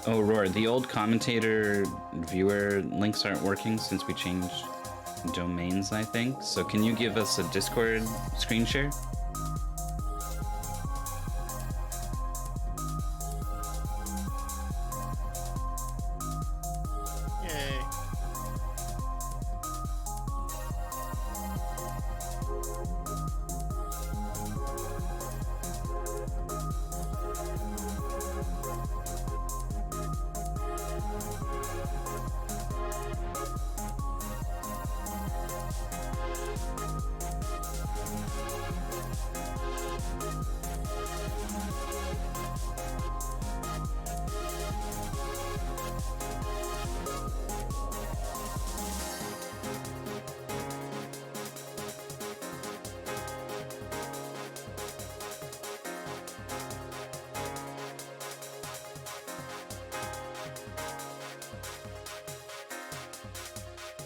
Oh, Roar, the old commentator viewer links aren't working since we changed domains, I think. So can you give us a Discord screen share? Yay.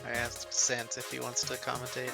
I asked Sant if he wants to commentate.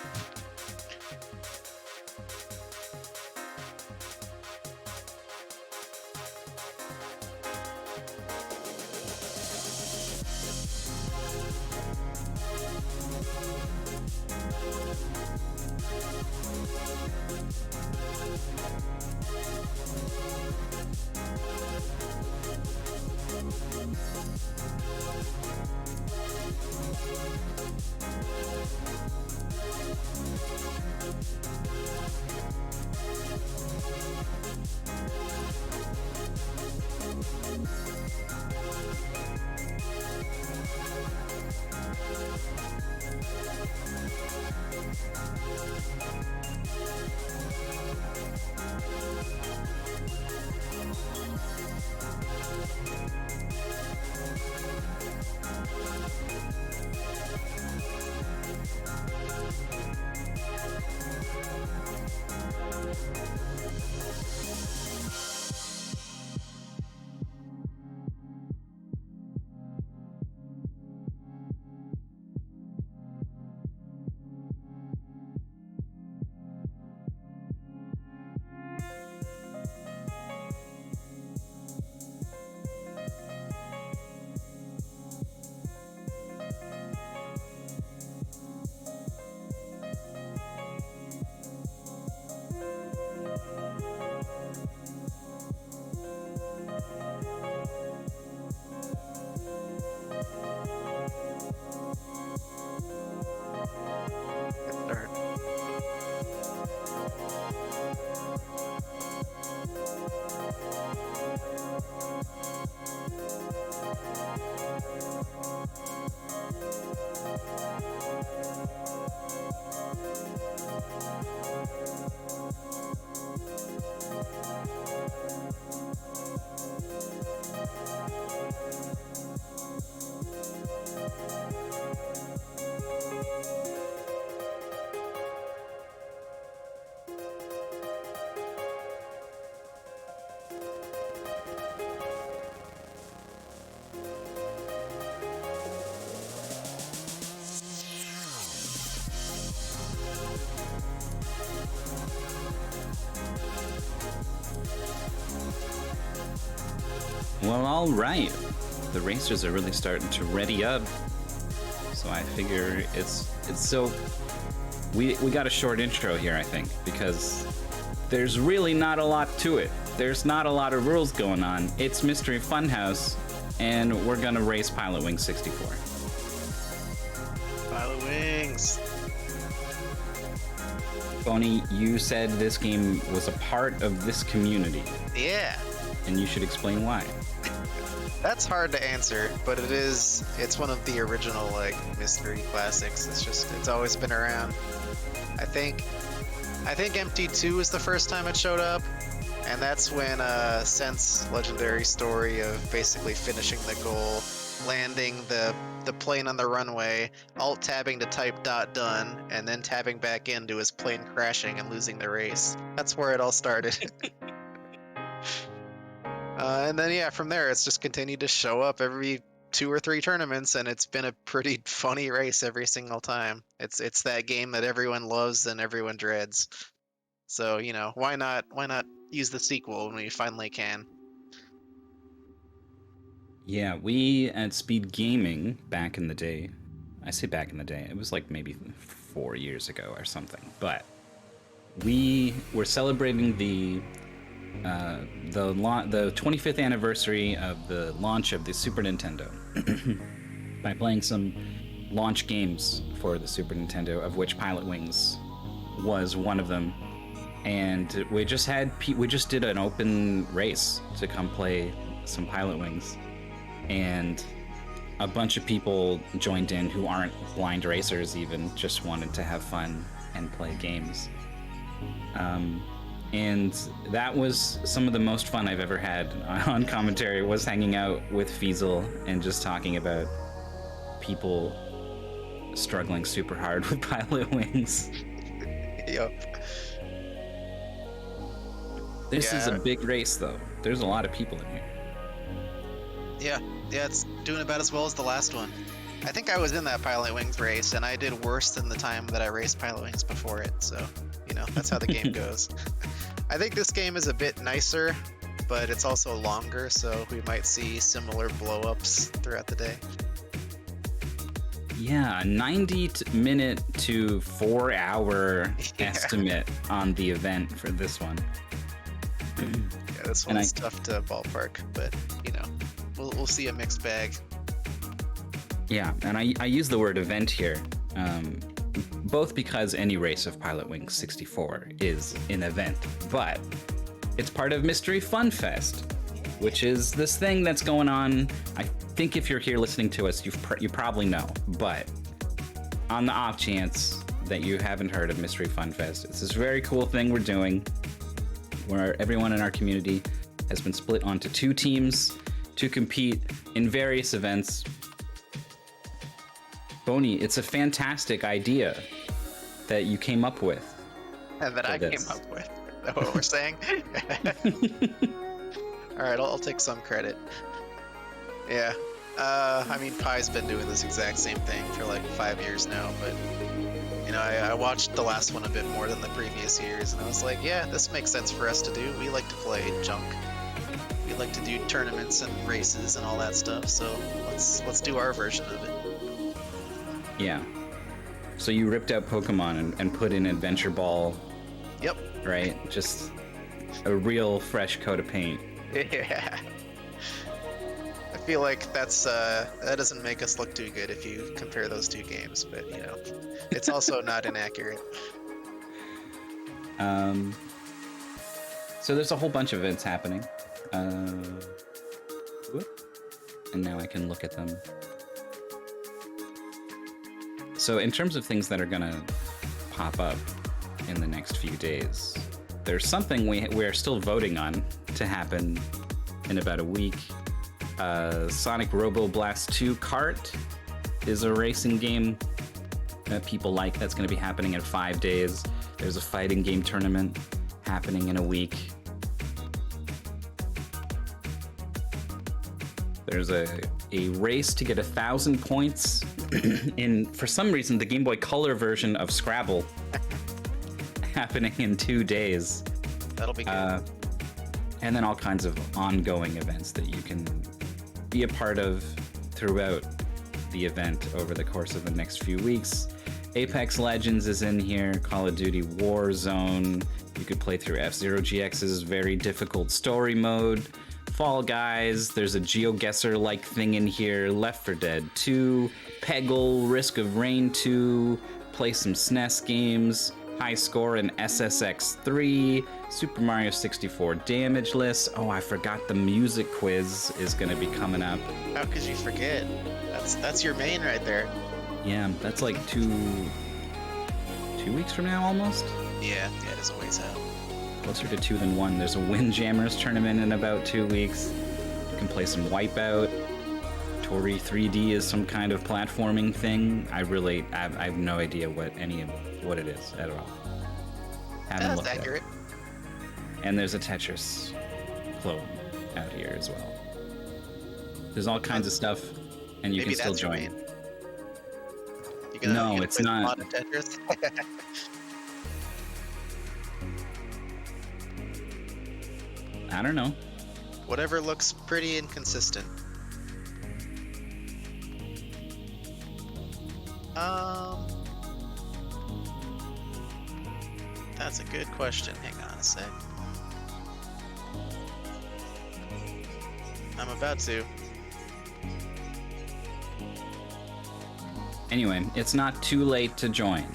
Start. Well, all right. The racers are really starting to ready up. So I figure it's so we got a short intro here, I think, because there's really not a lot to it. There's not a lot of rules going on. It's Mystery Funhouse, and we're gonna race Pilotwings 64. Pilotwings. Boney, you said this game was a part of this community, Yeah. and you should explain why. That's hard to answer, but it is. It's one of the original like mystery classics. It's always been around. I think MT2 was the first time it showed up, and that's when Sent's legendary story of basically finishing the goal, landing the plane on the runway, alt tabbing to type .done, and then tabbing back into his plane crashing and losing the race. That's where it all started. And then yeah, from there it's just continued to show up every 2 or 3 tournaments, and it's been a pretty funny race every single time. It's that game that everyone loves and everyone dreads. So, you know, why not use the sequel when we finally can? Yeah, we at Speed Gaming back in the day, I say back in the day, it was like maybe 4 years ago or something, but we were celebrating the 25th anniversary of the launch of the Super Nintendo by playing some launch games for the Super Nintendo, of which Pilotwings was one of them. And we just did an open race to come play some Pilotwings, and a bunch of people joined in who aren't blind racers, even just wanted to have fun and play games. And that was some of the most fun I've ever had on commentary, was hanging out with Feasel and just talking about people struggling super hard with Pilotwings. Yep. This is a big race, though. There's a lot of people in here. Yeah, it's doing about as well as the last one. I think I was in that Pilotwings race, and I did worse than the time that I raced Pilotwings before it, so, that's how the game goes. I think this game is a bit nicer, but it's also longer, so we might see similar blow-ups throughout the day. Yeah, 90-minute to 4-hour estimate on the event for this one. Yeah, this one's tough to ballpark, but, we'll see a mixed bag. Yeah, and I use the word event here, both because any race of Pilotwings 64 is an event, but it's part of Mystery Fun Fest, which is this thing that's going on. I think if you're here listening to us, you probably know, but on the off chance that you haven't heard of Mystery Fun Fest, it's this very cool thing we're doing where everyone in our community has been split onto 2 teams to compete in various events. Boney, it's a fantastic idea that you came up with. And that I came up with. Is that what we're saying? All right, I'll take some credit. Yeah. Pi's been doing this exact same thing for like 5 years now, but I watched the last one a bit more than the previous years, and I was like, yeah, this makes sense for us to do. We like to play junk. We like to do tournaments and races and all that stuff, so let's do our version of it. Yeah. So you ripped out Pokemon and put in Adventure Ball. Yep. Right? Just a real fresh coat of paint. Yeah. I feel like that doesn't make us look too good if you compare those 2 games, but it's also not inaccurate. So there's a whole bunch of events happening. And now I can look at them. So in terms of things that are gonna pop up in the next few days, there's something we're still voting on to happen in about a week. Sonic Robo Blast 2 Kart is a racing game that people like. That's going to be happening in 5 days. There's a fighting game tournament happening in a week. There's a race to get 1,000 points in, for some reason, the Game Boy Color version of Scrabble happening in 2 days. That'll be good. And then all kinds of ongoing events that you can be a part of throughout the event over the course of the next few weeks. Apex Legends is in here, Call of Duty Warzone. You could play through F-Zero GX's very difficult story mode. Fall Guys, there's a GeoGuessr-like thing in here, Left 4 Dead 2, Peggle, Risk of Rain 2, play some SNES games, High Score in SSX 3, Super Mario 64 Damage List. Oh, I forgot the music quiz is going to be coming up. How could you forget? That's your main right there. Yeah, that's like 2 weeks from now almost? Yeah, it is a ways out. Closer to 2 than 1. There's a Windjammers tournament in about 2 weeks. You can play some Wipeout. Tori 3D is some kind of platforming thing. I have no idea what it is at all. Haven't That's looked accurate. at it. And there's a Tetris clone out here as well. There's all kinds of stuff, and you Maybe can still that's your join. main. No, it's not. A lot of Tetris? I don't know. Whatever looks pretty inconsistent. That's a good question. Hang on a sec. I'm about to. Anyway, it's not too late to join,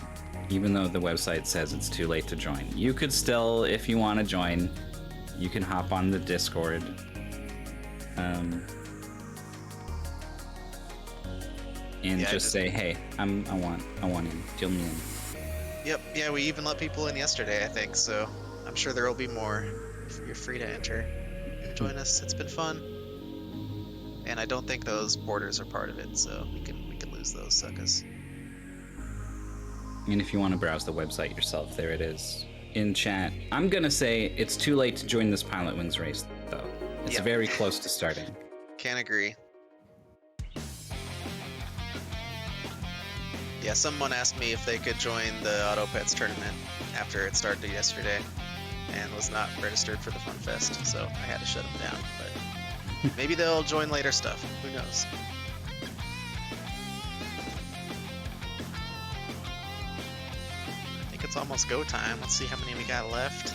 even though the website says it's too late to join. You could still, if you want to join, you can hop on the Discord. And Yeah, just say, hey, I want in. Fill me in. Yep, yeah, we even let people in yesterday, I think, so I'm sure there will be more. You're free to enter and join us. It's been fun. And I don't think those borders are part of it, so we can lose those suckers. And if you want to browse the website yourself, there it is in chat. I'm gonna say it's too late to join this Pilotwings race, though. It's Yep. very close to starting. Can't agree. Yeah, someone asked me if they could join the Auto Pets tournament after it started yesterday and was not registered for the Fun Fest, so I had to shut them down. But maybe they'll join later stuff. Who knows? I think it's almost go time. Let's see how many we got left.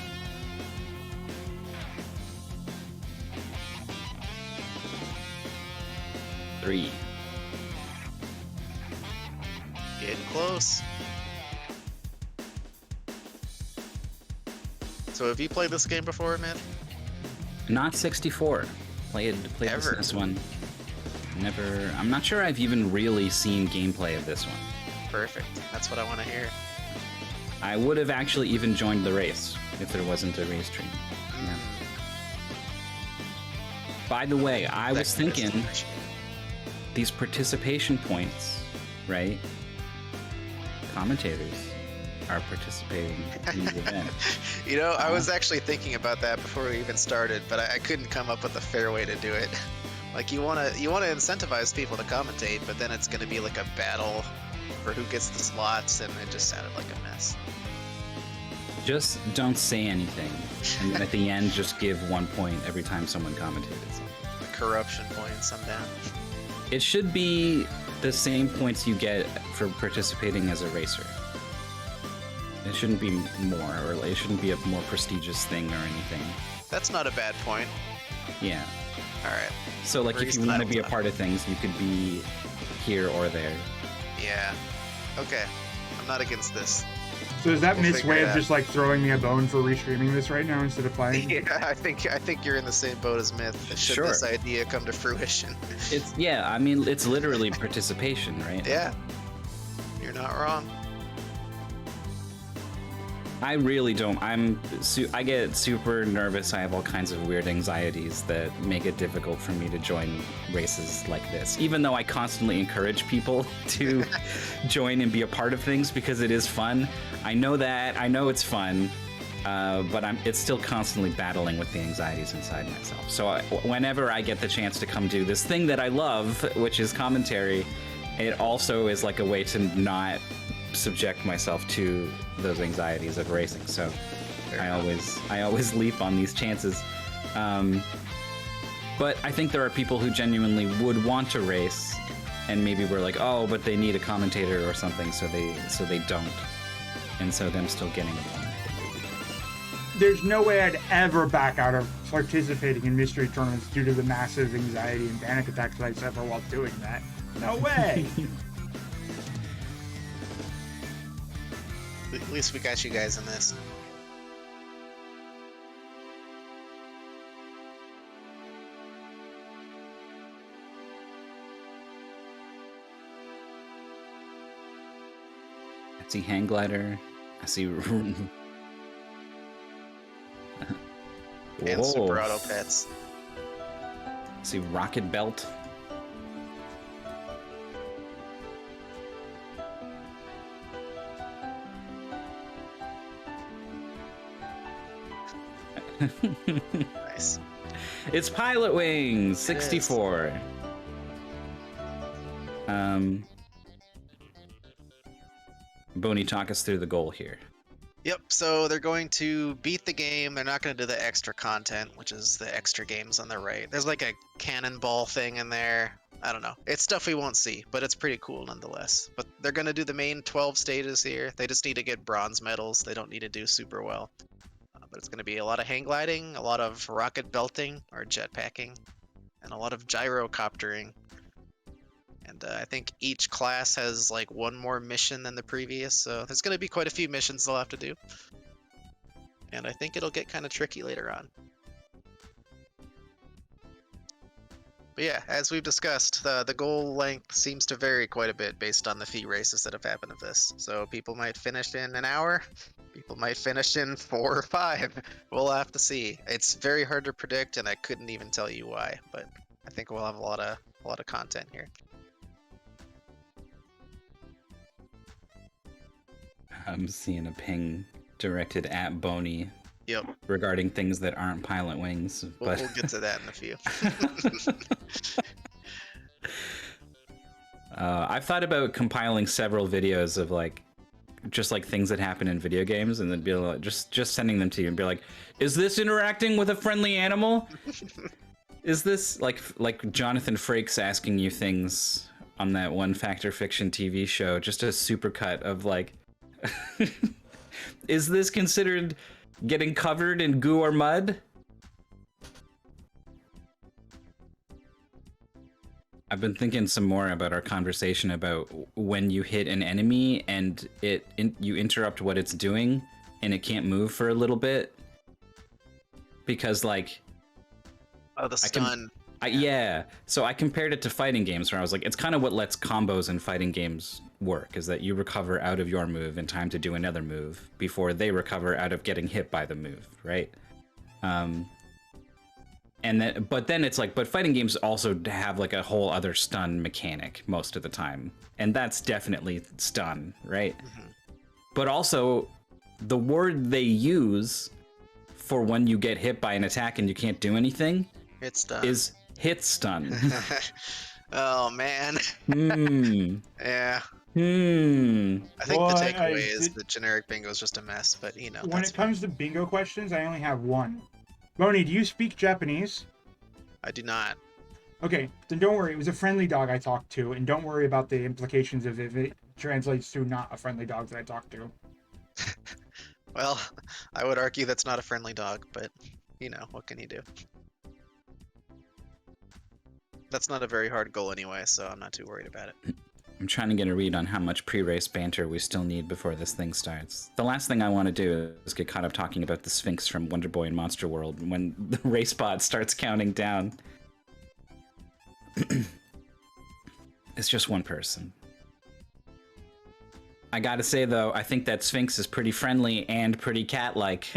Three. Getting close. So have you played this game before, Myth? Not 64. Played Ever? this one. Never. I'm not sure I've even really seen gameplay of this one. Perfect. That's what I want to hear. I would have actually even joined the race if there wasn't a race stream. Yeah. By the way, I was thinking these participation points, right? Commentators are participating in the event. You know, I was actually thinking about that before we even started, but I couldn't come up with a fair way to do it. Like you wanna incentivize people to commentate, but then it's gonna be like a battle for who gets the slots, and it just sounded like a mess. Just don't say anything, and then at the end, just give 1 point every time someone commentated something. The corruption points, I'm down. It should be the same points you get for participating as a racer. It shouldn't be more, or it shouldn't be a more prestigious thing or anything. That's not a bad point. Yeah. All right. So, like, if you want to be a part of things, you could be here or there. Yeah. Okay. I'm not against this. So is that We'll Miss figure way it of out. just like throwing me a bone for restreaming this right now instead of playing? Yeah, I think you're in the same boat as Myth. Should Sure. this idea come to fruition? I mean, it's literally participation, right? Yeah. You're not wrong. I really don't. I get super nervous. I have all kinds of weird anxieties that make it difficult for me to join races like this. Even though I constantly encourage people to join and be a part of things because it is fun. I know that. I know it's fun. But it's still constantly battling with the anxieties inside myself. So whenever I get the chance to come do this thing that I love, which is commentary, it also is like a way to not subject myself to those anxieties of racing. So I always leap on these chances. But I think there are people who genuinely would want to race, and maybe we're like, oh, but they need a commentator or something, so they don't, and so them still getting it. There's no way I'd ever back out of participating in mystery tournaments due to the massive anxiety and panic attacks that I suffer while doing that. No way! At least we got you guys in this. I see hang glider. I see. And Super Auto Pets. I see rocket belt. Nice. It's Pilotwings 64. Boney, talk us through the goal here. Yep, so they're going to beat the game. They're not going to do the extra content, which is the extra games on the right. There's like a cannonball thing in there I don't know. It's stuff we won't see, but it's pretty cool nonetheless. But they're gonna do the main 12 stages here. They just need to get bronze medals. They don't need to do super well. But it's gonna be a lot of hang gliding, a lot of rocket belting or jetpacking, and a lot of gyrocoptering. And I think each class has like one more mission than the previous, so there's gonna be quite a few missions they'll have to do. And I think it'll get kind of tricky later on. But yeah, as we've discussed, the goal length seems to vary quite a bit based on the fee races that have happened of this. So people might finish in an hour, people might finish in 4 or 5. We'll have to see. It's very hard to predict, and I couldn't even tell you why. But I think we'll have a lot of content here. I'm seeing a ping directed at Boney. Yep. Regarding things that aren't Pilotwings, but We'll get to that in a few. I've thought about compiling several videos of like just like things that happen in video games, and then be like, just sending them to you and be like, is this interacting with a friendly animal? Is this like Jonathan Frakes asking you things on that one Fact or Fiction TV show? Just a supercut of like, is this considered getting covered in goo or mud? I've been thinking some more about our conversation about when you hit an enemy and you interrupt what it's doing and it can't move for a little bit. Because like... Oh, the stun. Yeah, so I compared it to fighting games where I was like, it's kind of what lets combos in fighting games work, is that you recover out of your move in time to do another move before they recover out of getting hit by the move, right? But then it's like, but fighting games also have like a whole other stun mechanic most of the time, and that's definitely stun, right? Mm-hmm. But also, the word they use for when you get hit by an attack and you can't do anything is hit stun. Oh man. Yeah. I think the takeaway is the generic bingo is just a mess, but you know. When it comes to bingo questions, I only have one. Boney, do you speak Japanese? I do not. Okay, then don't worry. It was a friendly dog I talked to, and don't worry about the implications of if it translates to not a friendly dog that I talked to. Well, I would argue that's not a friendly dog, but you know, what can you do? That's not a very hard goal anyway, so I'm not too worried about it. I'm trying to get a read on how much pre-race banter we still need before this thing starts. The last thing I want to do is get caught up talking about the Sphinx from Wonder Boy and Monster World when the race bot starts counting down. It's just one person. I gotta say, though, I think that Sphinx is pretty friendly and pretty cat-like.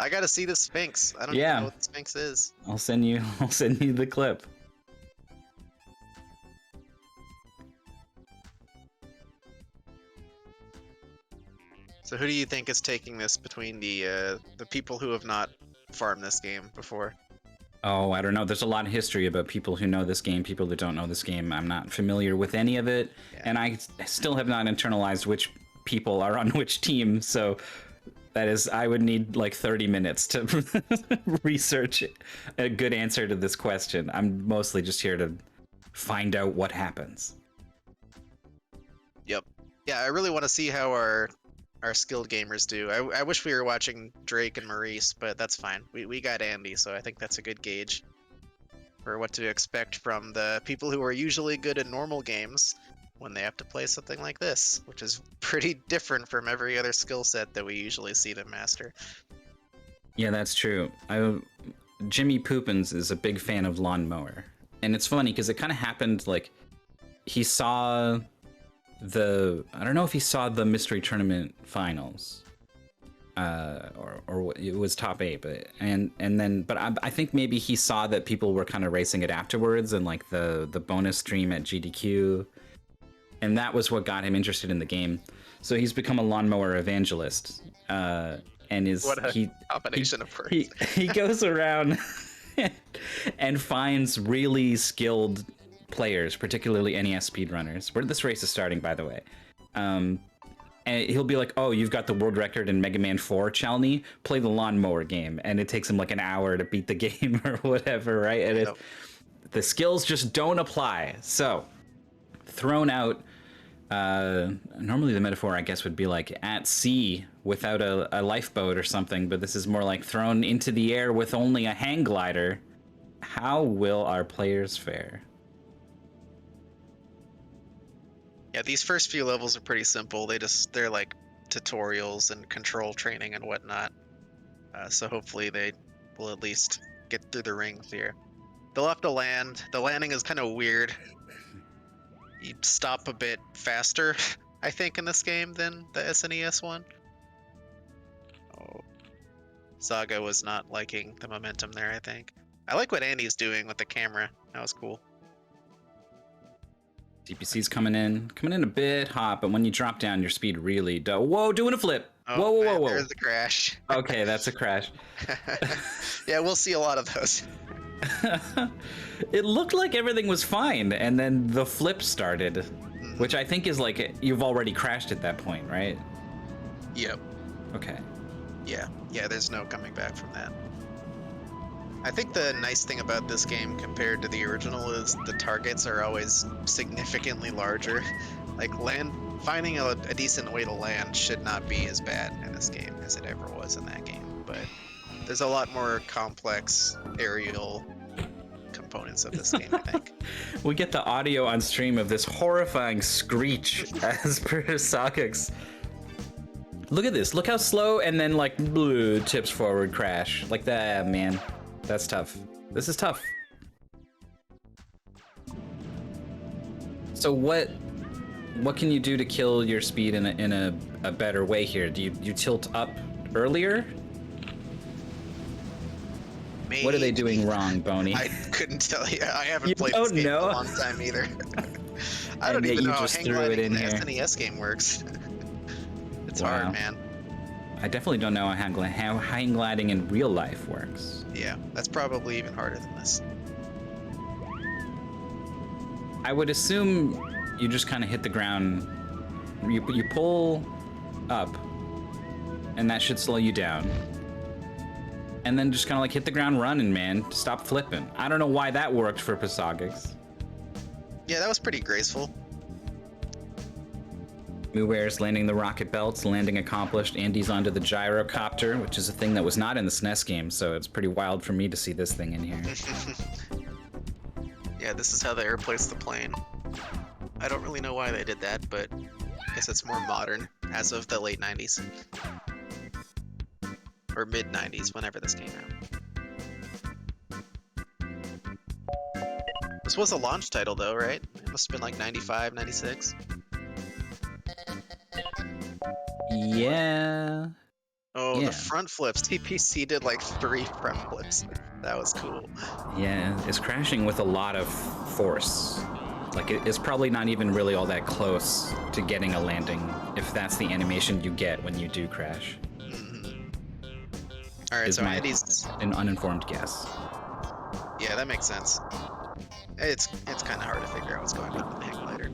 I gotta see the Sphinx. I don't even know what the Sphinx is. I'll send you the clip. So who do you think is taking this between the people who have not farmed this game before? Oh, I don't know. There's a lot of history about people who know this game, people that don't know this game. I'm not familiar with any of it, and I still have not internalized which people are on which team, so that is, I would need like 30 minutes to research a good answer to this question. I'm mostly just here to find out what happens. Yep. Yeah, I really want to see how our skilled gamers do. I wish we were watching Drake and Maurice, but that's fine. We got Andy, so I think that's a good gauge for what to expect from the people who are usually good at normal games when they have to play something like this, which is pretty different from every other skill set that we usually see them master. Yeah, that's true. Jimmy Poopins is a big fan of Lawnmower, and it's funny because it kind of happened like he saw I don't know if he saw the mystery tournament finals, or it was top 8, but I think maybe he saw that people were kind of racing it afterwards, and like the bonus stream at GDQ, and that was what got him interested in the game. So he's become a Lawnmower evangelist, and combination of words. He goes around and finds really skilled players, particularly NES speedrunners, where this race is starting, by the way. And and he'll be like, "Oh, you've got the world record in Mega Man 4, Chalny. Play the lawnmower game," and it takes him like an hour to beat the game or whatever, right? And Yep. the skills just don't apply. So, thrown out. Normally the metaphor, I guess, would be like at sea without a lifeboat or something, but this is more like thrown into the air with only a hang glider. How will our players fare? Yeah, these first few levels are pretty simple. They're like tutorials and control training and whatnot. So hopefully they will at least get through the rings here. They'll have to land. The landing is kind of weird. You stop a bit faster, I think, in this game than the SNES one. Oh, Saga was not liking the momentum there, I think. I like what Andy's doing with the camera. That was cool. DPC's coming in a bit hot, but when you drop down, your speed really does. Whoa, doing a flip. Oh, Whoa, whoa, man, whoa, whoa. There's the crash. Okay, that's a crash. Yeah, we'll see a lot of those. It looked like everything was fine, and then the flip started, which I think is like you've already crashed at that point, right? Yep. Okay. Yeah, there's no coming back from that. I think the nice thing about this game compared to the original is the targets are always significantly larger. Like finding a decent way to land should not be as bad in this game as it ever was in that game, but there's a lot more complex aerial components of this game, I think. We get the audio on stream of this horrifying screech as per Sakix. Look at this. Look how slow, and then like blue tips forward, crash. Like that, man. That's tough. This is tough. So what can you do to kill your speed in a better way here? Do you tilt up earlier? Maybe. What are they doing wrong, Boney? I couldn't tell you. I haven't You played this don't game in know? a long time either. I And don't yet even you know how just hang threw it gliding in in here. the SNES game works. It's Wow. hard, man. I definitely don't know how hang gliding in real life works. Yeah, that's probably even harder than this. I would assume you just kind of hit the ground. You pull up, and that should slow you down. And then just kind of like hit the ground running, man. Stop flipping. I don't know why that worked for Pasagix. Yeah, that was pretty graceful. Mooware's landing the rocket belts, landing accomplished. Andy's onto the Gyrocopter, which is a thing that was not in the SNES game, so it's pretty wild for me to see this thing in here. Yeah, this is how they replaced the plane. I don't really know why they did that, but I guess it's more modern as of the late 90s. Or mid 90s, whenever this came out. This was a launch title though, right? It must have been like 95, 96. Yeah. Oh, Yeah. the front flips. TPC did like 3 front flips. That was cool. Yeah, it's crashing with a lot of force. Like, it's probably not even really all that close to getting a landing, if that's the animation you get when you do crash. Alright, Is so my- Andy's... An uninformed guess. Yeah, that makes sense. It's kind of hard to figure out what's going on with the hang glider.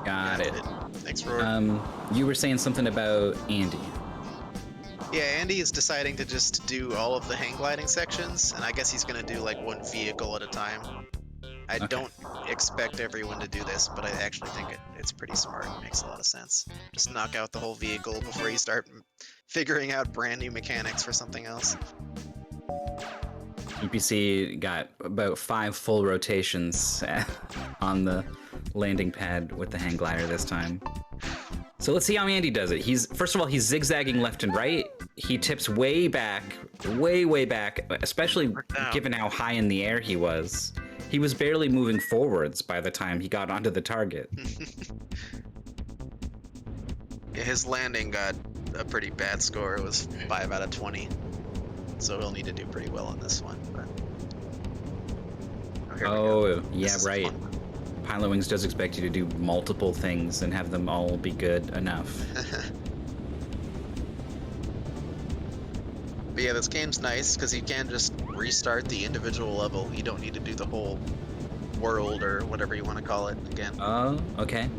Got it. Thanks, Roar. You were saying something about Andy. Yeah, Andy is deciding to just do all of the hang gliding sections, and I guess he's gonna do like one vehicle at a time. I Okay. don't expect everyone to do this, but I actually think it's pretty smart. It makes a lot of sense. Just knock out the whole vehicle before you start figuring out brand new mechanics for something else. EPC got about 5 full rotations on the landing pad with the hang glider this time. So let's see how Andy does it. First of all, he's zigzagging left and right. He tips way back, way back, especially given how high in the air he was. He was barely moving forwards by the time he got onto the target. Yeah, his landing got a pretty bad score. It was 5 out of 20. So he'll need to do pretty well on this one. But... here we go. Oh, yeah, This is right. fun. Pilotwings does expect you to do multiple things and have them all be good enough. But But yeah, this game's nice because you can just restart the individual level. You don't need to do the whole world or whatever you want to call it again. Oh, okay.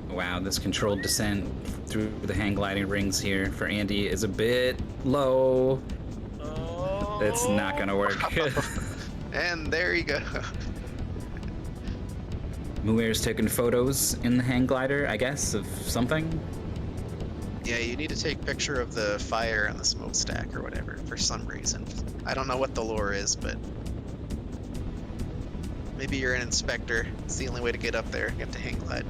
Wow, this controlled descent through the hang gliding rings here for Andy is a bit low. Oh. It's not gonna work. And there you go. Muir's taking photos in the hang glider, I guess, of something. Yeah, you need to take picture of the fire and the smokestack or whatever for some reason. I don't know what the lore is, but maybe you're an inspector. It's the only way to get up there. You have to hang glide.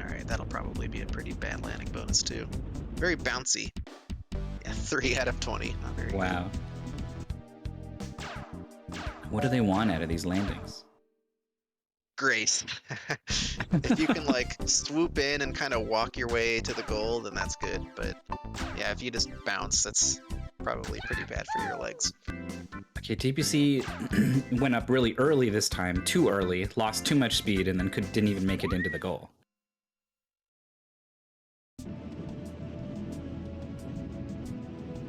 Alright, that'll probably be a pretty bad landing bonus too. Very bouncy. Yeah, 3 out of 20. Not very Wow. What do they want out of these landings? Grace. If you can like swoop in and kind of walk your way to the goal, then that's good. But yeah, if you just bounce, that's probably pretty bad for your legs. Okay, TPC went up really early this time, too early, lost too much speed, and then didn't even make it into the goal.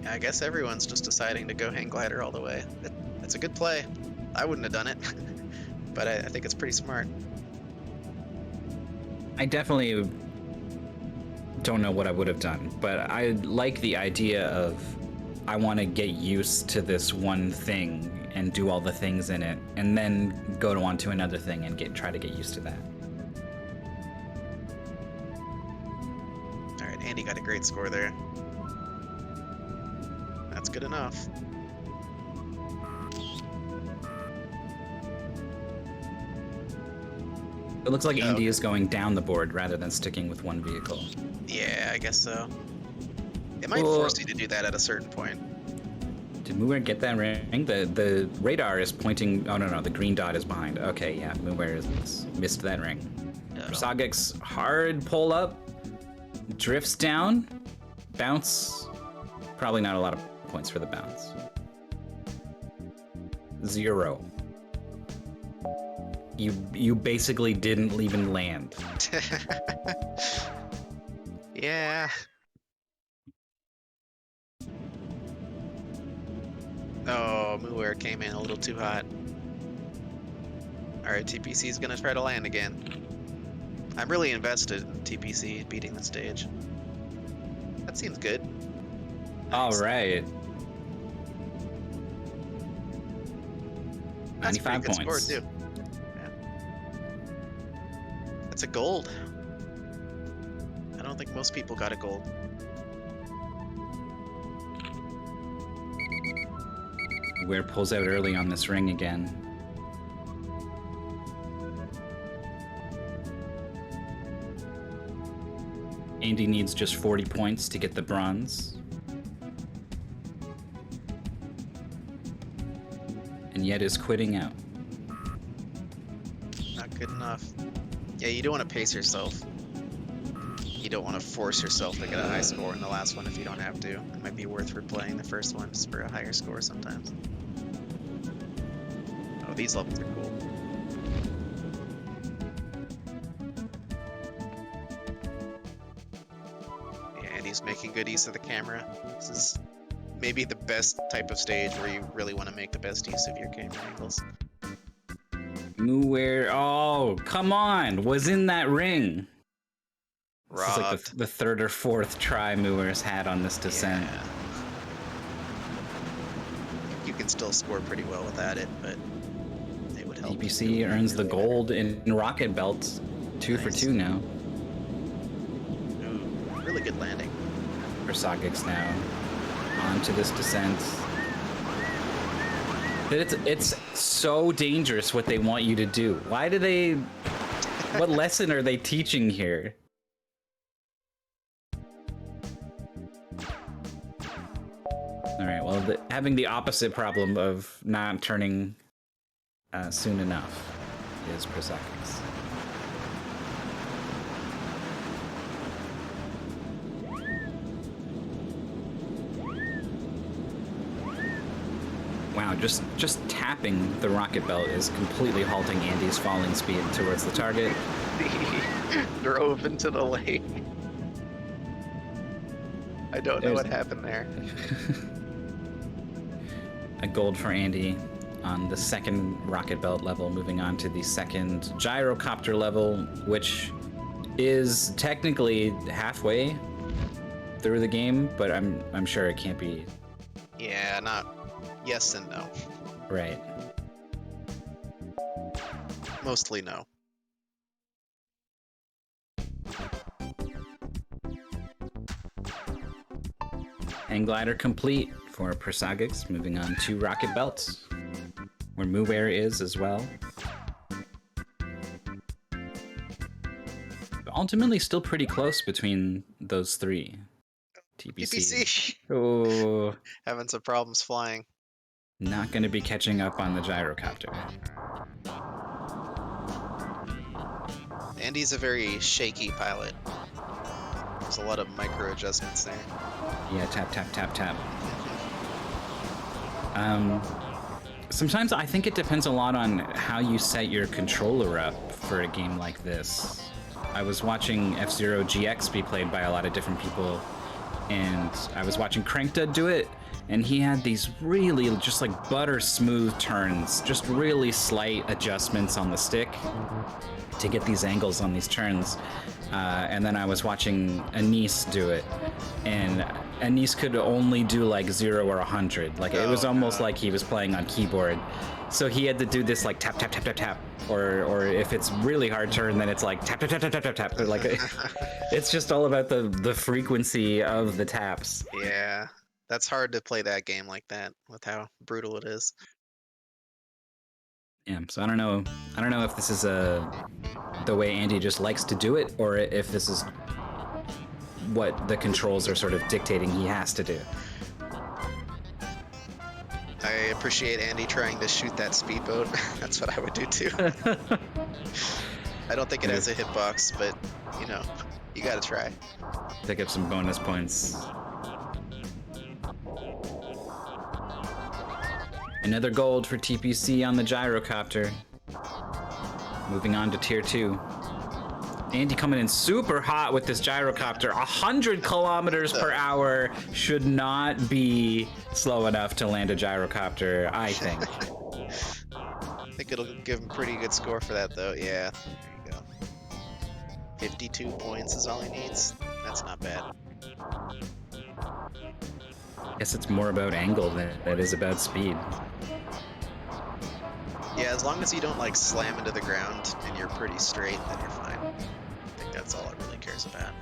Yeah, I guess everyone's just deciding to go hang glider all the way. It's a good play. I wouldn't have done it, but I think it's pretty smart. I definitely don't know what I would have done, but I like the idea of I want to get used to this one thing and do all the things in it, and then go on to another thing and try to get used to that. All right, Andy got a great score there. That's good enough. It looks like Andy is going down the board rather than sticking with one vehicle. Yeah, I guess so. It might force you to do that at a certain point. Did Muir get that ring? The radar is pointing. Oh no, the green dot is behind. Okay, yeah, Muir missed that ring. Sagek's hard pull up, drifts down, bounce. Probably not a lot of points for the bounce. 0. You basically didn't even land. Yeah. Oh, Muir came in a little too hot. Alright, TPC is gonna try to land again. I'm really invested in TPC beating the stage. That seems good. Nice. Alright. That's a pretty 95 good score points. too. Yeah. That's a gold. I don't think most people got a gold. Where pulls out early on this ring again. Andy needs just 40 points to get the bronze. And yet is quitting out. Not good enough. Yeah, you don't want to pace yourself. You don't want to force yourself to get a high score in the last one if you don't have to. It might be worth replaying the first one just for a higher score sometimes. Oh, these levels are cool. Yeah, and he's making good use of the camera. This is maybe the best type of stage where you really want to make the best use of your camera angles. Muir, oh, come on, was in that ring. This is like the third or fourth try Muir's had on this descent. Yeah. You can still score pretty well without it, but it would help. TPC earns the gold in Rocket Belt. 2 for 2 now. Ooh, really good landing. For Sagix now. Onto this descent. It's so dangerous what they want you to do. Why do they... What lesson are they teaching here? Alright, well, having the opposite problem of not turning soon enough is Prosakis. Wow, just tapping the rocket belt is completely halting Andy's falling speed towards the target. He drove into the lake. I don't know what happened there. A gold for Andy on the second rocket belt level, moving on to the second gyrocopter level, which is technically halfway through the game, but I'm sure it can't be. Yeah, not yes and no. Right. Mostly no. Hang glider complete for Persagix, moving on to rocket belts, where Muware is as well. But ultimately, still pretty close between those three. TPC. TPC. Oh, Having some problems flying. not going to be catching up on the gyrocopter. Andy's a very shaky pilot. There's a lot of micro adjustments there. Yeah, tap, tap, tap, tap. Sometimes I think it depends a lot on how you set your controller up for a game like this. I was watching F-Zero GX be played by a lot of different people, and I was watching Crankdud do it, and he had these really just like butter smooth turns, just really slight adjustments on the stick to get these angles on these turns. And then I was watching Anise do it, and Anise could only do like 0 or 100. Like it was almost like he was playing on keyboard. So he had to do this like tap, tap, tap, tap, tap. Or if it's really hard turn, then it's like tap, tap, tap, tap, tap, tap, tap. But like it's just all about the frequency of the taps. Yeah, that's hard to play that game like that with how brutal it is. Yeah, so I don't know if this is the way Andy just likes to do it, or if this is what the controls are sort of dictating he has to do. I appreciate Andy trying to shoot that speedboat. That's what I would do too. I don't think it has a hitbox, but you know, you gotta try. Pick up some bonus points. Another gold for TPC on the gyrocopter. Moving on to tier 2. Andy coming in super hot with this gyrocopter. 100 kilometers per hour should not be slow enough to land a gyrocopter, I think. I think it'll give him pretty good score for that though. Yeah, there you go. 52 points is all he needs. That's not bad. I guess it's more about angle than it is about speed. Yeah, as long as you don't like slam into the ground and you're pretty straight, then you're fine. I think that's all it really cares about.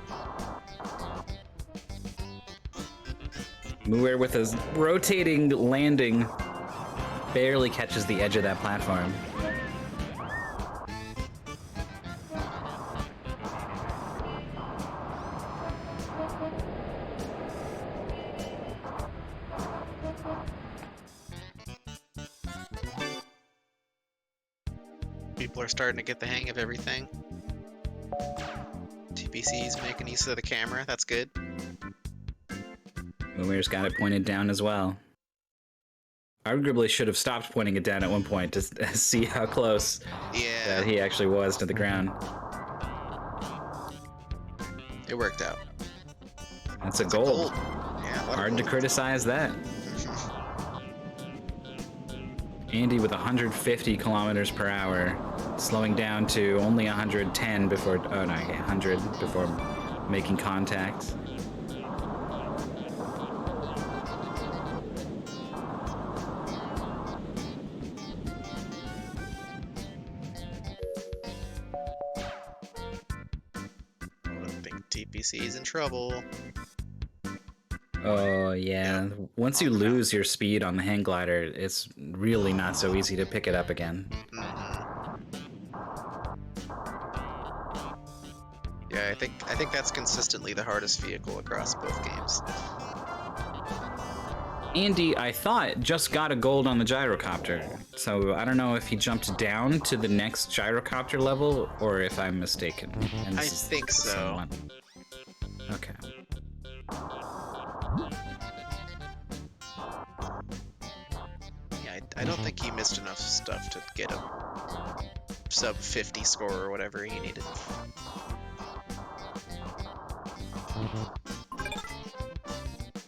Muir with a rotating landing barely catches the edge of that platform. People are starting to get the hang of everything. TPC's making use of the camera, that's good. Muir's got it pointed down as well. Arguably should have stopped pointing it down at one point to see how close that he actually was to the ground. It worked out. That's a gold. Yeah, Hard to criticize that. Andy with 150 kilometers per hour, slowing down to only 110 before, 100 before making contact. I think TPC's in trouble. Oh yeah, once you lose your speed on the hang glider, it's really not so easy to pick it up again. Yeah, I think that's consistently the hardest vehicle across both games. Andy, I thought, just got a gold on the gyrocopter, so I don't know if he jumped down to the next gyrocopter level or if I'm mistaken. And I this is think so. someone. Okay. Yeah, I don't think he missed enough stuff to get him. sub 50 score or whatever he needed.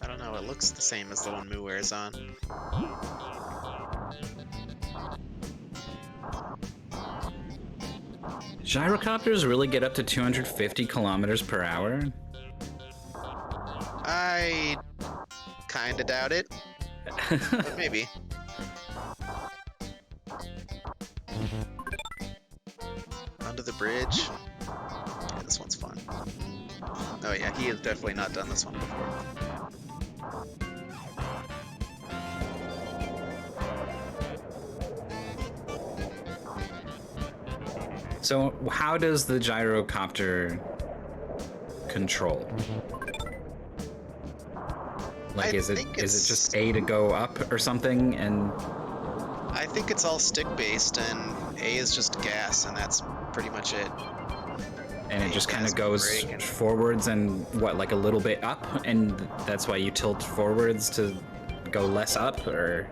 I don't know, it looks the same as the one Muware's on. Gyrocopters really get up to 250 kilometers per hour? I kinda doubt it, but maybe. Under the bridge. Yeah, this one's fun. Oh yeah, he has definitely not done this one before. So how does the gyrocopter control? Like, is it just A to go up or something? And I think it's all stick based, and A is just gas, and that's pretty much it. and it just kind of Gas, goes brake, and- forwards and what, like a little bit up, and that's why you tilt forwards to go less up, or?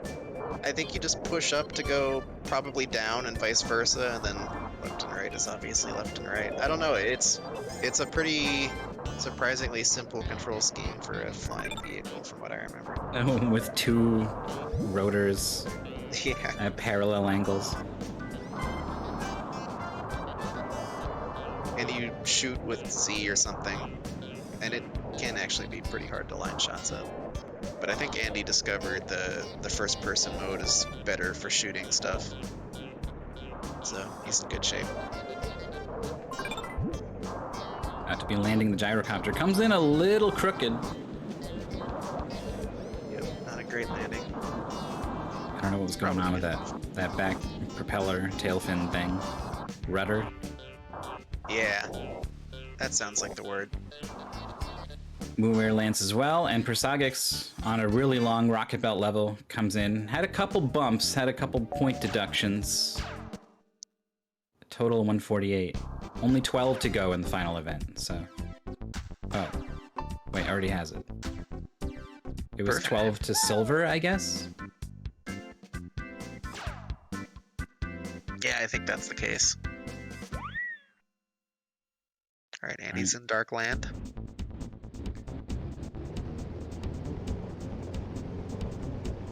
I think you just push up to go probably down, and vice versa, and then left and right is obviously left and right. I don't know. It's a pretty surprisingly simple control scheme for a flying vehicle, from what I remember. With two rotors Yeah. at parallel angles. And you shoot with Z or something, and it can actually be pretty hard to line shots up. But I think Andy discovered the first person mode is better for shooting stuff. So he's in good shape. About to be landing the gyrocopter. Comes in a little crooked. Yep, not a great landing. I don't know what was going on with that back propeller tail fin thing. Rudder. Yeah, that sounds like the word. Muware lands as well, and Persagix, on a really long rocket belt level, comes in. Had a couple bumps, had a couple point deductions. A total of 148. Only 12 to go in the final event, so... Oh. Wait, already has it. It was Perfect. 12 to silver, I guess? Yeah, I think that's the case. Alright, Andy's in Dark Land.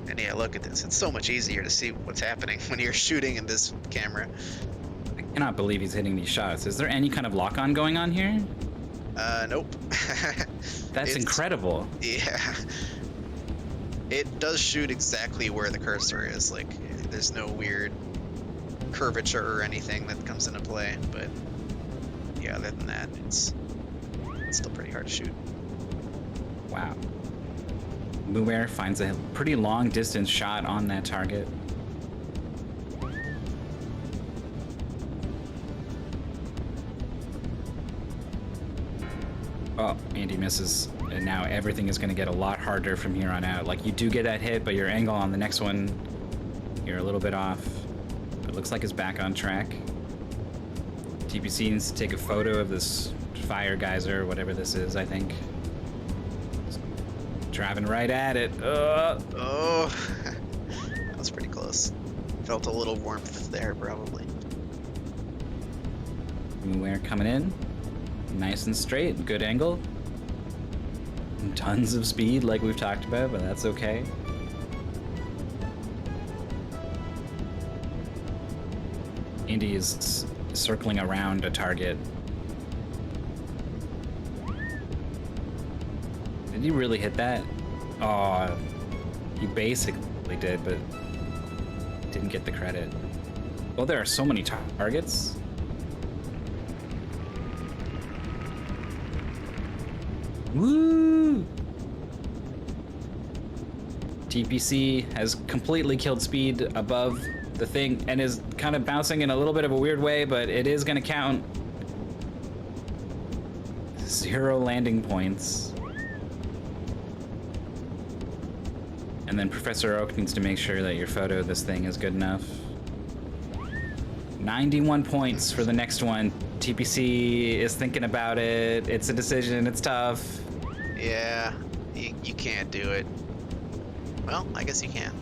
And yeah, look at this. It's so much easier to see what's happening when you're shooting in this camera. I cannot believe he's hitting these shots. Is there any kind of lock-on going on here? Nope. That's incredible. Yeah. It does shoot exactly where the cursor is. Like, there's no weird curvature or anything that comes into play. But yeah, other than that, it's still pretty hard to shoot. Wow. Muware finds a pretty long distance shot on that target. Oh, Andy misses. And now everything is going to get a lot harder from here on out. Like, you do get that hit, but your angle on the next one, you're a little bit off. But it looks like it's back on track. TPC needs to take a photo of this fire geyser, whatever this is, I think. Driving right at it. Oh, that was pretty close. Felt a little warmth there, probably. Muware coming in. Nice and straight. Good angle. Tons of speed, like we've talked about, but that's okay. Indy is circling around a target. Did he really hit that? Oh, he basically did, but didn't get the credit. Well, there are so many targets. Woo! TPC has completely killed speed above the thing and is kind of bouncing in a little bit of a weird way, but it is going to count. 0 landing points. And then Professor Oak needs to make sure that your photo of this thing is good enough. 91 points for the next one. TPC is thinking about it. It's a decision. It's tough. Yeah, you can't do it. Well, I guess you can.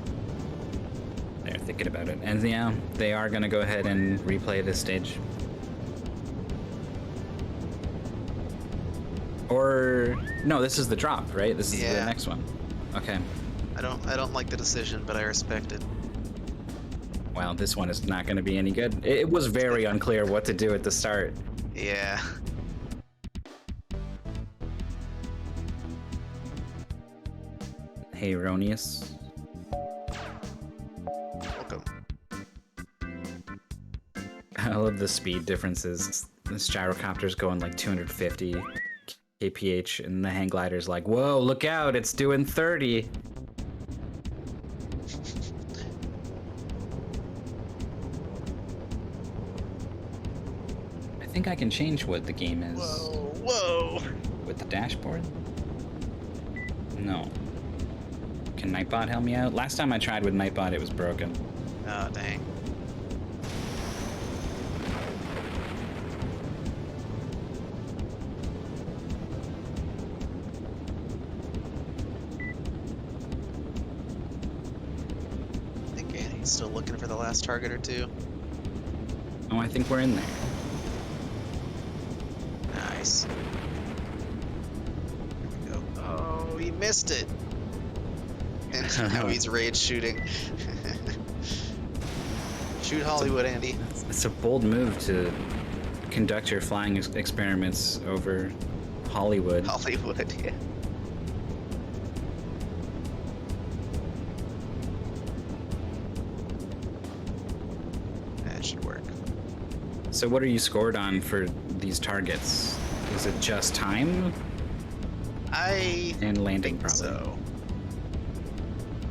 There, thinking about it. And yeah, they are going to go ahead and replay this stage. Or no, this is the drop, right? This is the next one. Okay. I don't like the decision, but I respect it. Wow, this one is not going to be any good. It was very unclear what to do at the start. Yeah. Hey, Erroneous. Welcome. I love the speed differences. This gyrocopter's going like 250 kph, and the hang glider's like, whoa, look out, it's doing 30. I think I can change what the game is. Whoa. With the dashboard? No. Can Nightbot help me out? Last time I tried with Nightbot, it was broken. Oh, dang. I think Annie's still looking for the last target or two. Oh, I think we're in there. Nice. Here we go. Oh, he missed it. And now he's rage shooting. Shoot Hollywood, Andy. It's a bold move to conduct your flying experiments over Hollywood. Hollywood, yeah. That should work. So what are you scored on for these targets? Is it just time? And landing, think probably. so.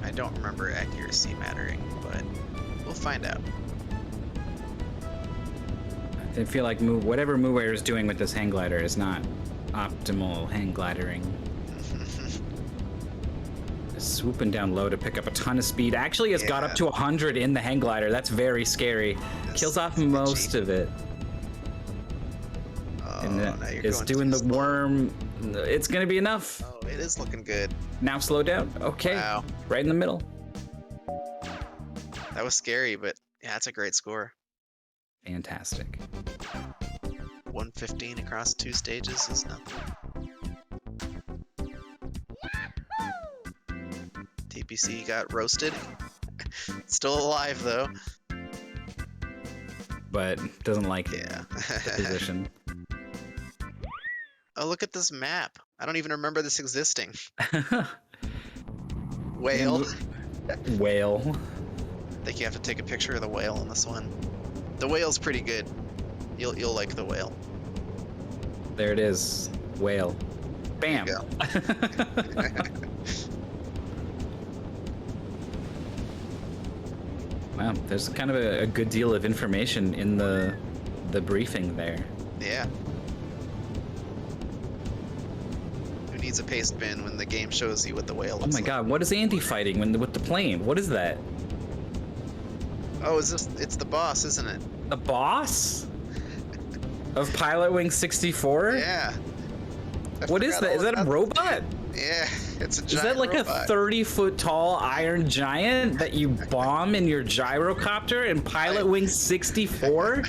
I don't remember accuracy mattering, but we'll find out. I feel like whatever MoveWire is doing with this hang glider is not optimal hang glidering. Swooping down low to pick up a ton of speed. Actually, it's got up to 100 in the hang glider. That's very scary. Kills off most of it. Oh, And now you're it's going doing too the slow. worm. It's gonna be enough. Oh, it is looking good. Now slow down. Okay. Wow. Right in the middle. That was scary, but yeah, that's a great score. Fantastic. 115 across 2 stages is nothing. TPC got roasted. Still alive though. But doesn't like Yeah. the position. Oh, look at this map. I don't even remember this existing. Whale. Whale. I think you have to take a picture of the whale in this one. The whale's pretty good. You'll like the whale. There it is. Whale. Bam. There Wow, there's kind of a good deal of information in the briefing there. Yeah. Who needs a paste bin when the game shows you what the whale Oh looks my like? god, what is Andy fighting with the plane? What is that? Oh, it's the boss, isn't it? The boss? Of Pilotwings 64? Yeah. What is that? Is that a robot? Yeah, it's a giant Is that like robot. a 30-foot tall iron giant that you bomb in your gyrocopter in Pilotwings 64?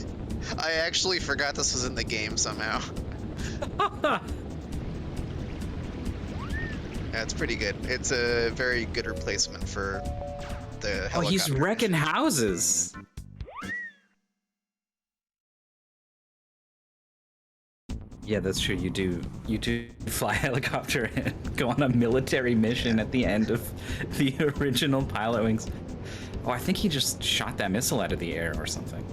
I actually forgot this was in the game somehow. Yeah, it's pretty good. It's a very good replacement for the helicopter. Oh, he's wrecking houses. Yeah, that's true. You do fly a helicopter and go on a military mission at the end of the original Pilotwings. Oh, I think he just shot that missile out of the air or something.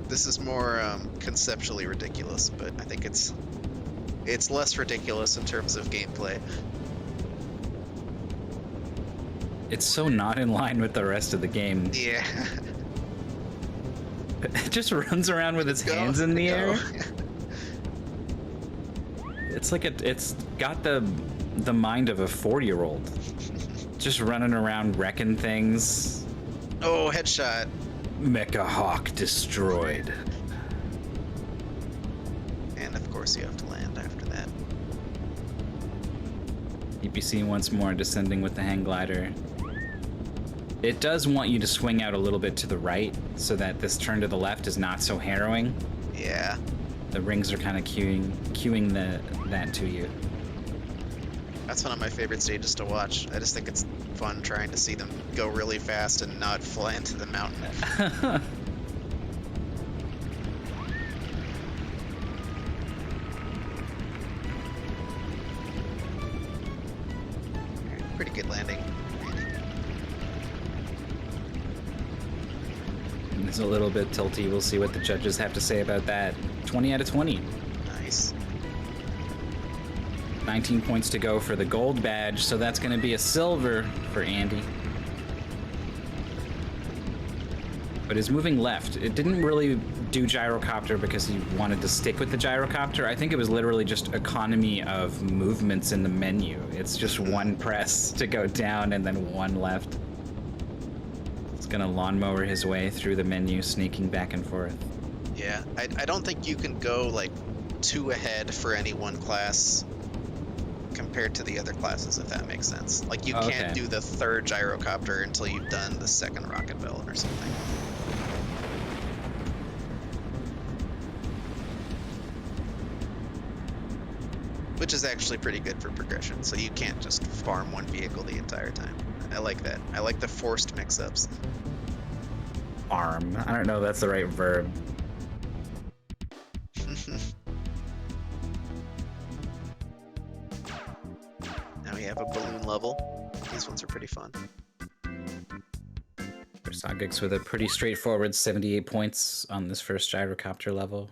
This is more conceptually ridiculous, but I think it's less ridiculous in terms of gameplay. It's so not in line with the rest of the game. Yeah. It just runs around with its hands in the air. It's like it's got the mind of a 4-year-old. Just running around wrecking things. Oh, headshot. Mecha Hawk destroyed. And of course you have to land after that. EPC once more descending with the hang glider. It does want you to swing out a little bit to the right so that this turn to the left is not so harrowing. Yeah. The rings are kind of cueing that to you. That's one of my favorite stages to watch. I just think it's fun trying to see them go really fast and not fly into the mountain. Pretty good landing. It's a little bit tilty. We'll see what the judges have to say about that. 20 out of 20. Nice. 19 points to go for the gold badge, so that's going to be a silver for Andy. But his moving left, it didn't really do Gyrocopter because he wanted to stick with the Gyrocopter. I think it was literally just economy of movements in the menu. It's just one press to go down and then one left. It's going to lawnmower his way through the menu, sneaking back and forth. Yeah, I don't think you can go like 2 ahead for any one class compared to the other classes, if that makes sense. Like you can't do the 3rd Gyrocopter until you've done the 2nd rocket belt or something. Which is actually pretty good for progression, so you can't just farm one vehicle the entire time. I like that. I like the forced mix-ups. Farm. I don't know if that's the right verb. Now we have a balloon level. These ones are pretty fun. Sagix with a pretty straightforward 78 points on this first Gyrocopter level.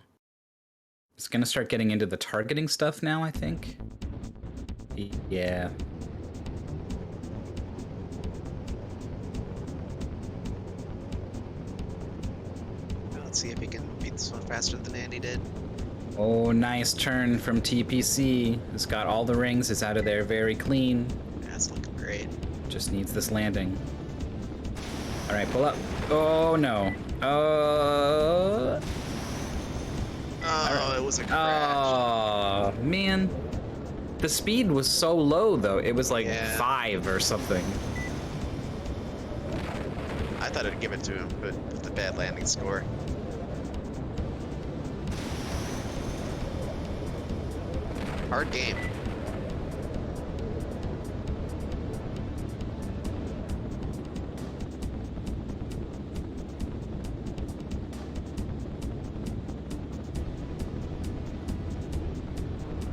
It's gonna start getting into the targeting stuff now, I think. Yeah. Let's see if he can beat this one faster than Andy did. Oh, nice turn from TPC. It's got all the rings. It's out of there very clean. That's looking great. Just needs this landing. All right, pull up. Oh, no. Oh, it was a crash. oh man. The speed was so low, though. It was like 5 or something. I thought I'd give it to him, but with the bad landing score. Hard game.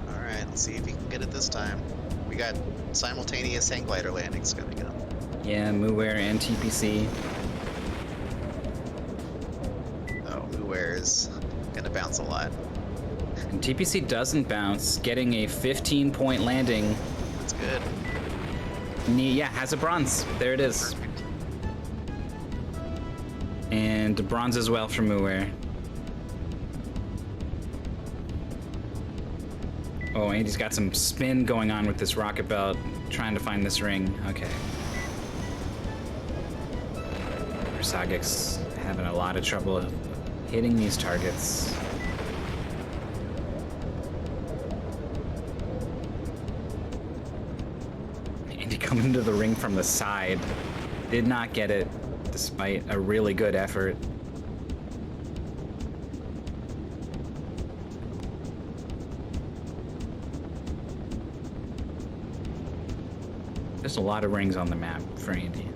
Alright, let's see if he can get it this time. We got simultaneous hang glider landings coming up. Yeah, Muware and TPC. Oh, Muware is gonna bounce a lot. And TPC doesn't bounce, getting a 15-point landing. That's good. Yeah, has a bronze. There it is. Perfect. And a bronze as well from Muware. Oh, Andy's got some spin going on with this rocket belt, trying to find this ring. Okay. Sagix having a lot of trouble hitting these targets. Andy coming to the ring from the side. Did not get it, despite a really good effort. There's a lot of rings on the map for Andy.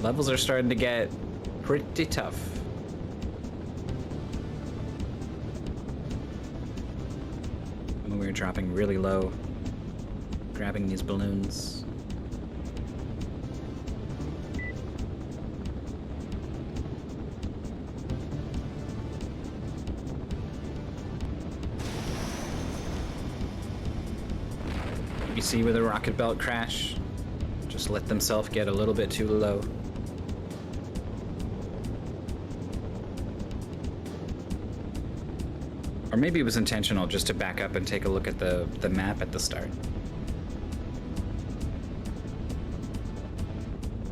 Levels are starting to get pretty tough. We're dropping really low, grabbing these balloons. You see where the rocket belt crash? Just let themselves get a little bit too low. Or maybe it was intentional just to back up and take a look at the map at the start.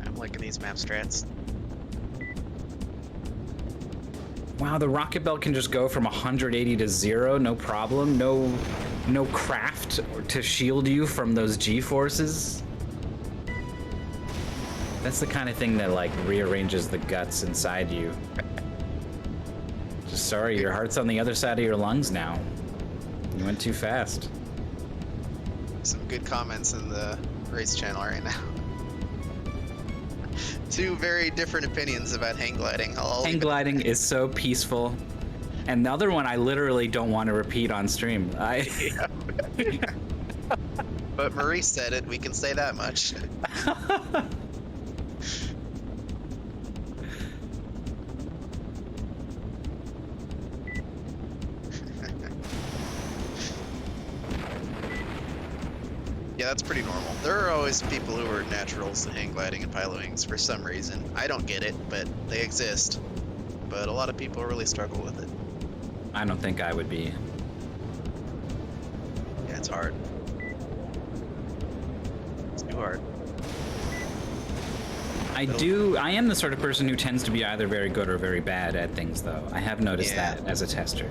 I'm liking these map strats. Wow, the rocket belt can just go from 180 to 0, no problem. No craft to shield you from those G-forces. That's the kind of thing that like rearranges the guts inside you. Just sorry, your heart's on the other side of your lungs now. You went too fast. Some good comments in the race channel right now. Two very different opinions about hang gliding. Hang gliding is so peaceful. And the other one I literally don't want to repeat on stream. But Maurice said it, we can say that much. Yeah, that's pretty normal. There are always people who are naturals to hang gliding and Pilotwings for some reason. I don't get it, but they exist. But a lot of people really struggle with it. I don't think I would be. Yeah, it's hard. It's too hard. I am the sort of person who tends to be either very good or very bad at things, though. I have noticed that as a tester.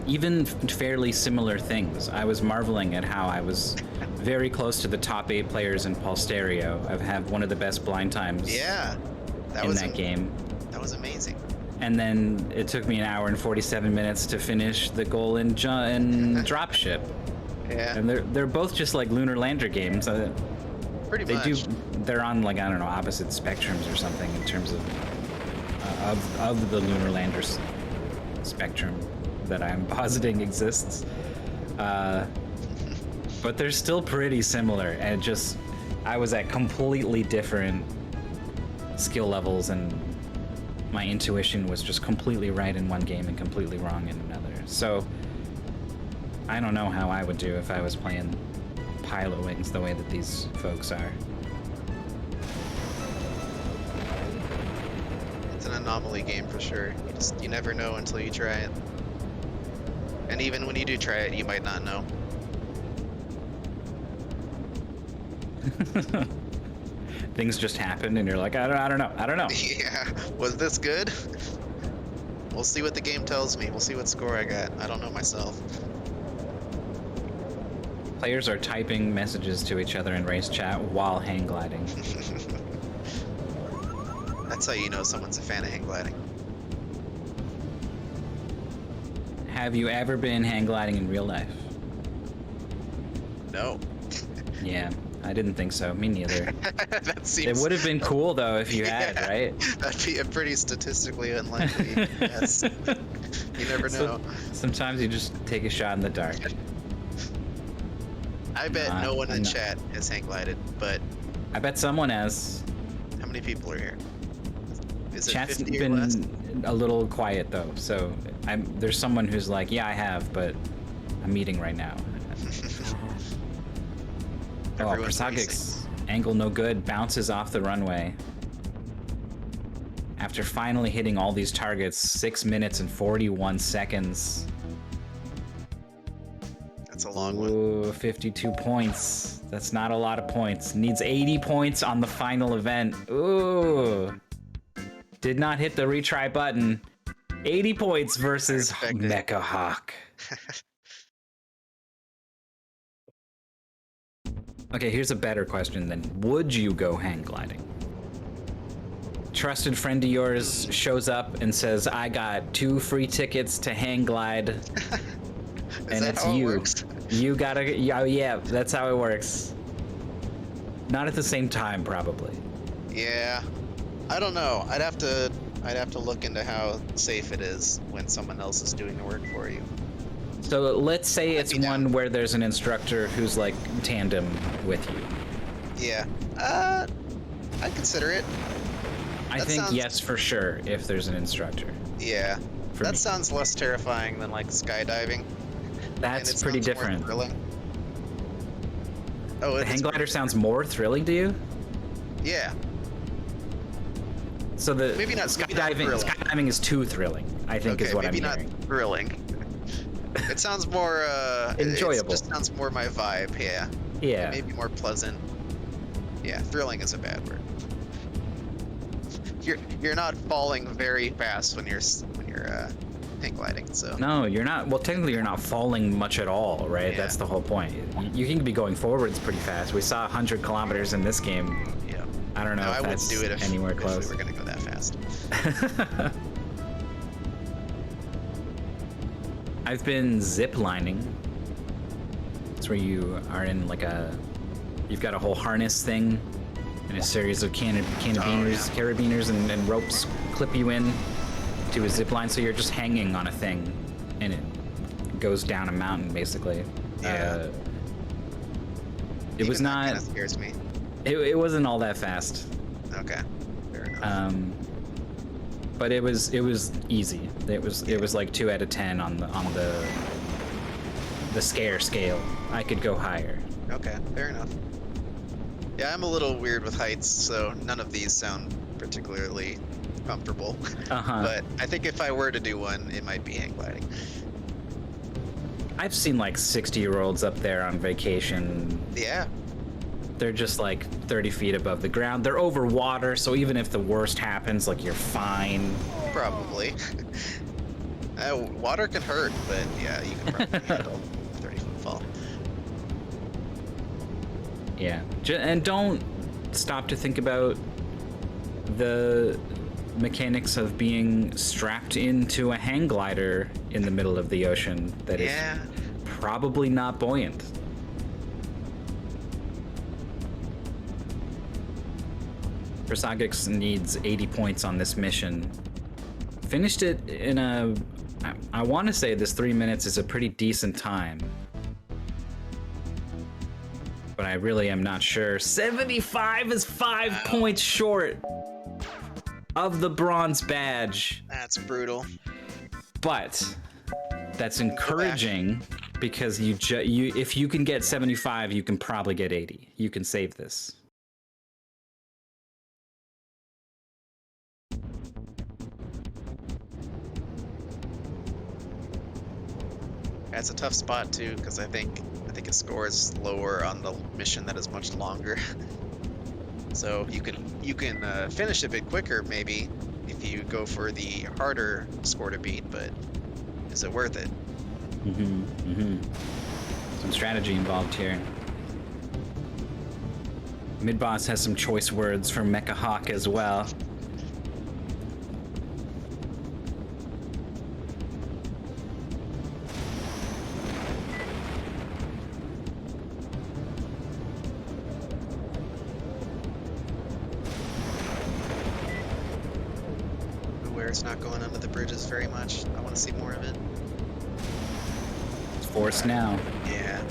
Even fairly similar things. I was marveling at how I was very close to the top 8 players in Stereo. I've had one of the best blind times in that game. That was amazing. And then it took me an hour and 47 minutes to finish the goal in Dropship. Yeah. And they're both just like lunar lander games. Pretty much. They're on like, I don't know, opposite spectrums or something in terms of the lunar lander spectrum that I'm positing exists. But they're still pretty similar, and just I was at completely different skill levels, and my intuition was just completely right in one game and completely wrong in another. So I don't know how I would do if I was playing Pilotwings the way that these folks are. It's an anomaly game for sure. You never know until you try it. And even when you do try it, you might not know. Things just happen, and you're like, I don't know. Yeah, was this good? We'll see what the game tells me. We'll see what score I got. I don't know myself. Players are typing messages to each other in race chat while hang gliding. That's how you know someone's a fan of hang gliding. Have you ever been hang gliding in real life? No. Yeah, I didn't think so. Me neither. That seems... It would have been cool though if you had, right? That'd be a pretty statistically unlikely. Yes. You never know. Sometimes you just take a shot in the dark. I bet no one in chat has hang glided, but I bet someone has. how many people are here? Is it Chat's 50 or less? been a little quiet though, so there's someone who's like, yeah, I have, but I'm eating right now. Oh, Everyone's Prasagic's angle no good, bounces off the runway. After finally hitting all these targets, 6 minutes and 41 seconds. That's a long one. Ooh, 52 points. That's not a lot of points. Needs 80 points on the final event. Ooh. Did not hit the retry button. 80 points versus Mecha Hawk. Okay, here's a better question then. Would you go hang gliding? Trusted friend of yours shows up and says, I got 2 free tickets to hang glide. And it's you. Works? You gotta, yeah, that's how it works. Not at the same time, probably. Yeah. I don't know. I'd have to look into how safe it is when someone else is doing the work for you. So let's say it's one where there's an instructor who's like tandem with you. Yeah. I'd consider it. I think yes for sure if there's an instructor. Yeah. That sounds less terrifying than like skydiving. That's pretty different. Oh, the hang glider sounds more thrilling to you? Yeah. So the maybe not skydiving is too thrilling, I think, is what I'm hearing. Maybe not thrilling. It sounds more enjoyable. It just sounds more my vibe. Yeah. Yeah. Maybe more pleasant. Yeah, thrilling is a bad word. You're not falling very fast when you're hang gliding, so. No, you're not. Well, technically, you're not falling much at all, right? Yeah. That's the whole point. You can be going forwards pretty fast. We saw 100 kilometers in this game. Yeah. I don't know No, if I wouldn't that's do it anywhere if close. we were gonna go that fast. I've been zip lining. It's where you are in like you've got a whole harness thing and a series of carabiners and ropes clip you in to a zip line, so you're just hanging on a thing and it goes down a mountain basically. Yeah. It was not. Kind of scares me. It wasn't all that fast. Okay. Fair enough. But it was easy. It was like 2 out of 10 on the scare scale. I could go higher. Okay. Fair enough. Yeah, I'm a little weird with heights, so none of these sound particularly comfortable. But I think if I were to do one, it might be hang gliding. I've seen like 60-year-olds up there on vacation. Yeah. They're just like 30 feet above the ground. They're over water, so even if the worst happens, like you're fine. Probably. Water can hurt, but yeah, you can probably handle a 30-foot fall. Yeah, and don't stop to think about the mechanics of being strapped into a hang glider in the middle of the ocean that is probably not buoyant. Persagix needs 80 points on this mission. Finished it in I want to say this 3 minutes is a pretty decent time. But I really am not sure. 75 is 5 points short of the bronze badge. That's brutal. But that's encouraging because if you can get 75, you can probably get 80. You can save this. That's a tough spot too, because I think it scores lower on the mission that is much longer. So you can finish a bit quicker maybe if you go for the harder score to beat, but is it worth it? Some strategy involved here. Mid-boss has some choice words for Mecha Hawk as well. It's not going under the bridges very much. I want to see more of it. It's forced now. Yeah.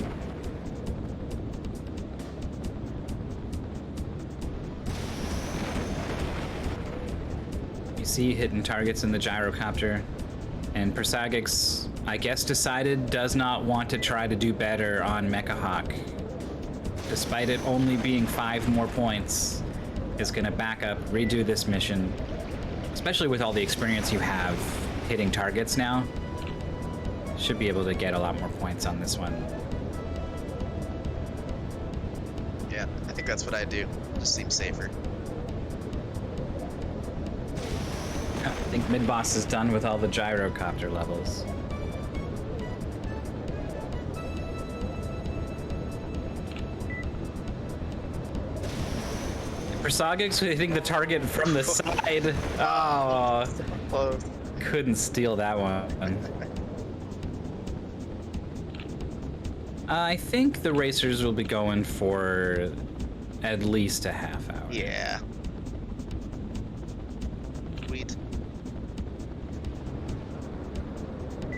You see hitting targets in the gyrocopter, and Persagix, I guess, decided does not want to try to do better on Mecha Hawk. Despite it only being 5 more points, is gonna back up, redo this mission. Especially with all the experience you have hitting targets now, should be able to get a lot more points on this one. Yeah, I think that's what I do. Just seems safer. I think mid-boss is done with all the gyrocopter levels. Persagix hitting the target from the side. Oh, Close. couldn't steal that one. I think the racers will be going for at least a half hour. Yeah. Sweet.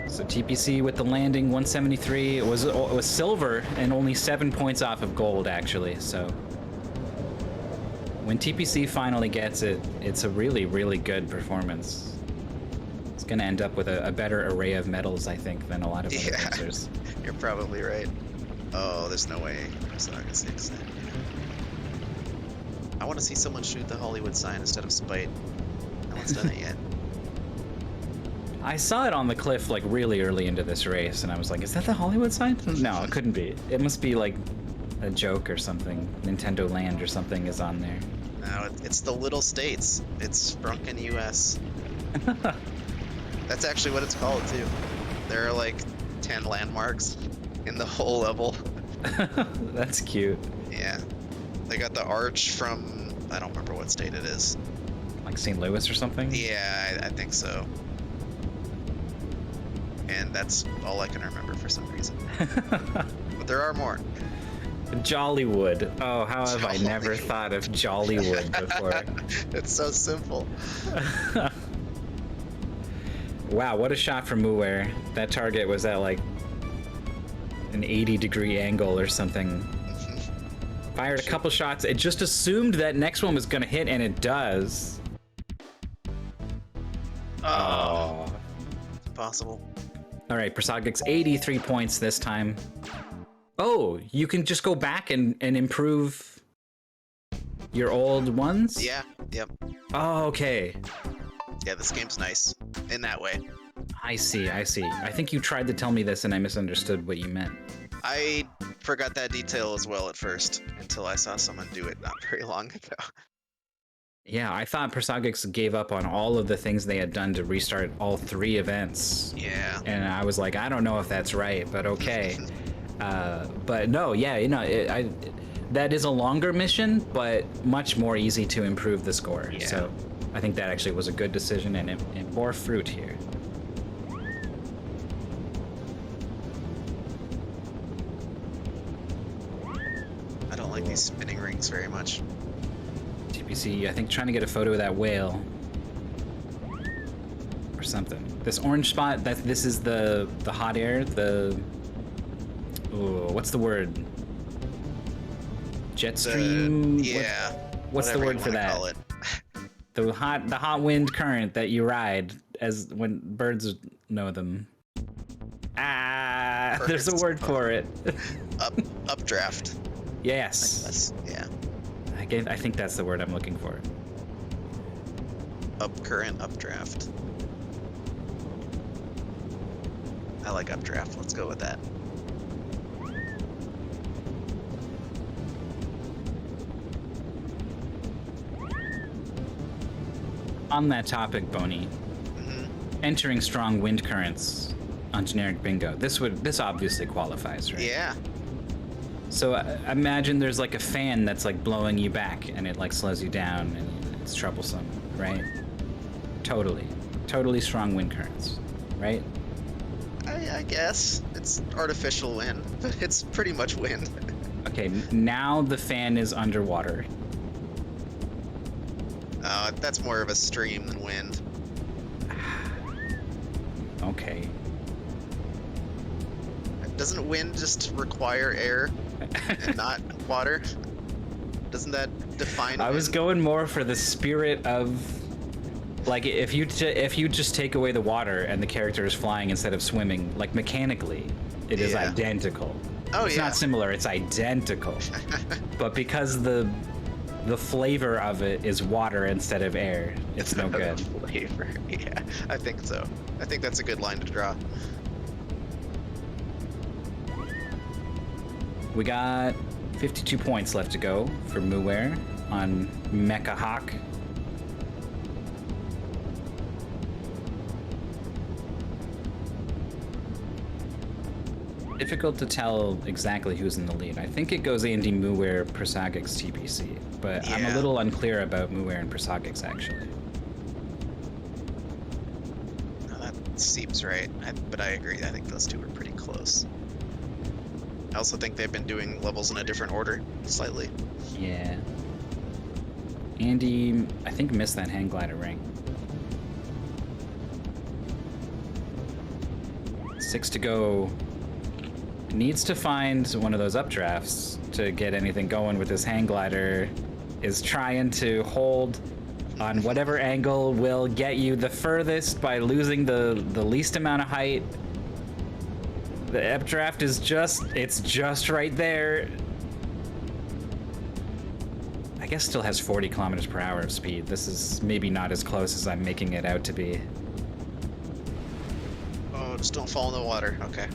So TPC with the landing 173. It was silver and only 7 points off of gold actually. So when TPC finally gets it, it's a really, really good performance. It's going to end up with a better array of medals, I think, than a lot of other racers. You're probably right. Oh, there's no way. I want to see someone shoot the Hollywood sign instead of Spite. No one's done it yet. I saw it on the cliff like really early into this race, and I was like, is that the Hollywood sign? No, it couldn't be. It must be like a joke or something. Nintendo Land or something is on there. No, it's the little states. It's Sprunken US. That's actually what it's called too. There are like 10 landmarks in the whole level. That's cute. Yeah. They got the arch from, I don't remember what state it is. Like St. Louis or something? Yeah, I think so. And that's all I can remember for some reason. But there are more. Jollywood. Oh, how have I never Jollywood. thought of Jollywood before? It's so simple. Wow, what a shot from Muir. That target was at like an 80-degree angle or something. Fired a couple shots. It just assumed that next one was gonna hit, and it does. Oh. It's impossible. All right, Prasagix, 83 points this time. Oh, you can just go back and improve your old ones? Yeah, yep. Oh, okay. Yeah, this game's nice in that way. I see, I see. I think you tried to tell me this and I misunderstood what you meant. I forgot that detail as well at first until I saw someone do it not very long ago. Yeah, I thought Prasagix gave up on all of the things they had done to restart all 3 events. Yeah. And I was like, I don't know if that's right, but okay. But no, yeah, you know, that is a longer mission, but much more easy to improve the score. Yeah. So I think that actually was a good decision, and it bore fruit here. I don't like these spinning rings very much. TPC, I think trying to get a photo of that whale. Or something. This orange spot, this is the hot air, ooh, what's the word? Jet stream? Yeah. What's the word for that? Call it. The hot wind current that you ride, as when birds know them. Ah, there's a word for it. Updraft. Yes. Yeah. I think that's the word I'm looking for. Upcurrent, updraft. I like updraft. Let's go with that. On that topic, Boney, entering strong wind currents on generic bingo. This obviously qualifies, right? Yeah. So imagine there's like a fan that's like blowing you back, and it like slows you down, and it's troublesome, right? Totally strong wind currents, right? I guess it's artificial wind, but it's pretty much wind. Okay, now the fan is underwater. That's more of a stream than wind. Okay. Doesn't wind just require air and not water? Doesn't that define I was wind? going more for the spirit of, like, if you just take away the water and the character is flying instead of swimming, like mechanically, it is Yeah. identical. Oh, it's yeah. not similar, it's identical. But because the flavor of it is water instead of air, it's no good. Flavor. Yeah, I think so. I think that's a good line to draw. We got 52 points left to go for Muir on Mecha Hawk. Difficult to tell exactly who's in the lead. I think it goes Andy, Muir, Prasagix, TPC, but I'm a Yeah. little unclear about Muir and Prasagix actually. No, that seems right. But I agree. I think those two are pretty close. I also think they've been doing levels in a different order, slightly. Yeah. Andy, I think, missed that hang glider ring. 6 to go. Needs to find one of those updrafts to get anything going with this hang glider. Is trying to hold on whatever angle will get you the furthest by losing the least amount of height. The updraft is just right there. I guess still has 40 kilometers per hour of speed. This is maybe not as close as I'm making it out to be. Oh, just don't fall in the water. Okay.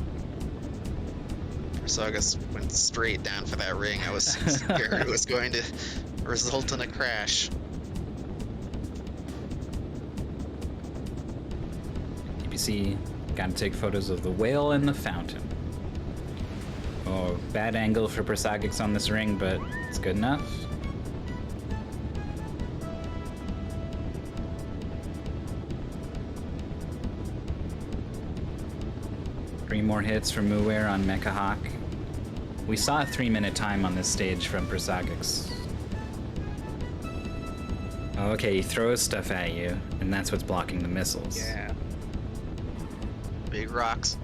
So I guess went straight down for that ring. I was scared it was going to result in a crash. TPC. Gotta take photos of the whale and the fountain. Oh, bad angle for Persagix on this ring, but it's good enough. Three more hits from Muware on Mecha Hawk. We saw a 3-minute time on this stage from Persagix. Oh, okay, he throws stuff at you, and that's what's blocking the missiles. Yeah. Big rocks.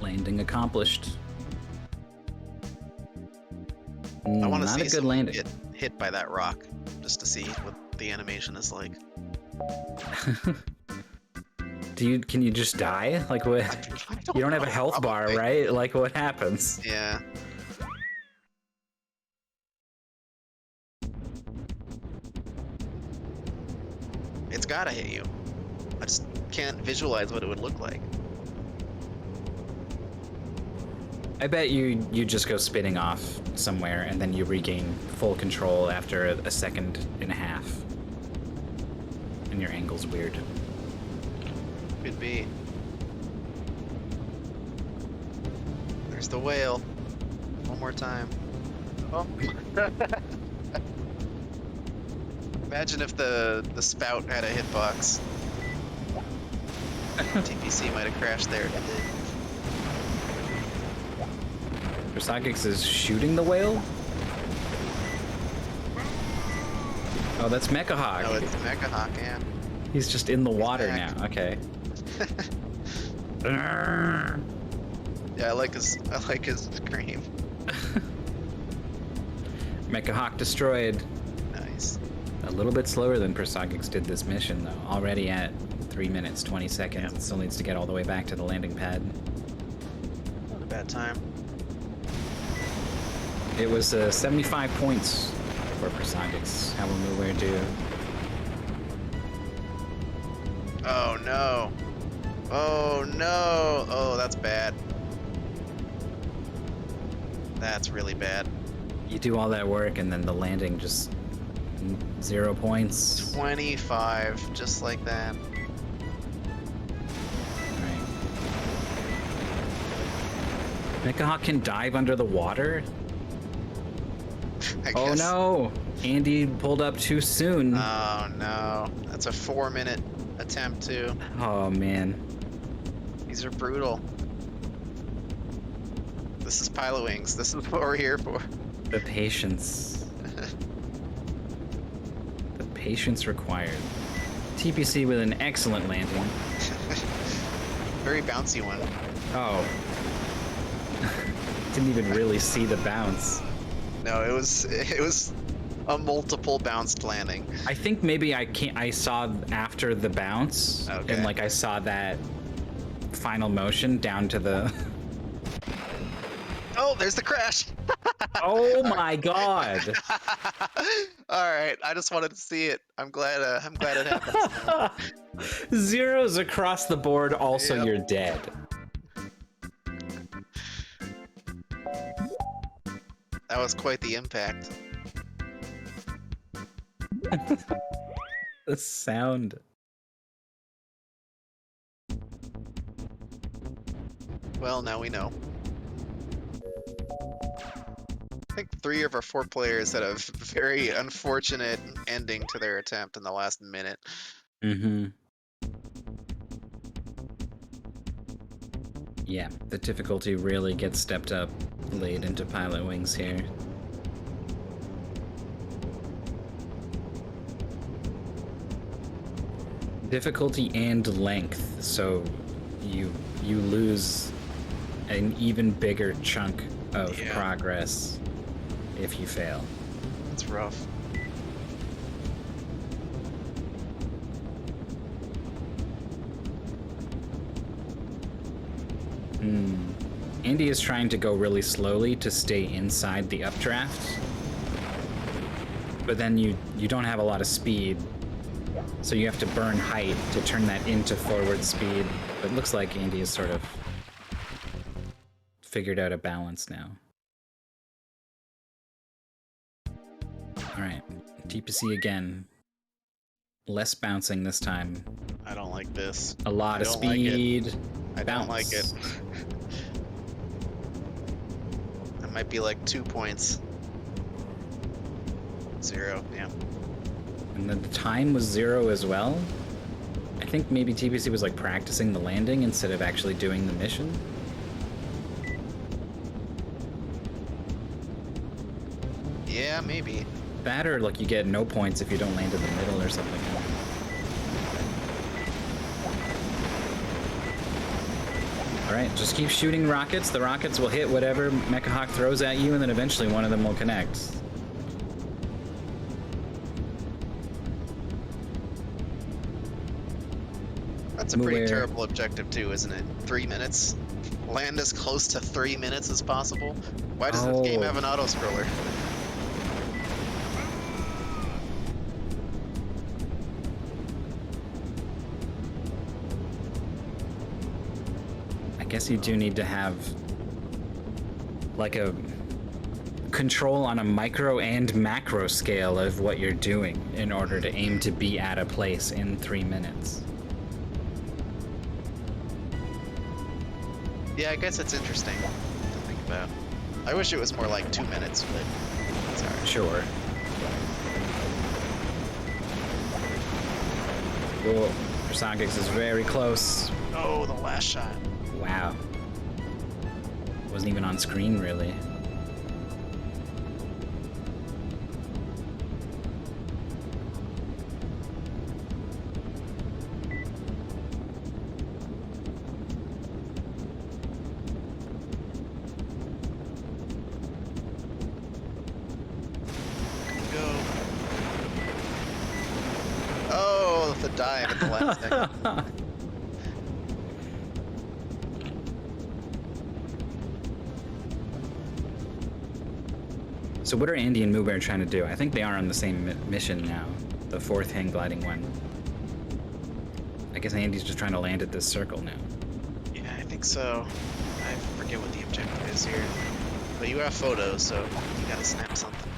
Landing accomplished. I want to Not see a good someone landing. get hit by that rock, just to see what the animation is like. Can you just die? Like what? You don't have a know, health bar, probably. right? Like what happens? Yeah. It's gotta hit you. I just can't visualize what it would look like. I bet you just go spinning off somewhere and then you regain full control after a second and a half. And your angle's weird. Could be. There's the whale. One more time. Oh. Imagine if the spout had a hitbox. TPC might have crashed there. Persagix is shooting the whale? Oh, that's Mecha Hawk. No, it's Mecha Hawk, yeah. He's just in the water back. now. Okay. Yeah, I like his scream. Mecha Hawk destroyed. Nice. A little bit slower than Persagix did this mission, though. Already at 3 minutes, 20 seconds. Yeah. It still needs to get all the way back to the landing pad. Not a bad time. It was 75 points for Persagix. How will Muware do? Oh no. Oh no. Oh, that's bad. That's really bad. You do all that work and then the landing just 0 points. 25, just like that. Right. Mecha Hawk can dive under the water? I Oh guess. no! Andy pulled up too soon. Oh no. That's a 4-minute attempt too. Oh man. These are brutal. This is Pilotwings. This is what we're here for. The patience. The patience required. TPC with an excellent landing. Very bouncy one. Oh. Didn't even really see the bounce. No, it was a multiple bounced landing. I think maybe I saw after the bounce, Okay. and like I saw that final motion down to the. Oh, there's the crash. Oh my god! All right, I just wanted to see it. I'm glad it happened. Zeros across the board. Also, Yep. you're dead. That was quite the impact. The sound. Well, now we know. I think 3 of our 4 players had a very unfortunate ending to their attempt in the last minute. Mm-hmm. Yeah, the difficulty really gets stepped up late into Pilotwings here. Difficulty and length, so you lose an even bigger chunk of Yeah. progress if you fail. It's rough. Andy is trying to go really slowly to stay inside the updraft, but then you don't have a lot of speed, so you have to burn height to turn that into forward speed. But it looks like Andy has sort of figured out a balance now. All right, TPC again. Less bouncing this time. I don't like this. A lot of speed. I don't like it. Bounce. That might be like 2 points. 0, yeah. And then the time was 0 as well. I think maybe TPC was like practicing the landing instead of actually doing the mission. Yeah, maybe. That or like you get no points if you don't land in the middle or something. Alright, just keep shooting rockets. The rockets will hit whatever Mecha Hawk throws at you, and then eventually one of them will connect. That's a pretty terrible objective too, isn't it? 3 minutes? Land as close to 3 minutes as possible? Why does this game have an auto-scroller? I guess you do need to have like a control on a micro and macro scale of what you're doing in order to aim to be at a place in 3 minutes. Yeah, I guess it's interesting to think about. I wish it was more like 2 minutes, but it's alright. Sure. Whoa, Persongix is very close. Oh, the last shot. Wow. Wasn't even on screen, really. Go. Oh, the dive at the last second. So what are Andy and Moo Bear trying to do? I think they are on the same mission now. The 4th hang gliding one. I guess Andy's just trying to land at this circle now. Yeah, I think so. I forget what the objective is here. But you have photos, so you gotta snap something.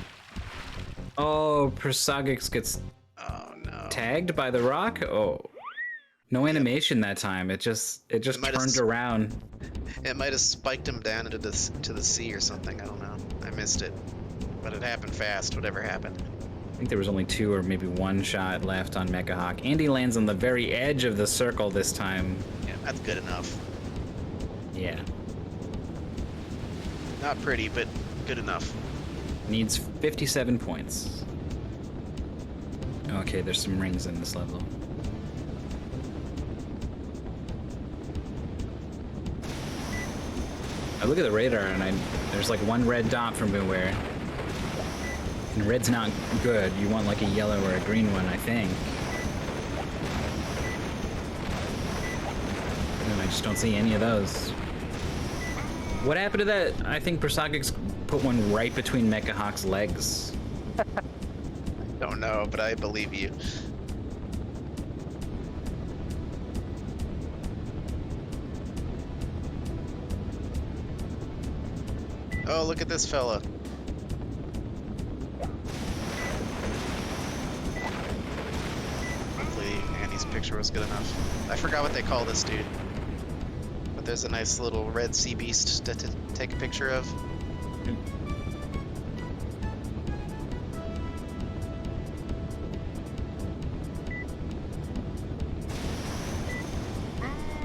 Oh, Persongix gets Oh no. tagged by the rock? Oh. No animation that time. It just turned around. It might have spiked him down into to the sea or something. I don't know. I missed it. But it happened fast, whatever happened. I think there was only 2 or maybe 1 shot left on Mecha Hawk. Andy lands on the very edge of the circle this time. Yeah, that's good enough. Yeah. Not pretty, but good enough. Needs 57 points. Okay, there's some rings in this level. I look at the radar and there's like 1 red dot from Beware. And red's not good. You want like a yellow or a green one, I think. And I just don't see any of those. What happened to that? I think Persongix put one right between Mecha Hawk's legs. Don't know, but I believe you. Oh, look at this fella. Hopefully Andy's picture was good enough. I forgot what they call this dude. But there's a nice little red sea beast to take a picture of.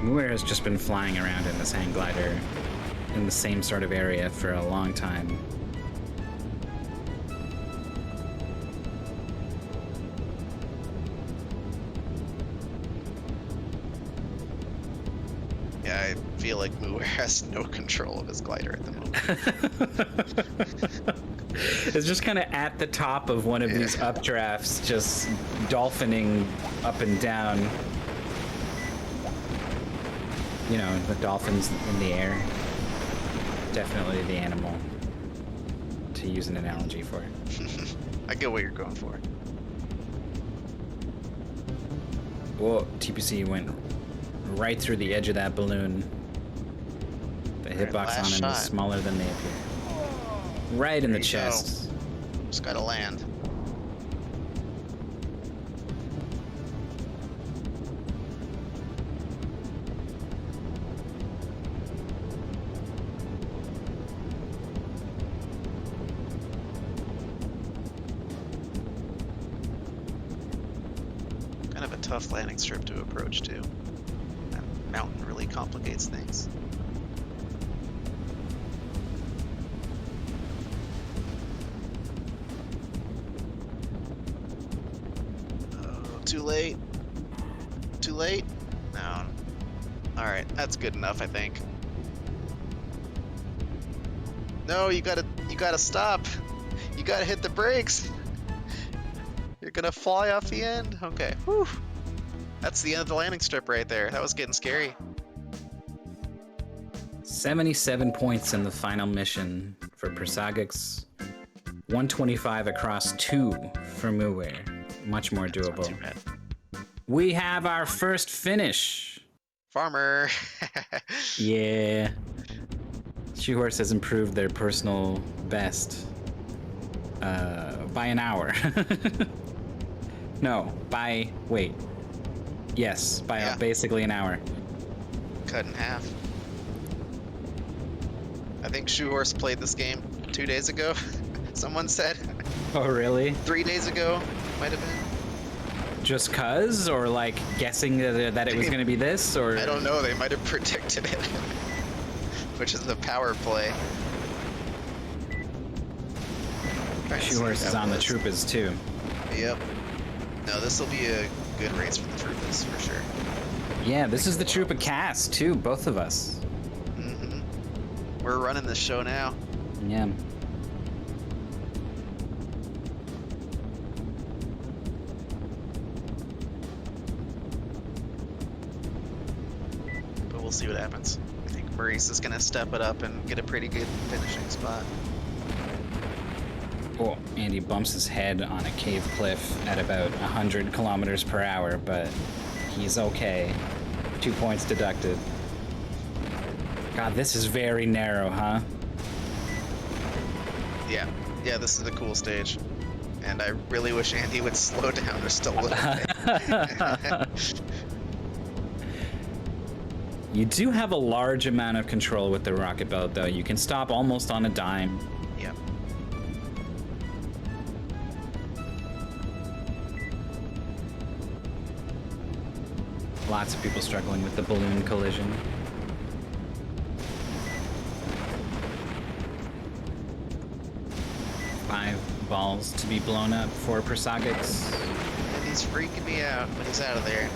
Muir has just been flying around in this hang glider in the same sort of area for a long time. Yeah, I feel like Muir has no control of his glider at the moment. It's just kind of at the top of one of these updrafts, just dolphining up and down. You know, the dolphins in the air. Definitely the animal, to use an analogy for it. I get what you're going for. Whoa, TPC went right through the edge of that balloon. The hitbox on him is smaller than they appear. Right in the chest. Just gotta land. Kind of a tough landing strip to approach too. That mountain really complicates things. Oh, too late. Too late? No. Alright, that's good enough, I think. No, you gotta stop. You gotta hit the brakes. You're gonna fly off the end? Okay. Whew. That's the end of the landing strip right there. That was getting scary. 77 points in the final mission for Persagix. 125 across 2 for Muir. Much more That's not doable. too bad. We have our first finish. Farmer. Yeah. Shoehorse has improved their personal best by an hour. No, wait. Yes, by Yeah. basically an hour. Cut in half. I think Shoehorse played this game 2 days ago. Someone said Oh, really? 3 days ago. Might have been. Just cuz, or like guessing that it was going to be this, or I don't know. They might have predicted it, which is the power play. Trying to see Shoehorse who is that on the was. Troopers too. Yep. No, this will be a good race for the Troopers for sure. Yeah, this is the Trooper cast too, both of us. Mm-hmm. We're running this show now. Yeah. But we'll see what happens. I think Maurice is gonna step it up and get a pretty good finishing spot. Oh, Andy bumps his head on a cave cliff at about 100 kilometers per hour, but he's okay. 2 points deducted. God, this is very narrow, huh? Yeah, this is a cool stage. And I really wish Andy would slow down just a little bit. You do have a large amount of control with the rocket belt, though. You can stop almost on a dime. Yep. Lots of people struggling with the balloon collision. Five balls to be blown up for Persagix. And he's freaking me out when he's out of there.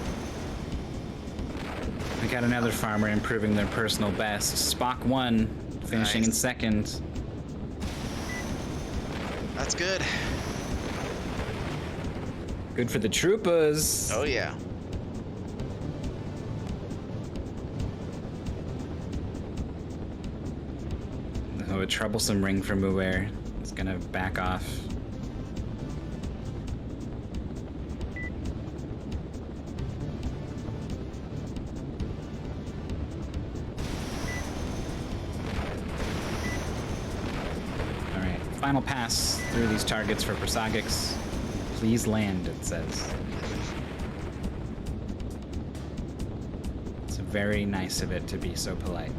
We got another farmer improving their personal best. Spock 1 finishing in Nice. second. That's good. Good for the Troopers. Oh yeah. Oh, a troublesome ring for Muir. It's gonna back off. Alright, final pass through these targets for Persagix. Please land, it says. It's very nice of it to be so polite.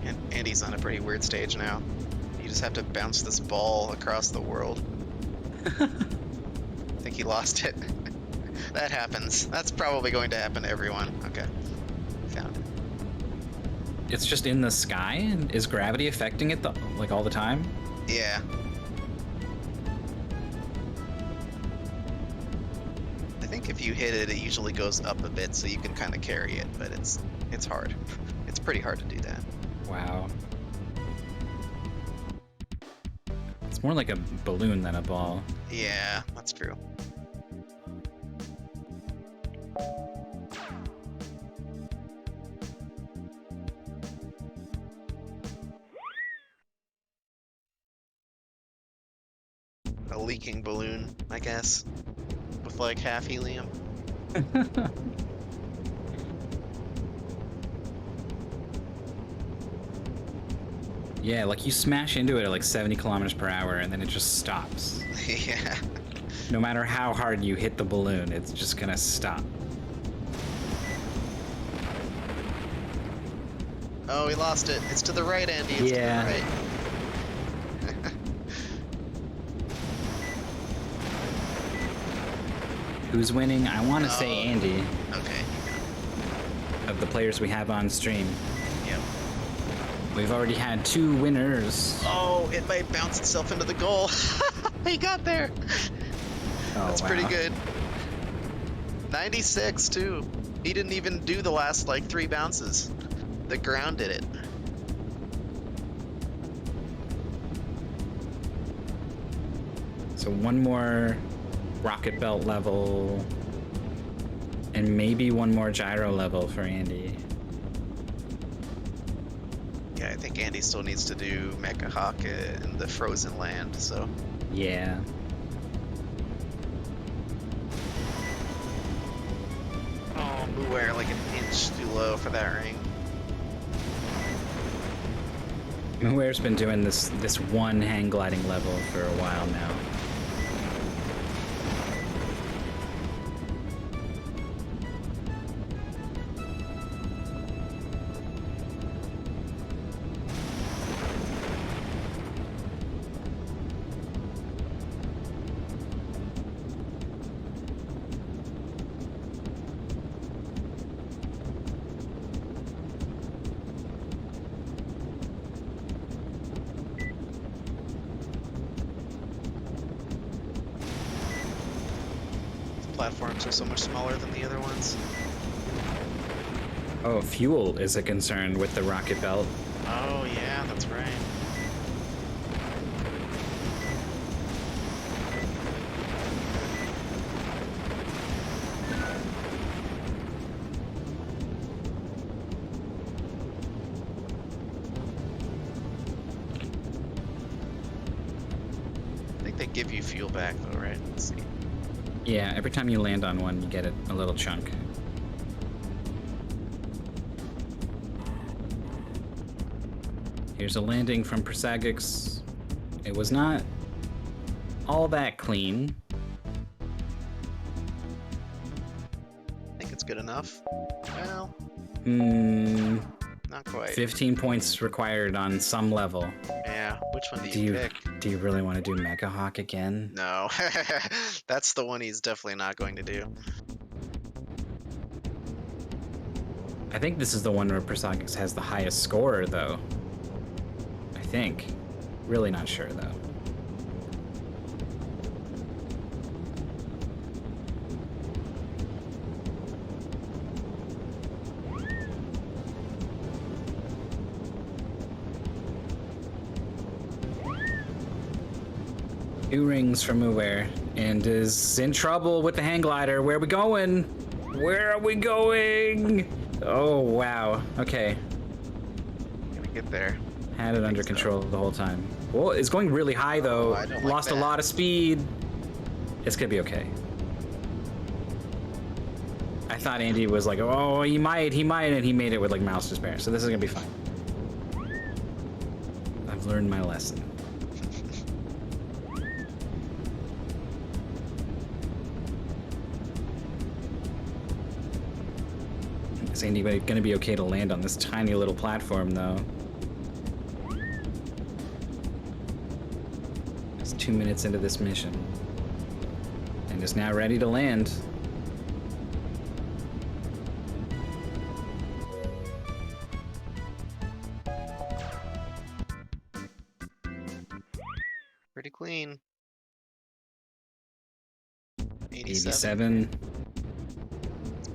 And Andy's on a pretty weird stage now. You just have to bounce this ball across the world. I think he lost it. That happens. That's probably going to happen to everyone. Okay. Found it. It's just in the sky? Is gravity affecting it like all the time? Yeah. I think if you hit it, it usually goes up a bit so you can kind of carry it, but it's hard. It's pretty hard to do that. Wow. It's more like a balloon than a ball. Yeah, that's true. A leaking balloon, I guess, with like half helium. Yeah, like you smash into it at like 70 kilometers per hour and then it just stops. Yeah. No matter how hard you hit the balloon, it's just gonna stop. Oh, we lost it. It's to the right, Andy. It's Yeah. to the right. Who's winning? I want to say Andy, Okay. of the players we have on stream. Yep. We've already had 2 winners. Oh, it might bounce itself into the goal. He got there. Oh, That's wow. pretty good. 96 too. He didn't even do the last like 3 bounces. The ground did it. So one more rocket belt level, and maybe one more gyro level for Andy. Yeah, I think Andy still needs to do Mecha Hawk in the frozen land, so. Yeah. Oh, Muware like an inch too low for that ring. Muware's been doing this one hang gliding level for a while now. Platforms are so much smaller than the other ones. Oh, fuel is a concern with the rocket belt. Oh yeah, that's right. I think they give you fuel back though, right? Let's see. Yeah, every time you land on one, you get a little chunk. Here's a landing from Persagix. It was not all that clean. I think it's good enough. Well, Hmm, not quite. 15 points required on some level. Yeah, which one do you pick? Do you really want to do Mecha Hawk again? No, that's the one he's definitely not going to do. I think this is the one where Persagix has the highest score, though. I think. Really not sure, though. Two rings from Uware, and is in trouble with the hang glider. Where are we going? Where are we going? Oh, wow. Okay. Gonna get there. Had it under control the whole time. Well, it's going really high, though. I don't like Lost a that. lot of speed. It's gonna be okay. I thought Andy was like, oh, he might, and he made it with like mouse despair. So this is gonna be fine. I've learned my lesson. Is anybody gonna be okay to land on this tiny little platform, though? It's 2 minutes into this mission. And is now ready to land. Pretty clean. 87.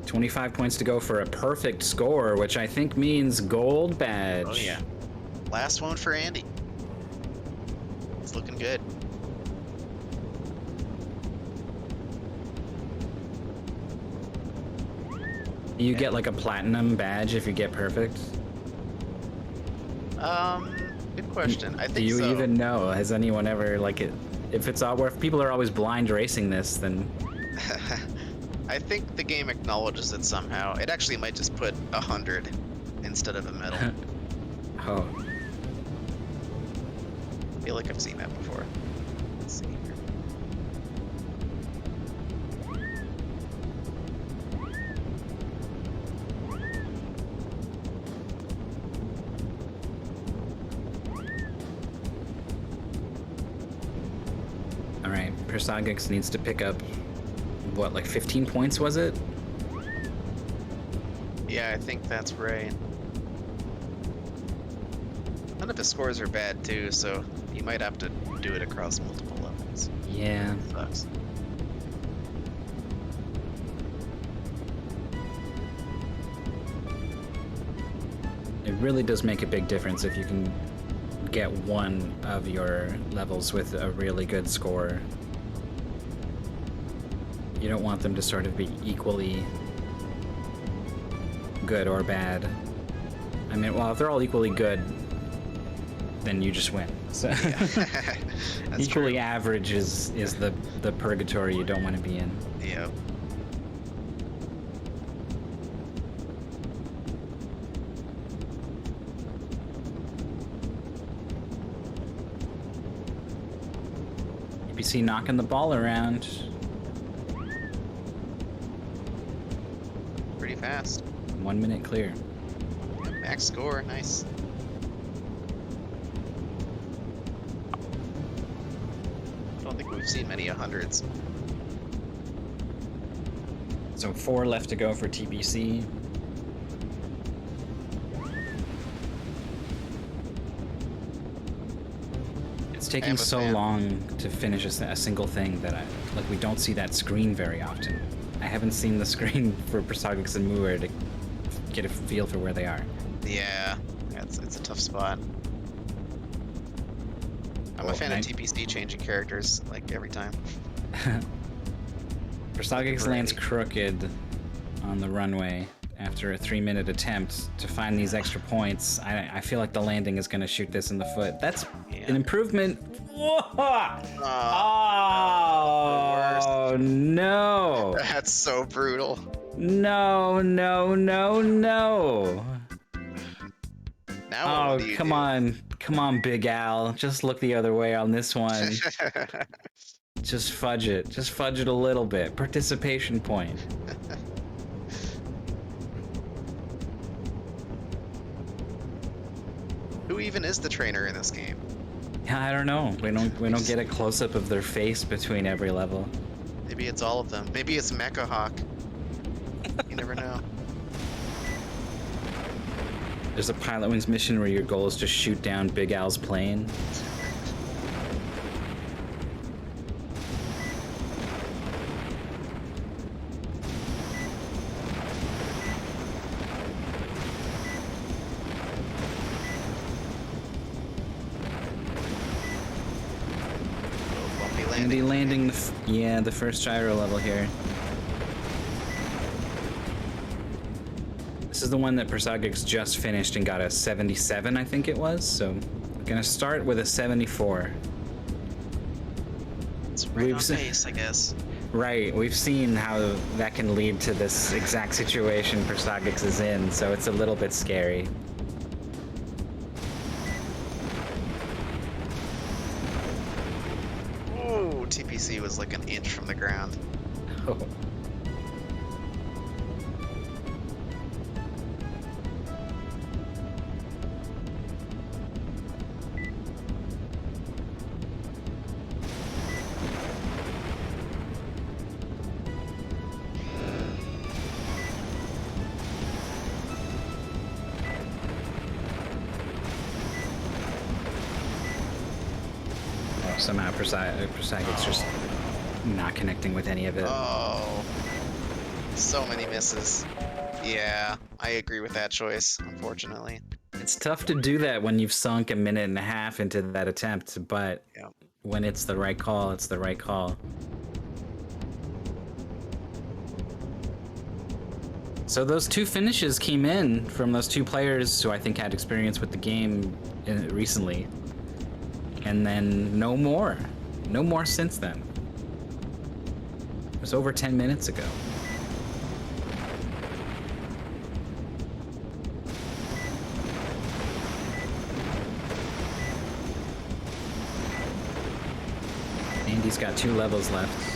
25 points to go for a perfect score, which I think means gold badge. Oh yeah. Last one for Andy. It's looking good. You get like a platinum badge if you get perfect. Good question. I think Do you so. even know? Has anyone ever like it? If it's all where people are always blind racing this, then I think the game acknowledges it somehow. It actually might just put 100 instead of a medal. oh, I feel like I've seen that before. Let's see here. all right. Persagix needs to pick up what, like 15 points was it? Yeah, I think that's right. None of his scores are bad too, so you might have to do it across multiple levels. Yeah. Sucks. It really does make a big difference if you can get one of your levels with a really good score. You don't want them to sort of be equally good or bad. I mean, well, if they're all equally good, then you just win. So Yeah. That's equally true. average is the purgatory you don't want to be in. Yep. UPC knocking the ball around. Pretty fast. 1 minute clear. Max score, nice. I don't think we've seen many 100s. So 4 left to go for TBC. It's taking I'm a so fan. long to finish a single thing that we don't see that screen very often. I haven't seen the screen for Persogix and Muir to get a feel for where they are. Yeah, it's a tough spot. I'm Well, a fan I- of TPC changing characters like every time. Persogix lands crooked on the runway after a 3-minute attempt to find these extra points. I feel like the landing is going to shoot this in the foot. That's an improvement. Whoa! Oh, no. That's so brutal. No, no, no, no. Now what Oh, do you come do? on. Come on, Big Al. Just look the other way on this one. Just fudge it. Just fudge it a little bit. Participation point. Who even is the trainer in this game? Yeah, I don't know. We don't get a close up of their face between every level. Maybe it's all of them. Maybe it's Mecha Hawk. You never know. There's a Pilotwings mission where your goal is to shoot down Big Al's plane. Bumpy Andy landing. landing the first gyro level here. This is the one that Persogix just finished and got a 77, I think it was. So, gonna start with a 74. It's right We've on se- base, I guess. Right, we've seen how that can lead to this exact situation Persogix is in, so it's a little bit scary. Ooh, TPC was like an inch from the ground. Oh. Somehow Persogix just not connecting with any of it. Oh, so many misses. Yeah, I agree with that choice, unfortunately. It's tough to do that when you've sunk a minute and a half into that attempt, but Yeah. when it's the right call, it's the right call. So those 2 finishes came in from those 2 players who I think had experience with the game recently. And then no more. No more since then. It was over 10 minutes ago. Andy's got 2 levels left.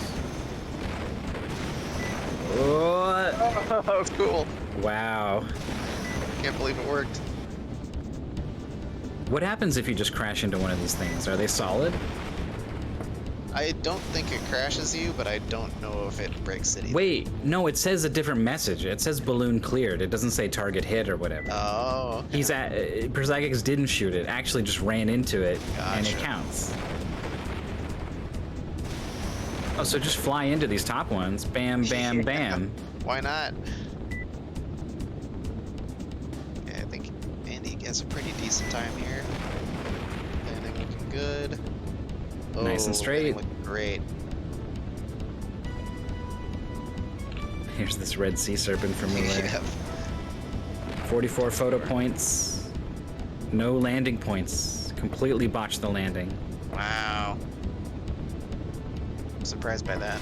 Oh, Oh, cool. wow. Can't believe it worked. What happens if you just crash into one of these things? Are they solid? I don't think it crashes you, but I don't know if it breaks city. Wait, no, it says a different message. It says balloon cleared. It doesn't say target hit or whatever. Oh. Okay. He's at Persagix didn't shoot it. Actually, just ran into it, and it Gotcha. counts. Oh, so just fly into these top ones. Bam, bam, Yeah. bam. Why not? Yeah, I think Andy gets a pretty decent time here. Landing looking good. Oh, Nice and straight. landing looking great. Here's this red sea serpent from Miller. Yeah. 44 photo points. No landing points. Completely botched the landing. Wow. I'm surprised by that.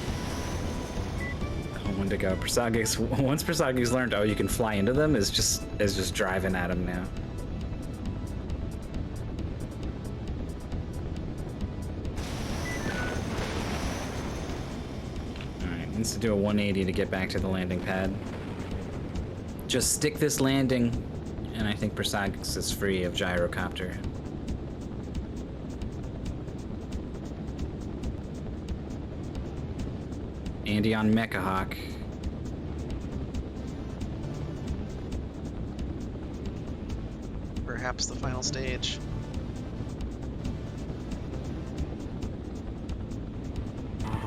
Oh, when to go. Persagix. Once Persagix learned, oh, you can fly into them, is just driving at him now. Alright, needs to do a 180 to get back to the landing pad. Just stick this landing, and I think Persagix is free of Gyrocopter. Andy on Mechahawk. Perhaps the final stage.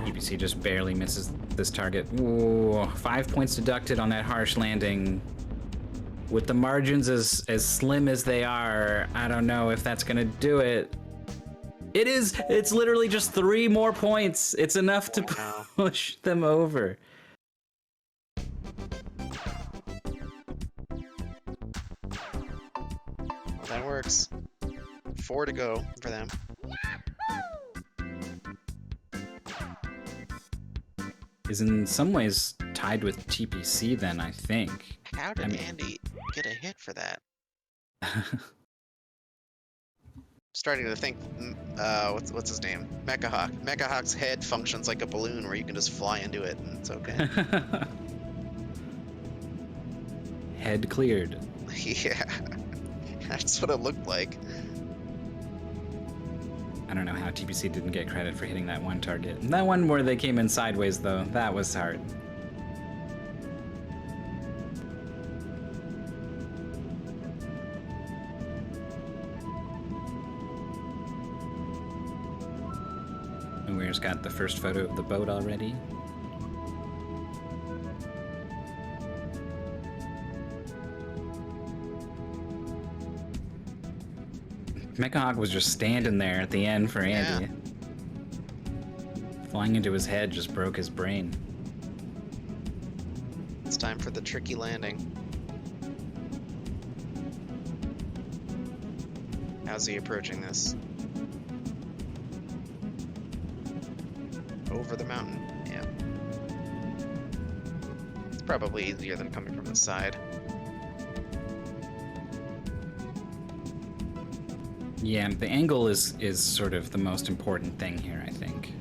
EBC just barely misses this target. Ooh, 5 points deducted on that harsh landing. With the margins as slim as they are, I don't know if that's gonna do it. It is! It's literally just 3 more points. It's enough to Wow. push them over. Well, that works. 4 to go for them. Is in some ways tied with TPC then, I think. How did I mean- Andy get a hit for that? Starting to think, what's his name? Mechahawk. Mechahawk's head functions like a balloon where you can just fly into it and it's okay. Head cleared. Yeah, that's what it looked like. I don't know how TPC didn't get credit for hitting that one target. That one where they came in sideways, though, that was hard. And we just got the first photo of the boat already. Mechahawk was just standing there at the end for Andy. Flying into his head just broke his brain. It's time for the tricky landing. How's he approaching this? Over the mountain. Yeah. It's probably easier than coming from the side. Yeah, the angle is sort of the most important thing here, I think.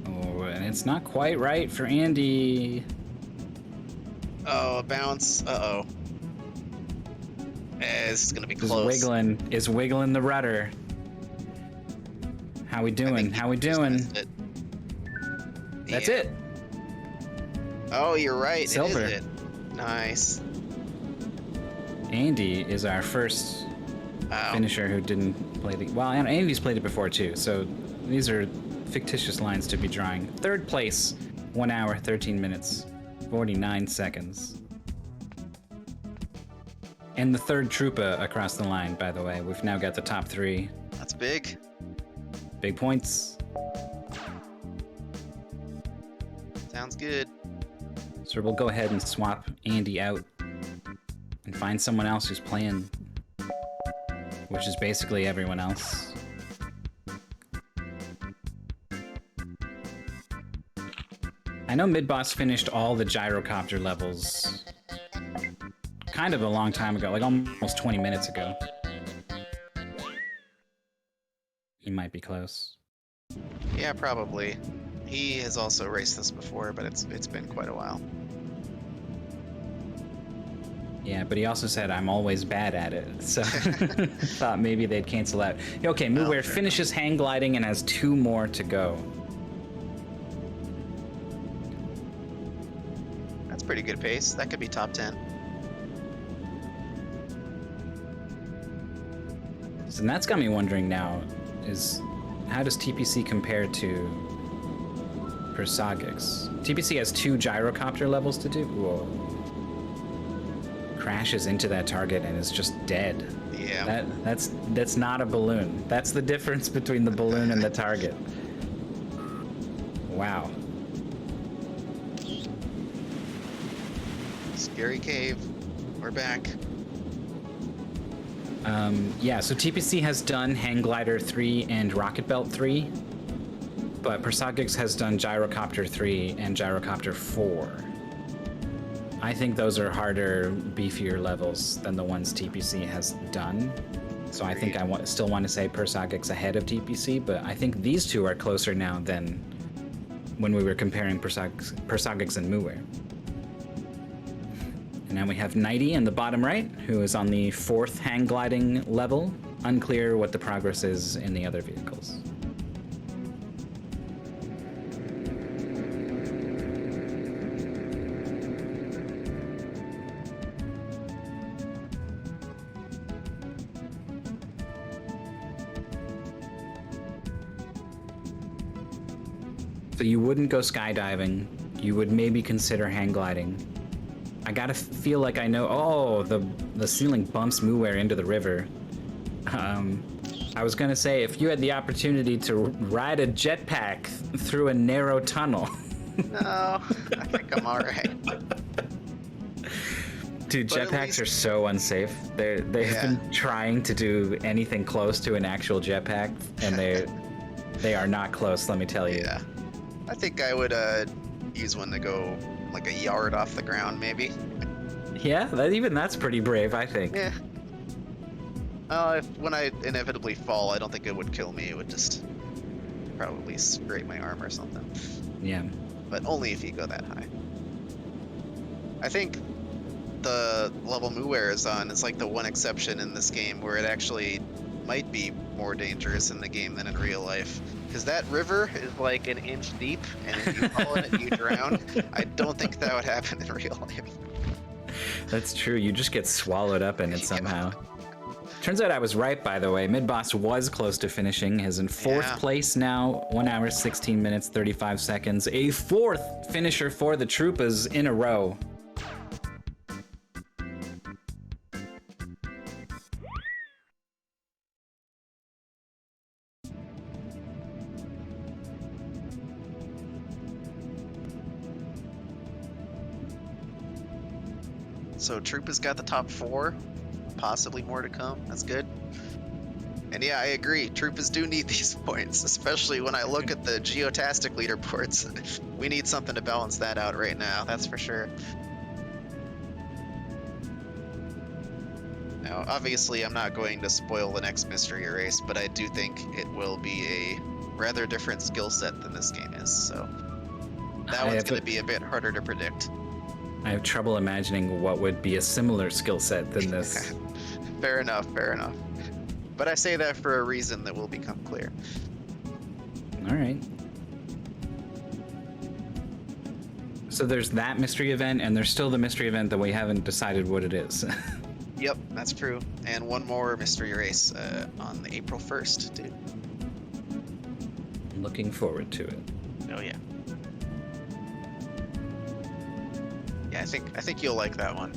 Oh, and it's not quite right for Andy. Oh, a bounce. Uh-oh. This is gonna be close. Is wiggling the rudder. How we I doing? think How we he just doing? missed it. That's Yeah. it. Oh, you're right. Silver. It is it. Nice. Andy is our first Wow. finisher who didn't play the... Well, and Andy's played it before, too, so these are fictitious lines to be drawing. Third place, 1 hour, 13 minutes, 49 seconds. And the third Troopa across the line, by the way. We've now got the top 3. That's big. Big points. Sounds good. So we'll go ahead and swap Andy out and find someone else who's playing, which is basically everyone else. I know Midboss finished all the Gyrocopter levels kind of a long time ago, like almost 20 minutes ago. He might be close. Yeah, probably. He has also raced this before, but it's been quite a while. Yeah, but he also said I'm always bad at it, so thought maybe they'd cancel out. Okay, Muware finishes hang gliding and has 2 more to go. That's pretty good pace. That could be top 10. And that's got me wondering now, is how does TPC compare to Persogix? TPC has 2 gyrocopter levels to do. Whoa. Crashes into that target and is just dead. Yeah. That's not a balloon. That's the difference between the balloon and the target. Wow. Scary cave. We're back. Yeah, so TPC has done Hang Glider 3 and Rocket Belt 3, but Persogix has done Gyrocopter 3 and Gyrocopter 4. I think those are harder, beefier levels than the ones TPC has done. So I think I still want to say Persogix ahead of TPC, but I think these two are closer now than when we were comparing Persogix and Muware. And now we have Nighty in the bottom right, who is on the 4th hang gliding level. Unclear what the progress is in the other vehicles. So you wouldn't go skydiving. You would maybe consider hang gliding. I gotta feel like I know. Oh, the ceiling bumps Muware into the river. I was gonna say, if you had the opportunity to ride a jetpack through a narrow tunnel. No, I think I'm all right. Dude, But jetpacks are so unsafe. They've been trying to do anything close to an actual jetpack, and they are not close. Let me tell you. Yeah. I think I would use one to go like a yard off the ground, maybe. Yeah, that's pretty brave, I think. Yeah. When I inevitably fall, I don't think it would kill me. It would just probably scrape my arm or something. Yeah. But only if you go that high. I think the level Muware is on is like the one exception in this game where it actually might be more dangerous in the game than in real life. Because that river is like an inch deep, and if you fall in it, you drown. I don't think that would happen in real life. That's true. You just get swallowed up in it somehow. Turns out I was right, by the way. Mid-boss was close to finishing. He's in 4th place now. 1 hour, 16 minutes, 35 seconds. A 4th finisher for the Troopas in a row. So Troop has got the top 4, possibly more to come. That's good. And yeah, I agree. Troopers do need these points, especially when I look at the Geotastic leaderboards. We need something to balance that out right now, that's for sure. Now, obviously, I'm not going to spoil the next mystery race, but I do think it will be a rather different skill set than this game is, so that one's going to be a bit harder to predict. I have trouble imagining what would be a similar skill set than this. Fair enough, fair enough. But I say that for a reason that will become clear. All right. So there's that mystery event, and there's still the mystery event that we haven't decided what it is. Yep, that's true. And one more mystery race on April 1st, dude. Looking forward to it. Oh yeah. Yeah, I think you'll like that one.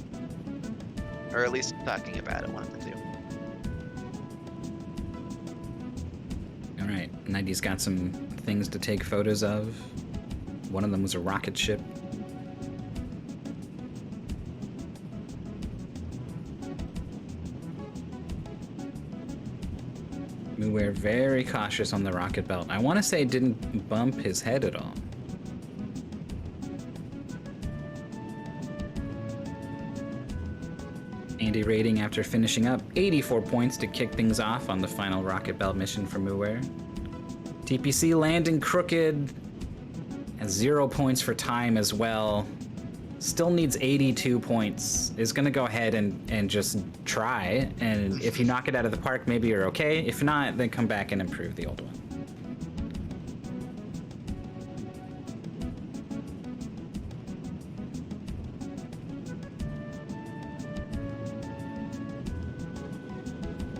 Or at least talking about it, one of the two. All right, Nighty's got some things to take photos of. One of them was a rocket ship. Muware very cautious on the rocket belt. I want to say it didn't bump his head at all. Andy rating after finishing up 84 points to kick things off on the final rocket belt mission for Muware. TPC landing crooked, and 0 points for time as well. still needs 82 points, is going to go ahead and just try. And if you knock it out of the park, maybe you're okay. If not, then come back and improve the old one.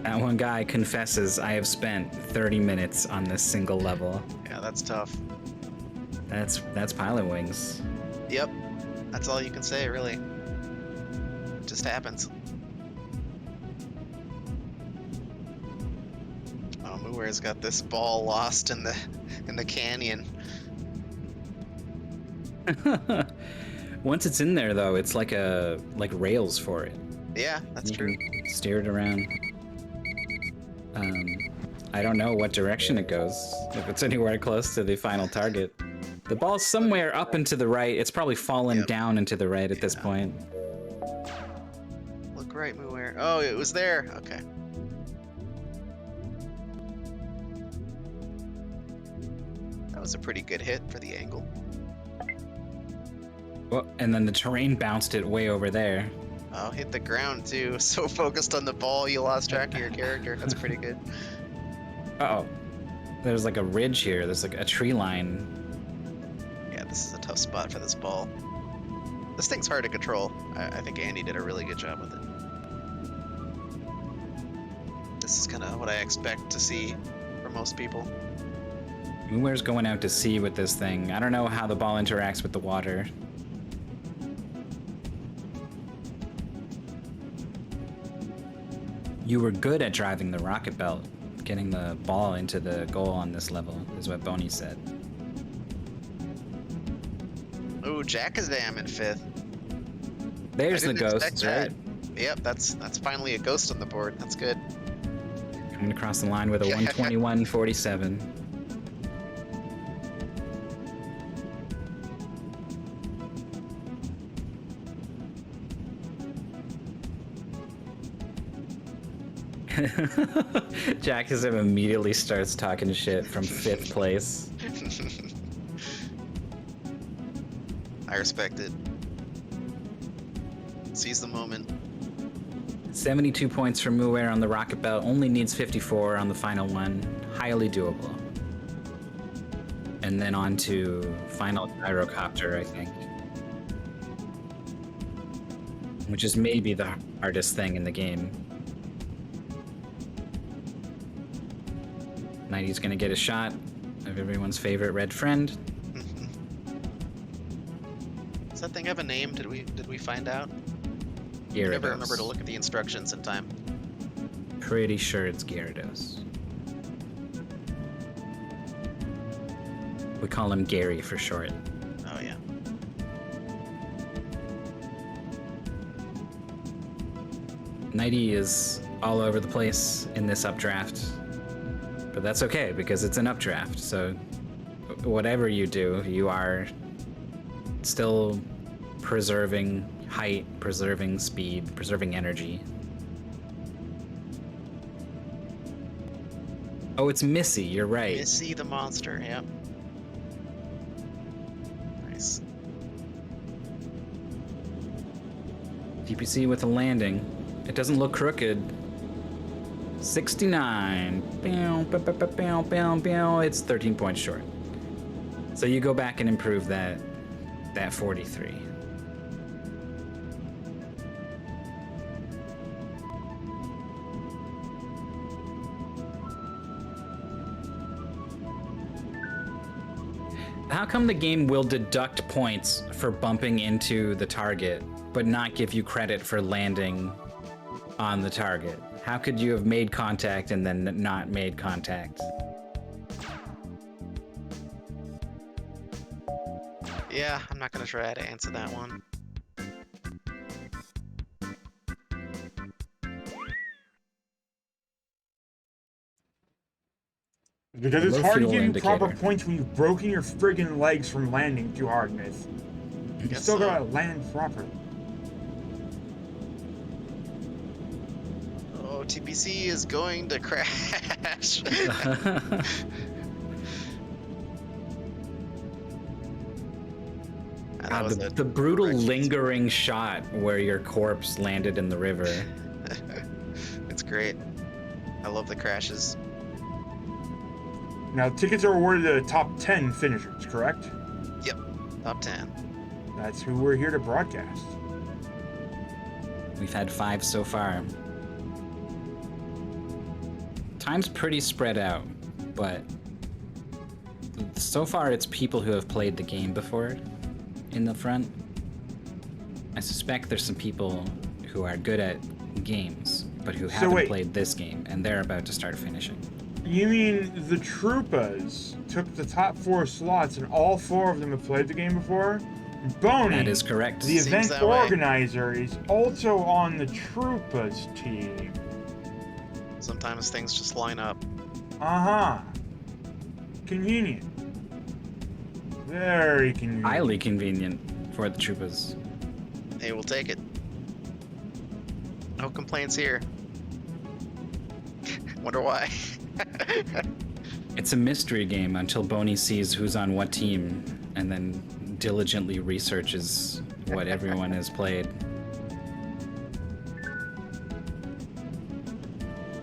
That one guy confesses, I have spent 30 minutes on this single level. Yeah, that's tough. That's Pilotwings. Yep. That's all you can say, really. It just happens. Oh, Muware's got this ball lost in the canyon. Once it's in there, though, it's like rails for it. Yeah, that's You true. can steer it around. I don't know what direction it goes, if it's anywhere close to the final target. The ball's somewhere up and to the right. It's probably fallen down and to the right at this point. Look right, Muware. Oh, it was there. Okay. That was a pretty good hit for the angle. Well, and then the terrain bounced it way over there. Oh, hit the ground too. So focused on the ball, you lost track of your character. That's pretty good. Uh-oh. There's like a ridge here. There's like a tree line. Yeah, this is a tough spot for this ball. This thing's hard to control. I think Andy did a really good job with it. This is kind of what I expect to see from most people. Muware's going out to sea with this thing. I don't know how the ball interacts with the water. You were good at driving the rocket belt. Getting the ball into the goal on this level is what Boney said. Ooh, Jackazam in 5th. There's the I didn't expect ghosts, that. right? Yep, that's finally a ghost on the board. That's good. Coming across the line with a 121.47. Jackson immediately starts talking shit from 5th place. I respect it. Seize the moment. 72 points for Muware on the rocket belt, only needs 54 on the final one. Highly doable. And then on to final Gyrocopter, I think. Which is maybe the hardest thing in the game. 90's gonna get a shot of everyone's favorite red friend. Does that thing have a name? Did we find out? Gyarados. I never remember to look at the instructions in time. Pretty sure it's Gyarados. We call him Gary for short. Oh yeah. Nighty is all over the place in this updraft. But that's okay, because it's an updraft, so whatever you do, you are still preserving height, preserving speed, preserving energy. Oh, it's Missy, you're right. Missy the monster, yep. Nice. DPC with a landing. It doesn't look crooked. 69. It's 13 points short. So you go back and improve that 43. How come the game will deduct points for bumping into the target, but not give you credit for landing on the target? How could you have made contact and then not made contact? Yeah, I'm not gonna try to answer that one. Because it's Low hard to fuel give you proper indicator. points when you've broken your friggin' legs from landing too hard, Myth. You Guess still so. gotta land properly. Oh, TPC is going to crash. God, was the brutal correct answer. lingering shot where your corpse landed in the river. It's great. I love the crashes. Now, tickets are awarded to the top 10 finishers, correct? Yep, top 10. That's who we're here to broadcast. We've had 5 so far. Time's pretty spread out, but so far it's people who have played the game before in the front. I suspect there's some people who are good at games, but who haven't played this game, and they're about to start finishing. You mean the Troopas took the top 4 slots and all 4 of them have played the game before? Boney, That is correct. the Seems event that way. organizer, is also on the Troopas team. Sometimes things just line up. Uh-huh. Convenient. Very convenient. Highly convenient for the Troopas. Hey, we'll take it. No complaints here. Wonder why. It's a mystery game until Boney sees who's on what team, and then diligently researches what everyone has played.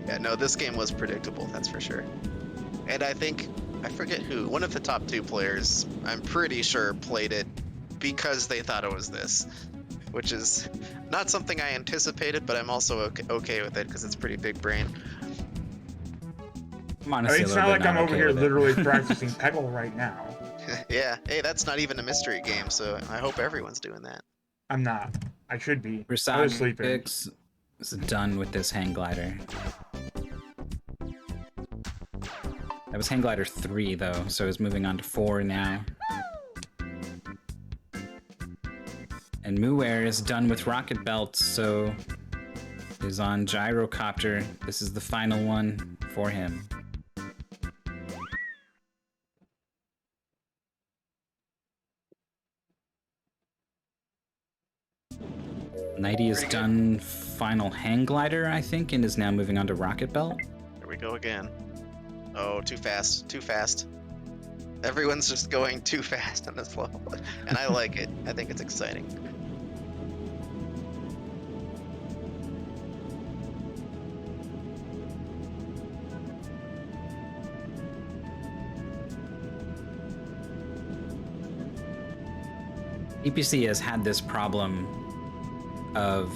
Yeah, no, this game was predictable, that's for sure. And I think, I forget who, one of the top 2 players, I'm pretty sure played it because they thought it was this. Which is not something I anticipated, but I'm also okay with it because it's pretty big brain. I'm I honestly mean, a it's little not bit like I'm over okay here with it. literally practicing Peggle right now. Yeah, hey, that's not even a mystery game, so I hope everyone's doing that. I'm not. I should be. I was Rasad sleeping. Pix is done with this hang glider. That was hang glider 3 though, so he's moving on to 4 now. And Muware is done with rocket belts, so he's on Gyrocopter. This is the final one for him. Nighty is done final hang glider, I think, and is now moving on to rocket belt. Here we go again. Oh, too fast, too fast. Everyone's just going too fast on this level, and I like it. I think it's exciting. EPC has had this problem of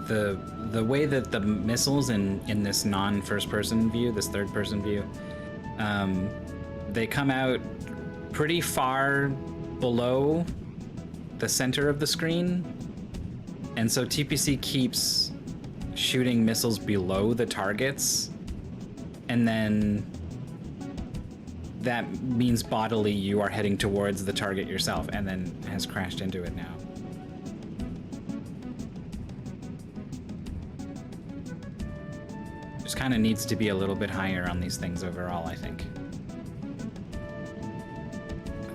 the way that the missiles in this non-first person view, this third person view, they come out pretty far below the center of the screen, and so TPC keeps shooting missiles below the targets, and then that means bodily you are heading towards the target yourself, and then has crashed into it now. Just kind of needs to be a little bit higher on these things overall, I think.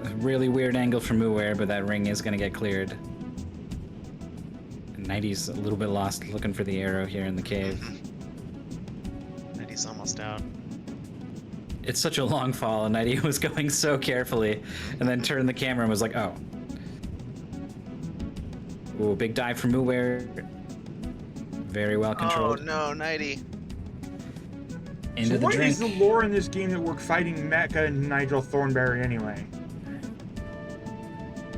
A really weird angle from Muware, but that ring is going to get cleared. And Nighty's a little bit lost looking for the arrow here in the cave. And he's almost out. It's such a long fall, and Nighty was going so carefully, and then turned the camera and was like, oh. Ooh, big dive from Muware. Very well controlled. Oh no, Nighty. Into So the what drink. is the lore in this game that we're fighting Mecha and Nigel Thornberry anyway?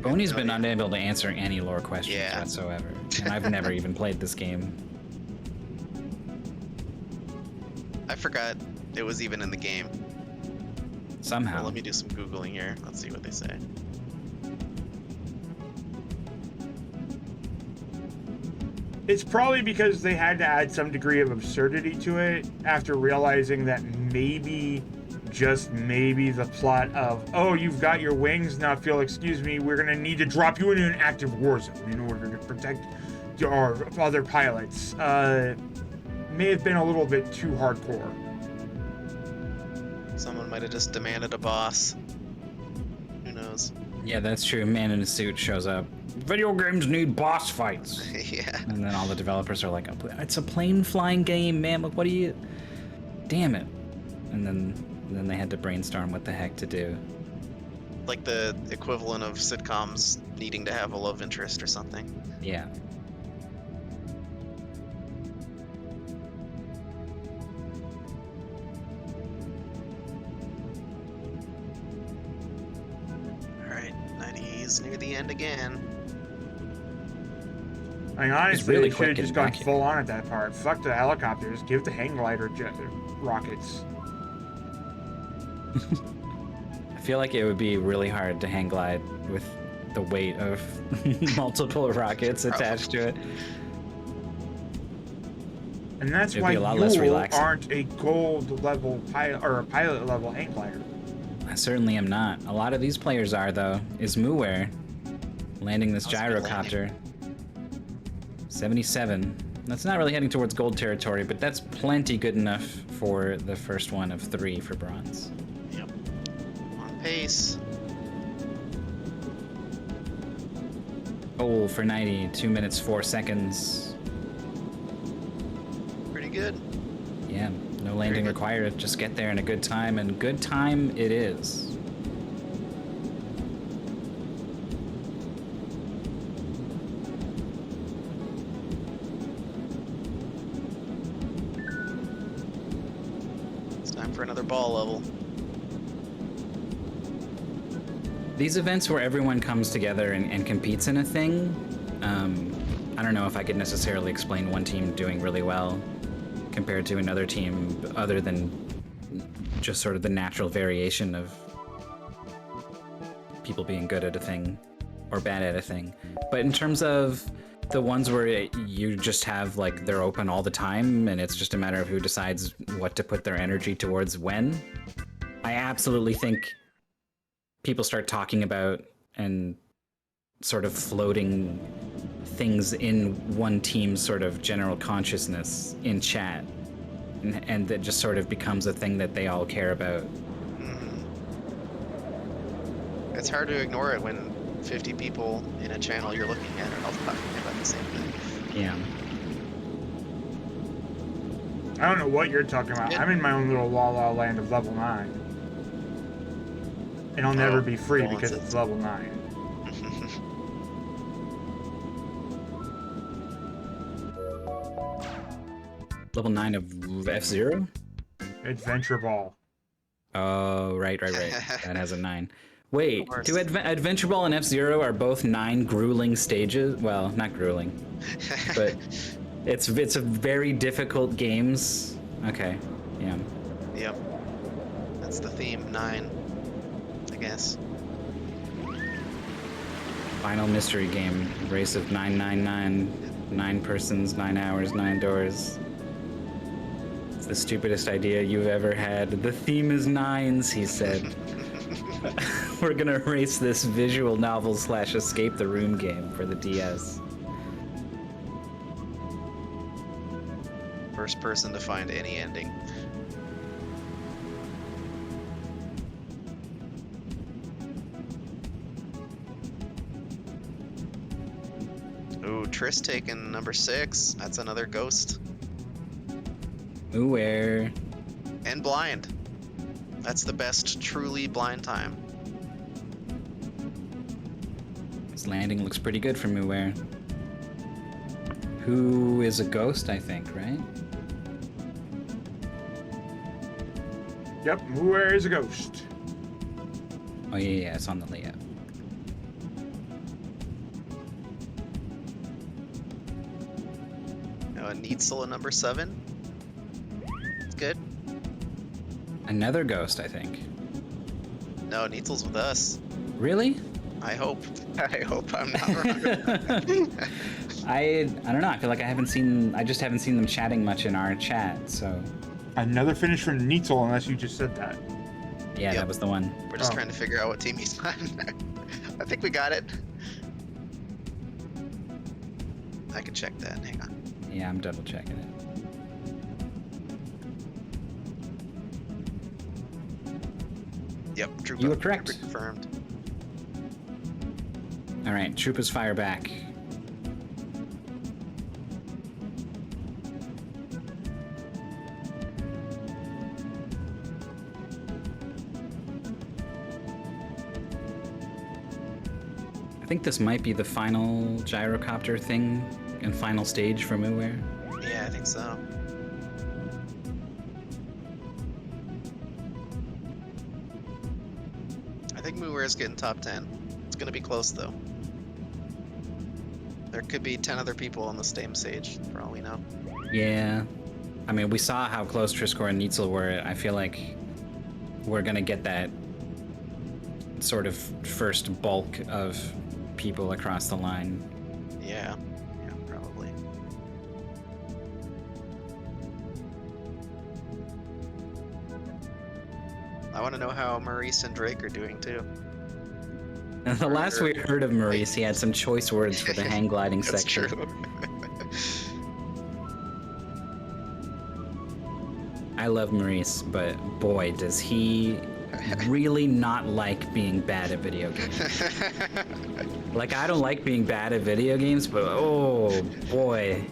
Boney's been unable to answer any lore questions Yeah. whatsoever, and I've never even played this game. I forgot it was even in the game. Somehow. Well, let me do some Googling here. Let's see what they say. It's probably because they had to add some degree of absurdity to it after realizing that maybe, just maybe, the plot of, oh, you've got your wings, now if you'll excuse me, we're going to need to drop you into an active war zone in order to protect our other pilots, may have been a little bit too hardcore. Someone might have just demanded a boss. Who knows? Yeah, that's true. Man in a suit shows up. Video games need boss fights. Yeah. And then all the developers are like, it's a plane flying game, man. Like, what do you... Damn it. And then they had to brainstorm what the heck to do. like the equivalent of sitcoms needing to have a love interest or something. Yeah. All right, 90's near the end again. I mean, honestly, really they should quick have just and gone back here. full on at that part. Fuck the helicopters. Give the hang glider rockets. I feel like it would be really hard to hang glide with the weight of multiple rockets attached to it. And that's It'd why be a lot less you relaxing. aren't a gold level pilot or a pilot level hang glider. I certainly am not. A lot of these players are, though. Is Muware landing this That was a good gyrocopter. 77. That's not really heading towards gold territory, but that's plenty good enough for the first one of 3 for bronze. Yep. On pace. Oh, for 90, 2 minutes, 4 seconds. Pretty good. Yeah, no landing good. required. Just get there in a good time, and good time it is. It's time for another ball level. These events where everyone comes together and competes in a thing, I don't know if I could necessarily explain one team doing really well compared to another team, other than just sort of the natural variation of people being good at a thing or bad at a thing. But in terms of the ones where you just have, like, they're open all the time and it's just a matter of who decides what to put their energy towards when, I absolutely think people start talking about and sort of floating things in one team's sort of general consciousness in chat, and that just sort of becomes a thing that they all care about. It's hard to ignore it when 50 people in a channel you're looking at are all talking about the same thing. Yeah. I don't know what you're talking about. I'm in my own little la la land of level 9. And I'll never be free well, because it's level 9. Level 9 of F-Zero? Adventure Ball. Oh, right. That has a 9. Wait, Of course. do Adventure Ball and F-Zero are both 9 grueling stages? Well, not grueling, but it's a very difficult games. Okay, yeah. Yep. That's the theme, 9, I guess. Final mystery game, race of 999, 9 persons, 9 hours, 9 doors. It's the stupidest idea you've ever had. The theme is 9s, he said. We're gonna race this visual novel / escape the room game for the DS. First person to find any ending. Ooh, Triss taking number 6. That's another ghost. Ooh, where? And blind. That's the best truly blind time. This landing looks pretty good for Muware. Who is a ghost, I think, right? Yep, Muware is a ghost. Oh yeah, it's on the layout. Neitzel at number 7. It's good. Another ghost, I think. No, Neitzel's with us. Really? I hope. I hope I'm not wrong. I don't know. I feel like I just haven't seen them chatting much in our chat. So Another finish from Neitzel, unless you just said that. yeah, Yep. that was the one. We're just Oh. trying to figure out what team he's on. I think we got it. I can check that. Hang on. Yeah, I'm double checking it. Yep, Trooper. You were correct. Trooper confirmed. All right, troopers fire back. think this might be the final gyrocopter thing and final stage for Mooware. Yeah, I think so. I think Mooware's getting top 10. It's gonna be close though. There could be 10 other people on the same stage, for all we know. Yeah. I mean, we saw how close Triscore and Neitzel were. I feel like we're gonna get that sort of first bulk of people across the line. Yeah, probably. I want to know how Maurice and Drake are doing too. And the last we heard of Maurice, he had some choice words for the hang gliding That's section. true. I love Maurice, but boy, does he really not like being bad at video games. Like, I don't like being bad at video games, but oh boy,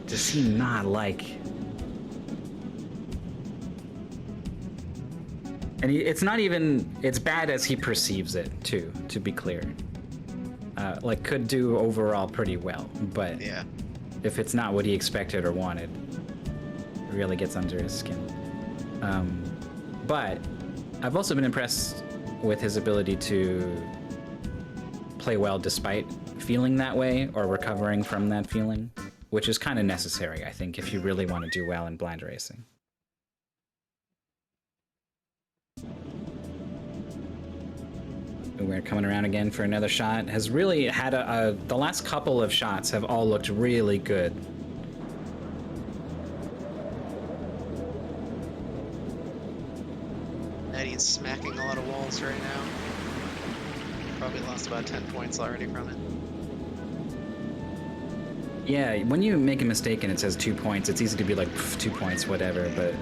does he not like. And it's not even, it's bad as he perceives it, too, to be clear. Like, could do overall pretty well, but Yeah. if it's not what he expected or wanted, it really gets under his skin. But I've also been impressed with his ability to play well despite feeling that way or recovering from that feeling, which is kind of necessary, I think, if you really want to do well in blind racing. We're coming around again for another shot. Has really had the last couple of shots have all looked really good. Eddie's smacking a lot of walls right now. Probably lost about 10 points already from it. Yeah, when you make a mistake and it says 2 points, it's easy to be like, 2 points, whatever. But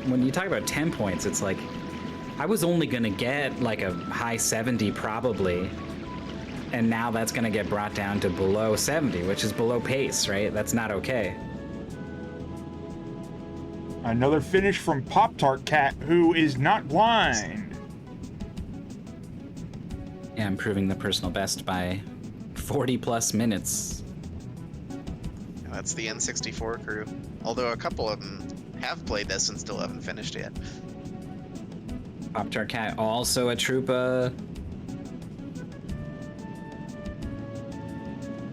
when you talk about 10 points, it's like, I was only gonna get like a high 70 probably, and now that's gonna get brought down to below 70, which is below pace, right? That's not okay. Another finish from Pop-Tart Cat, who is not blind. Yeah, improving the personal best by 40 plus minutes. That's the N64 crew. Although a couple of them have played this and still haven't finished yet. Pop-Tart Cat, also a Troopa.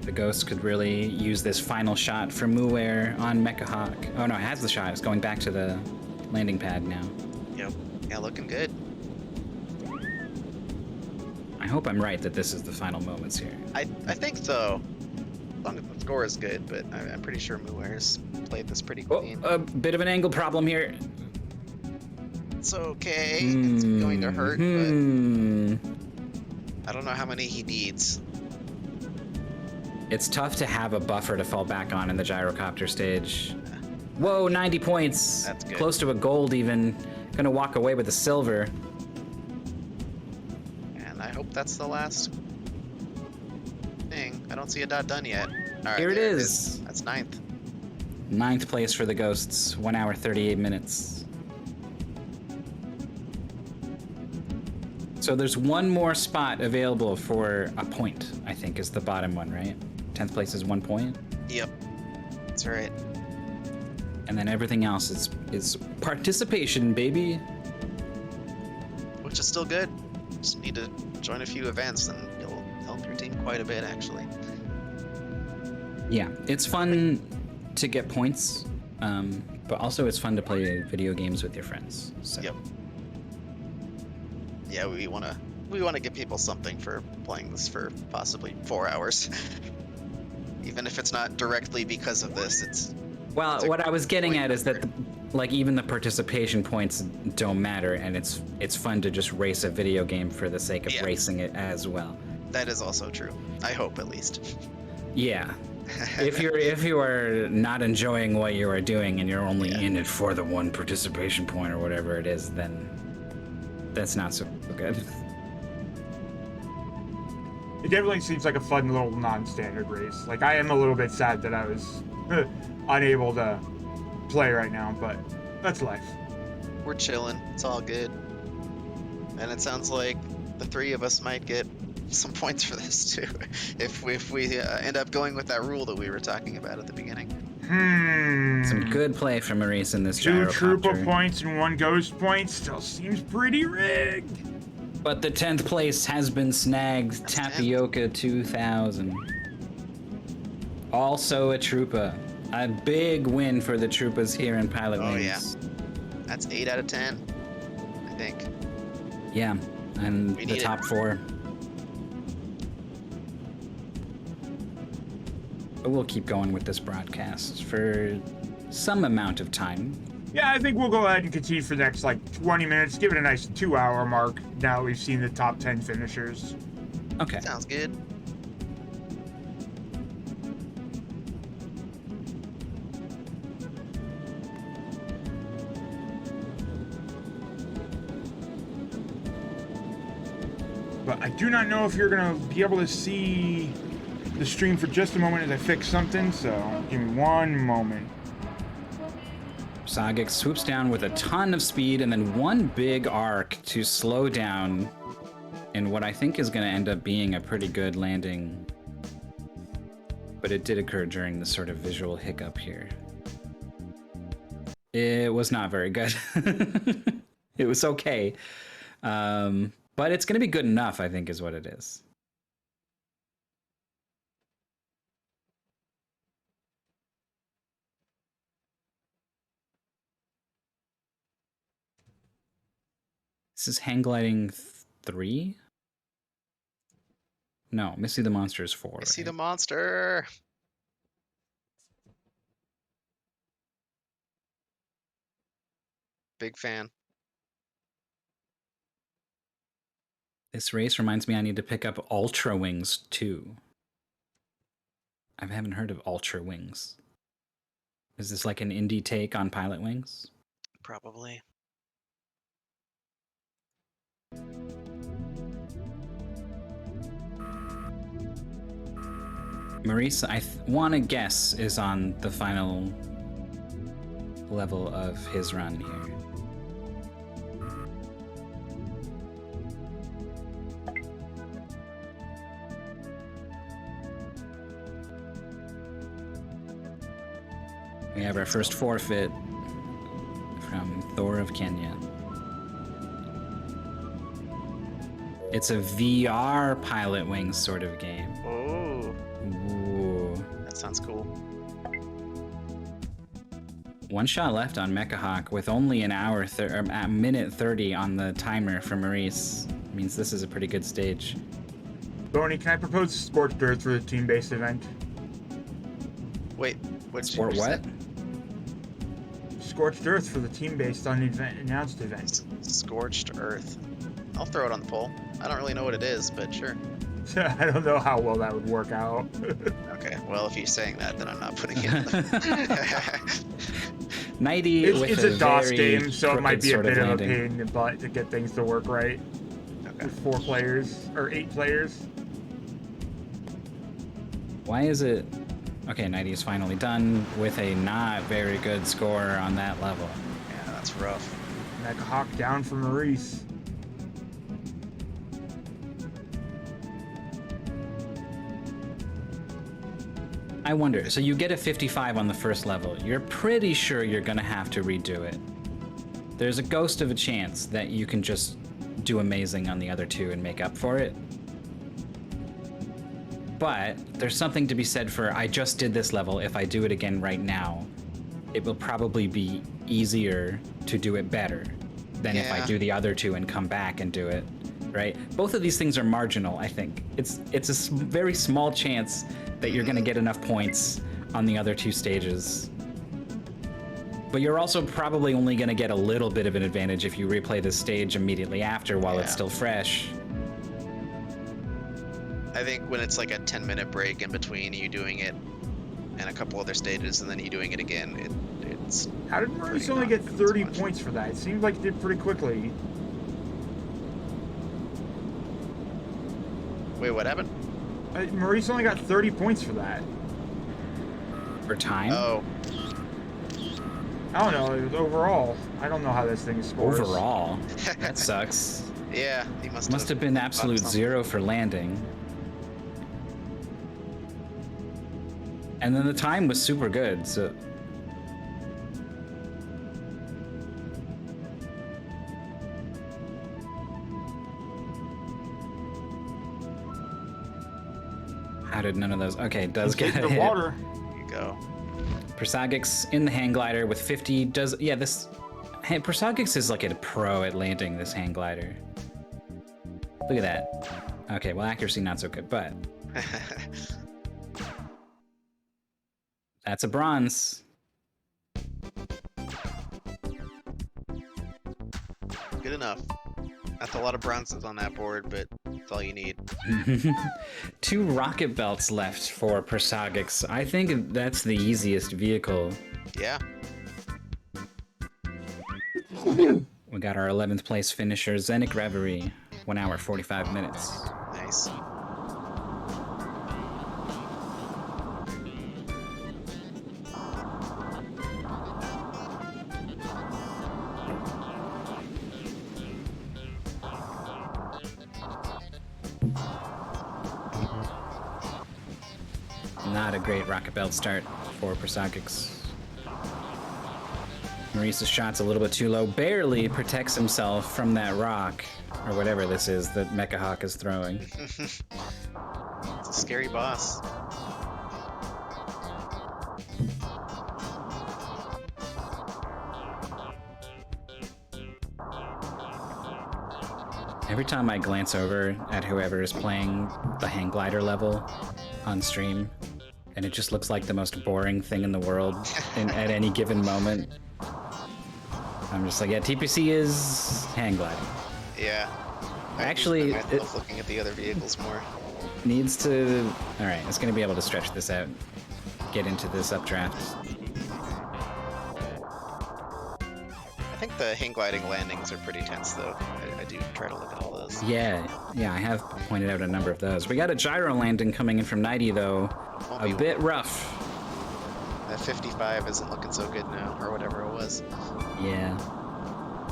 The Ghost could really use this final shot for Mooware on Mecha Hawk. Oh no, it has the shot. It's going back to the landing pad now. Yep. Yeah, looking good. I hope I'm right that this is the final moments here. I think so. As long as the score is good, but I'm pretty sure Mooware's played this pretty Oh, clean. a bit of an angle problem here. It's okay. It's going to hurt, but I don't know how many he needs. It's tough to have a buffer to fall back on in the gyrocopter stage. Whoa, 90 points. That's good. Close to a gold even. Gonna walk away with a silver. And I hope that's the last thing. I don't see a dot done yet. All right, Here it there is. That's 9th. 9th place for the Ghosts. 1 hour, 38 minutes. So there's one more spot available for a point, I think, is the bottom one, right? 10th place is 1 point. Yep. That's right. And then everything else is participation, baby. Which is still good. Just need to join a few events and you'll help your team quite a bit, actually. Yeah, it's fun to get points, but also it's fun to play video games with your friends. So. Yep. Yeah, we wanna give people something for playing this for possibly 4 hours. Even if it's not directly because of this, it's What I was getting at is that like even the participation points don't matter, and it's fun to just race a video game for the sake of racing it as well. that is also true. I hope, at least. Yeah. If you are not enjoying what you are doing and you're only in it for the one participation point or whatever it is, then that's not so good. It definitely seems like a fun little non-standard race. Like, I am a little bit sad that I was unable to play right now, but that's life. We're chilling. It's all good. And it sounds like the three of us might get some points for this too, if we end up going with that rule that we were talking about at the beginning. Some good play from Maurice in this 2 Gyrocopter. Troopa points and 1 Ghost point still seems pretty rigged. But the 10th place has been snagged. That's Tapioca 2000. Also a Troopa. A big win for the Troopas here in Pilotwings. Oh yeah, that's 8 out of 10, I think. Yeah, and We the need top it. 4. But we'll keep going with this broadcast for some amount of time. Yeah, I think we'll go ahead and continue for the next like 20 minutes. Give it a nice 2-hour mark. Now we've seen the top 10 finishers. Okay. Sounds good. But I do not know if you're gonna be able to see the stream for just a moment as I fix something. So give me 1 moment. Sagic swoops down with a ton of speed and then one big arc to slow down in what I think is going to end up being a pretty good landing. But it did occur during the sort of visual hiccup here. It was not very good. It was okay. But it's going to be good enough, I think, is what it is. This is hang gliding 3? No, Missy the Monster is 4. I see right? the monster. Big fan. This race reminds me I need to pick up Ultra Wings 2. I haven't heard of Ultra Wings. Is this like an indie take on Pilotwings? Probably. Maurice, I want to guess, is on the final level of his run here. We have our first forfeit from Thor of Kenya. It's a VR Pilotwings sort of game. Oh, Ooh. that sounds cool. One shot left on Mechahawk with only an hour, a minute 30 on the timer for Maurice. Means this is a pretty good stage. Boney, can I propose Scorched Earth for the team-based event? Wait, what? Or what? Scorched Earth for the team-based unannounced event. Scorched Earth. I'll throw it on the poll. I don't really know what it is, but sure. I don't know how well that would work out. Okay, well, if you're saying that, then I'm not putting it in the... 90 with it's a DOS very game, so it might be a crooked bit sort of a landing. pain in the butt to get things to work right. Okay. With 4 players, or 8 players. Why is it... Okay, 90 is finally done with a not very good score on that level. Yeah, that's rough. Mechahawk down for Maurice. I wonder, so you get a 55 on the first level. You're pretty sure you're gonna have to redo it. There's a ghost of a chance that you can just do amazing on the other 2 and make up for it. But there's something to be said for, I just did this level, if I do it again right now, it will probably be easier to do it better than if I Yeah. do the other 2 and come back and do it, right? Both of these things are marginal, I think. It's a very small chance that you're gonna get enough points on the other 2 stages. But you're also probably only gonna get a little bit of an advantage if you replay this stage immediately after while it's Yeah. still fresh. I think when it's like a 10-minute break in between you doing it and a couple other stages and then you doing it again, it's... How did Maurice Pretty only not get doing 30 so much. points for that? It seemed like it did pretty quickly. Wait, what happened? Maurice only got 30 points for that. For time? Oh, I don't know, it was overall. I don't know how this thing scores. Overall. That sucks. Yeah, he Must have been absolute something. zero for landing. And then the time was super good, so... How did none of those... Okay, does get a the hit. water. There you go. Persagix in the hang glider with 50 does... Yeah, this... Hey, Persagix is like a pro at landing this hang glider. Look at that. Okay, well, accuracy not so good, but... That's a bronze. Good enough. That's a lot of bronzes on that board, but that's all you need. 2 rocket belts left for Persagix. I think that's the easiest vehicle. Yeah. We got our 11th place finisher, Zenic Reverie. 1 hour, 45 minutes. Nice. Not a great rocket belt start for Persagix. Maurice's shot's a little bit too low. Barely protects himself from that rock, or whatever this is that Mecha Hawk is throwing. It's a scary boss. Every time I glance over at whoever is playing the hang glider level on stream, and it just looks like the most boring thing in the world at any given moment, I'm just like, yeah, TPC is hang gliding. Yeah. Actually, I love looking at the other vehicles more. Needs to... Alright, it's going to be able to stretch this out. Get into this updraft. I think the hang gliding landings are pretty tense, though. I do try to look at all those. Yeah, I have pointed out a number of those. We got a gyro landing coming in from 90, though. Won't A be- bit rough. That 55 isn't looking so good now, or whatever it was. Yeah.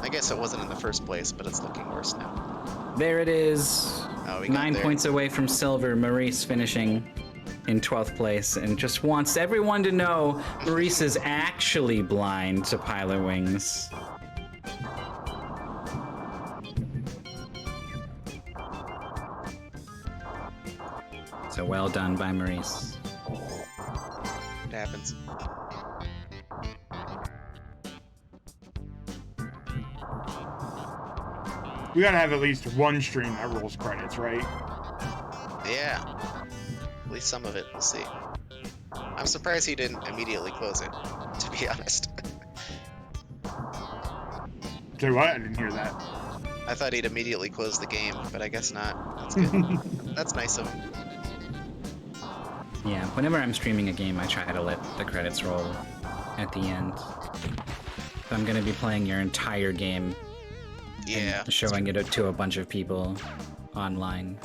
I guess it wasn't in the first place, but it's looking worse now. There it is. Oh, we got 9 there. points away from silver. Maurice finishing in 12th place and just wants everyone to know Maurice is actually blind to Pilotwings. So well done by Maurice. It happens. We gotta have at least one stream that rolls credits, right? Yeah. At least some of it. We'll see. I'm surprised he didn't immediately close it, to be honest. Say what? I didn't hear that. I thought he'd immediately close the game, but I guess not. That's good. That's nice of him. Yeah, whenever I'm streaming a game, I try to let the credits roll at the end. If I'm gonna be playing your entire game, Yeah. and showing it to a bunch of people online,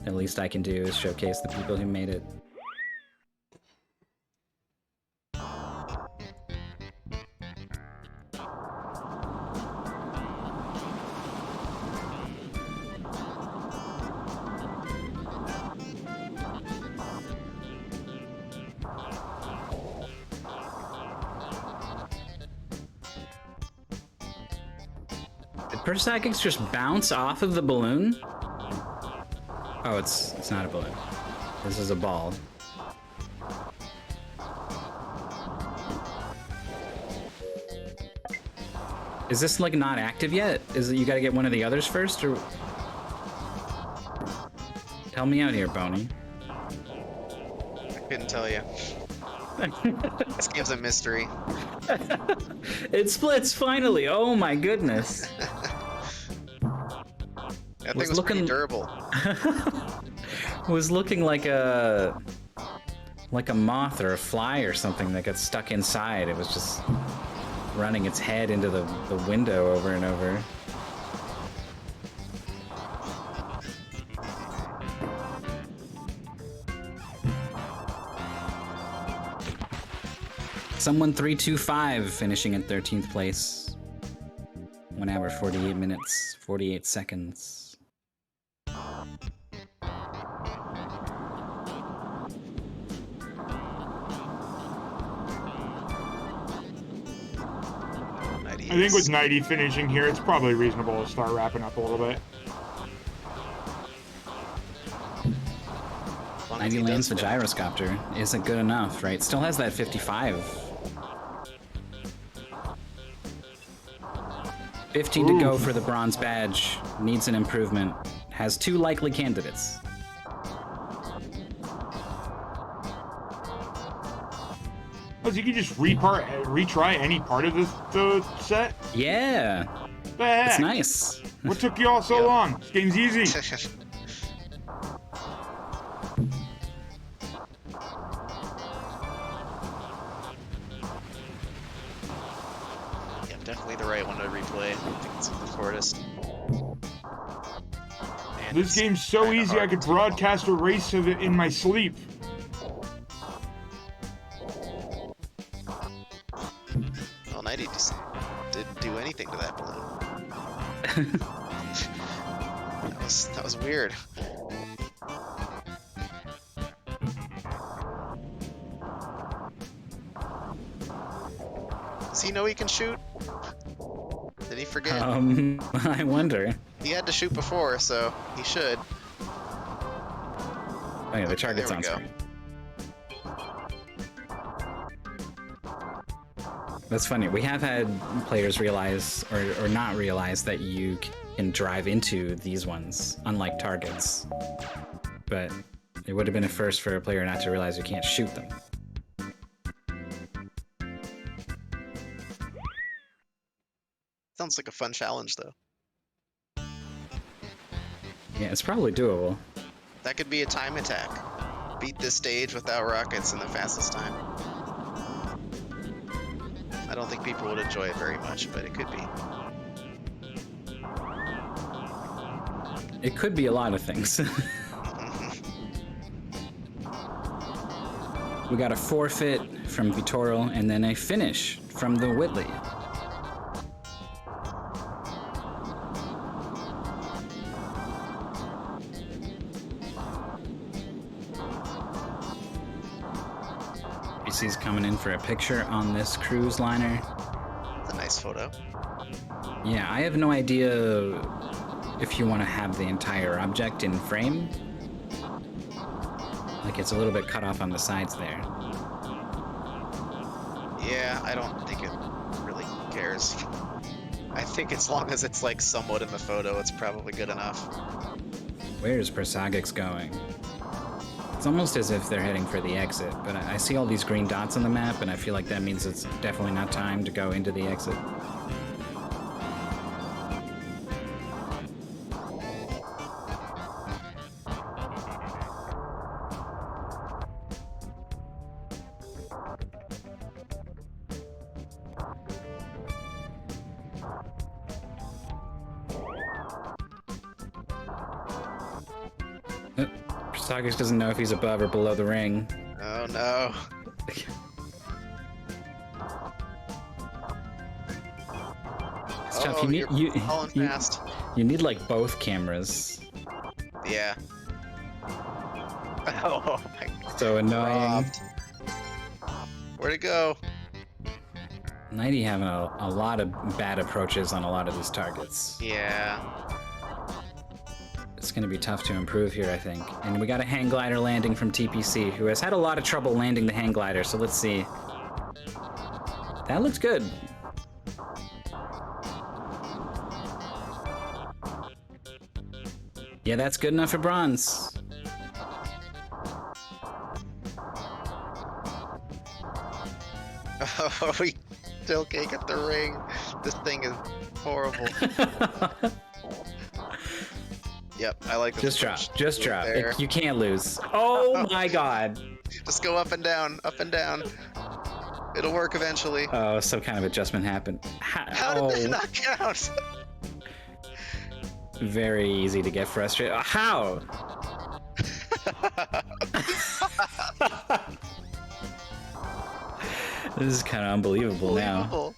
the least I can do is showcase the people who made it. Did Persagix just bounce off of the balloon? Oh, it's not a balloon. This is a ball. Is this like not active yet? Is it you gotta get one of the others first, or? Tell me out here, Boney. I couldn't tell you. This game's a mystery. It splits finally. Oh my goodness. That Was thing was pretty looking- durable. Was looking like a moth or a fly or something that got stuck inside. It was just running its head into the window over and over. Someone 325 finishing in 13th place. 1 hour 48 minutes, 48 seconds. I think with 90 finishing here, it's probably reasonable to start wrapping up a little bit. 90 lands the Gyrocopter isn't good enough, right? Still has that 55. 15 to go for the bronze badge. Needs an improvement. Has 2 likely candidates. Oh, so you can just retry any part of the set? Yeah. The heck? It's nice. What took you all so long? This game's easy. Yeah, definitely the right one to replay. I think it's the shortest. And This it's game's so kinda easy I hard could to broadcast a race of it in my sleep. Well, 90 just didn't do anything to that balloon. That was weird. Does he know he can shoot? Did he forget? I wonder. He had to shoot before, so he should. Oh yeah, the Okay, target's there we on go. screen. That's funny. We have had players realize, or not realize, that you can drive into these ones, unlike targets. But it would have been a first for a player not to realize you can't shoot them. Sounds like a fun challenge, though. Yeah, it's probably doable. That could be a time attack. Beat this stage without rockets in the fastest time. I don't think people would enjoy it very much, but it could be. It could be a lot of things. We got a forfeit from Vittoral and then a finish from the Whitley. BC's coming in for a picture on this cruise liner. It's a nice photo. Yeah, I have no idea if you want to have the entire object in frame. Like, it's a little bit cut off on the sides there. Yeah, I don't think it really cares. I think as long as it's like somewhat in the photo, it's probably good enough. Where's Persagix going? It's almost as if they're heading for the exit, but I see all these green dots on the map, and I feel like that means it's definitely not time to go into the exit. Persagix doesn't know if he's above or below the ring. Oh no. It's tough. Oh, You you're falling fast. you need like both cameras. Yeah. Oh my god. So annoying. Robbed. Where'd it go? 90 having a lot of bad approaches on a lot of these targets. Yeah. It's going to be tough to improve here, I think. And we got a hang glider landing from TPC, who has had a lot of trouble landing the hang glider, so let's see. That looks good. Yeah, that's good enough for bronze. Oh, we still can't get the ring. This thing is horrible. Yep, I like this. Just drop. approach. Just drop. There. You can't lose. Oh my god. Just go up and down, up and down. It'll work eventually. Oh, some kind of adjustment happened. How did that not count? Very easy to get frustrated. How? This is kind of unbelievable now. Unbelievable.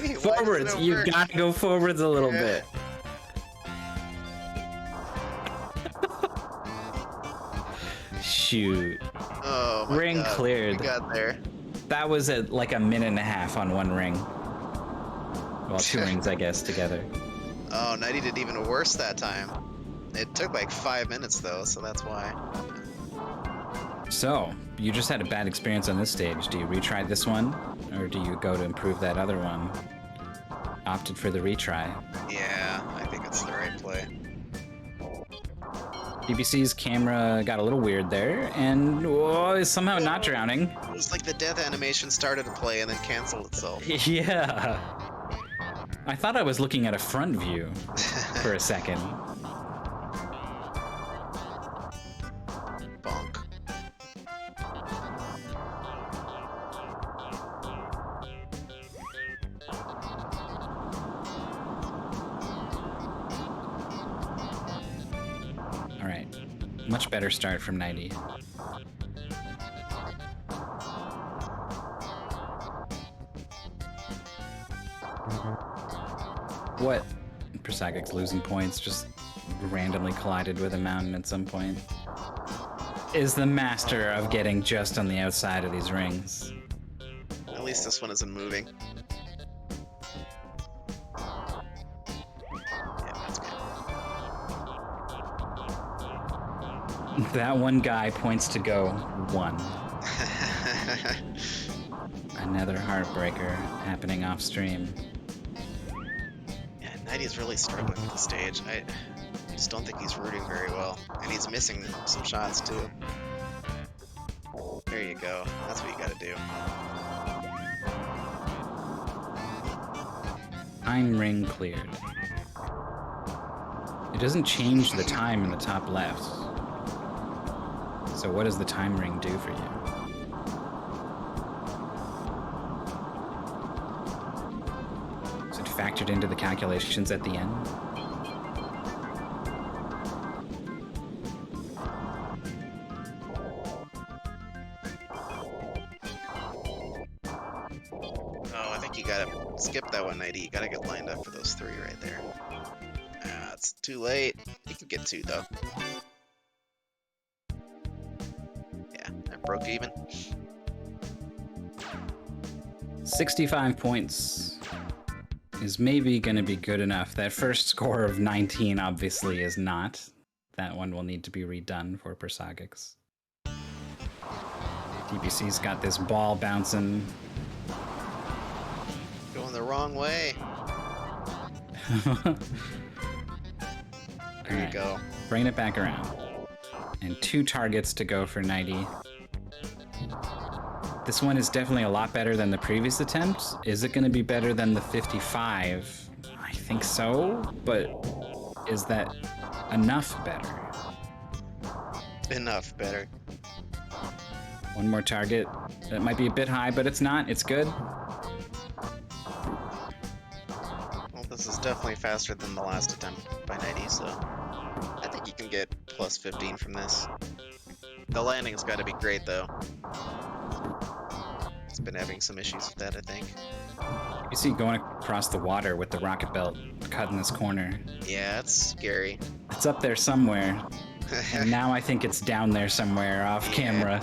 does it Forwards. not You work? gotta go forwards a little Yeah. bit. Shoot. Oh my Ring God. cleared. We got there. That was at like a minute and a half on one ring. Well, two rings, I guess, together. Oh, Nighty did even worse that time. It took like 5 minutes though, so that's why. So, you just had a bad experience on this stage. Do you retry this one? Or do you go to improve that other one? Opted for the retry. Yeah, I think it's the right play. BBC's camera got a little weird there, and is somehow not drowning. It was like the death animation started to play and then canceled itself. Yeah. I thought I was looking at a front view for a second. Bonk. All right. Much better start from 90. What? Persagic's losing points, just randomly collided with a mountain at some point. Is the master of getting just on the outside of these rings. At least this one isn't moving. Yeah, that's good. That one guy points to go one. Another heartbreaker happening off stream. Yeah, Nighty's really struggling with the stage. I just don't think he's rooting very well. And he's missing some shots too. There you go. That's what you gotta do. Time ring cleared. It doesn't change the time in the top left. So what does the time ring do for you? Is it factored into the calculations at the end? Oh, I think you gotta skip that one, Nighty. You gotta get lined up for those three right there. Ah, it's too late. You can get two, though. Yeah, I broke even. 65 points is maybe going to be good enough. That first score of 19 obviously is not. That one will need to be redone for Persagix. DBC's got this ball bouncing. Going the wrong way. There you go. Bringing it back around. And 2 targets to go for 90. This one is definitely a lot better than the previous attempt. Is it going to be better than the 55? I think so, but is that enough better? Enough better. One more target. That might be a bit high, but it's not. It's good. Well, this is definitely faster than the last attempt by 90, so I think you can get plus 15 from this. The landing's got to be great, though. It's been having some issues with that, I think. You see going across the water with the rocket belt cut in this corner. Yeah, it's scary. It's up there somewhere. And now I think it's down there somewhere off camera.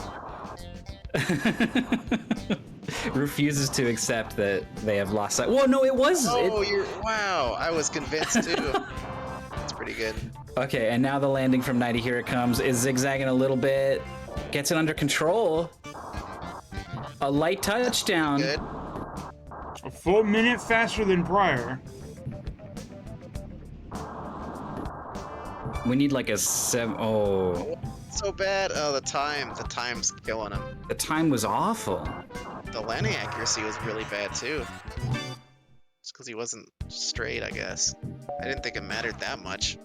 Refuses to accept that they have lost sight. Whoa, no, it was. Wow, I was convinced too. That's pretty good. Okay, and now the landing from 90, here it comes, is zigzagging a little bit. Gets it under control. A light touchdown. Good. A full minute faster than prior. We need like a 7. Oh, So bad. Oh, the time's killing him. the time was awful. The landing accuracy was really bad too. Just because he wasn't straight, I guess. I didn't think it mattered that much.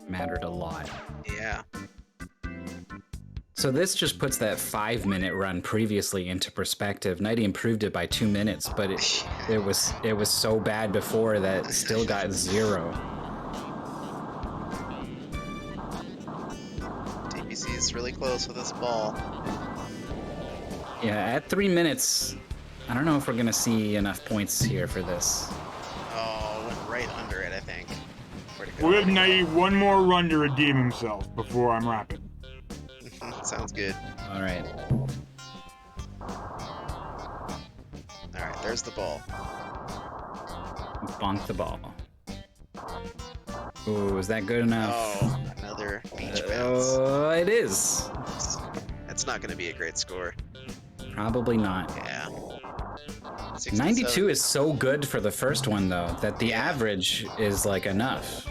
Mattered a lot. Yeah. So this just puts that 5-minute run previously into perspective. 90 improved it by 2 minutes, but it was so bad before that it still got 0. TPC is really close with this ball. Yeah, at 3 minutes, I don't know if we're gonna see enough points here for this. Oh, went right under it, I think. Where'd it go? We'll give Nighty one more run to redeem himself before I'm rapping. Sounds good. All right. Alright, there's the ball. Bonk the ball. Ooh, is that good enough? Oh, another beach bounce. Oh, it is. That's not going to be a great score. Probably not. Yeah. 92 is so good for the first one, though, that the average is like enough.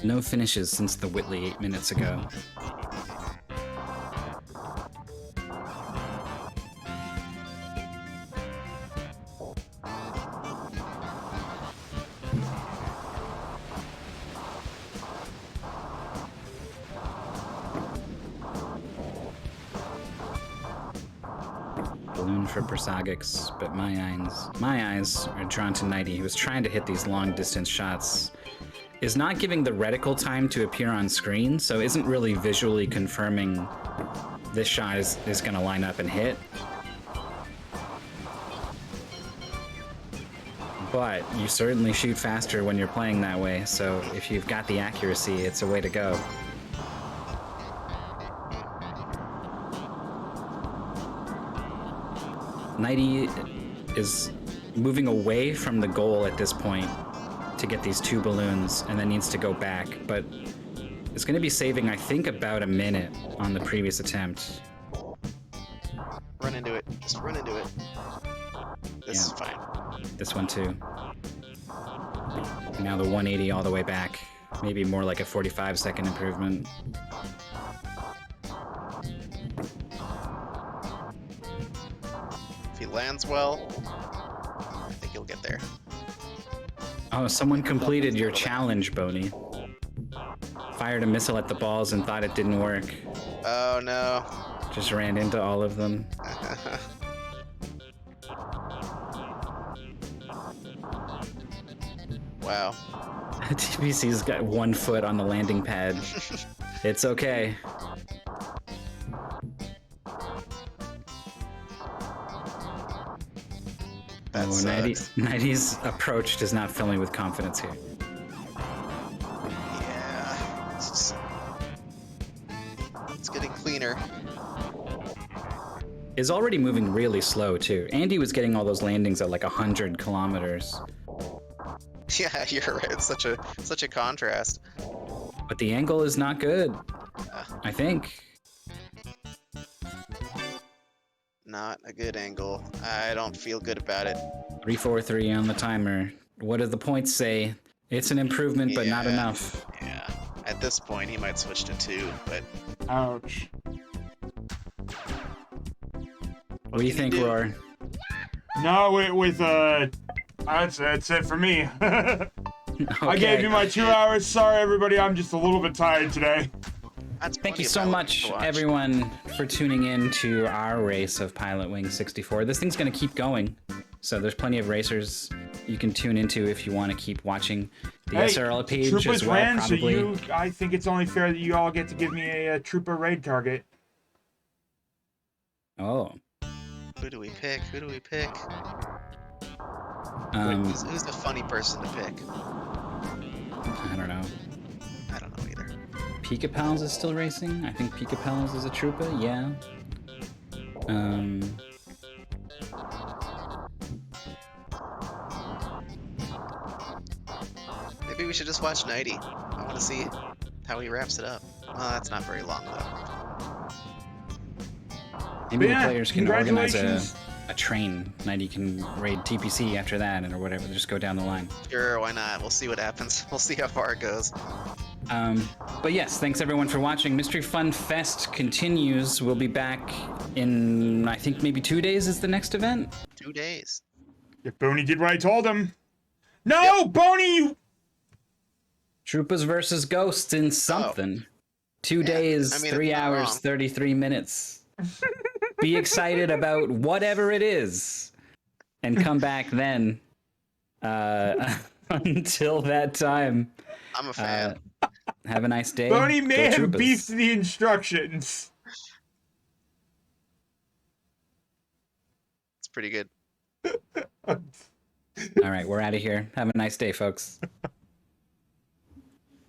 No finishes since the Whitley 8 minutes ago. Balloon for Persagix, but my eyes are drawn to 90. He was trying to hit these long distance shots. Is not giving the reticle time to appear on screen, so isn't really visually confirming this shot is going to line up and hit. But you certainly shoot faster when you're playing that way, so if you've got the accuracy, it's a way to go. Nighty is moving away from the goal at this point to get these 2 balloons, and then needs to go back, but it's going to be saving, I think, about a minute on the previous attempt. Run into it. Just run into it. This is fine. This one too. Now the 180 all the way back. Maybe more like a 45-second improvement. If he lands well, I think he'll get there. Oh, someone completed your challenge, Boney. Fired a missile at the balls and thought it didn't work. Oh no. Just ran into all of them. Wow. TPC's got 1 foot on the landing pad. It's okay. That Oh, 90's approach does not fill me with confidence here. Yeah. It's getting cleaner. Is already moving really slow too. Andy was getting all those landings at like 100 kilometers. Yeah, you're right. It's such a contrast. But the angle is not good, I think. Not a good angle. I don't feel good about it. 343 on the timer. What do the points say? It's an improvement, but not Yeah. enough. Yeah. At this point, he might switch to 2, but Ouch. What do you think, Roar? No, that's it for me. I gave you my 2 hours. Sorry, everybody. I'm just a little bit tired today. Thank you so much, everyone, for tuning in to our race of Pilotwings 64. This thing's going to keep going, so there's plenty of racers you can tune into if you want to keep watching the SRL page Troopers as well, ran, probably. So I think it's only fair that you all get to give me a Trooper raid target. Oh. Who do we pick? Who do we pick? Who's the funny person to pick? I don't know. I don't know either. Pika Pals is still racing. I think Pika Pals is a trooper, yeah. Maybe we should just watch 90. I want to see how he wraps it up. Well, that's not very long, though. Maybe Yeah, the players can organize congratulations. a train. 90 can raid TPC after that, and or whatever. Just go down the line. Sure, why not? We'll see what happens. We'll see how far it goes. But yes, thanks everyone for watching. Mystery Fun Fest continues. We'll be back in, I think, maybe 2 days is the next event. 2 days. If Boney did what I told him. No, Boney, you... Troopers versus Ghosts in something. 2 days, I mean, 3 it's not hours, wrong. 33 minutes. Be excited about whatever it is. and come back then. Until that time, I'm a fan. have a nice day. Boney Go may have Troopers. beefed the instructions. It's pretty good. All right, we're out of here. Have a nice day, folks.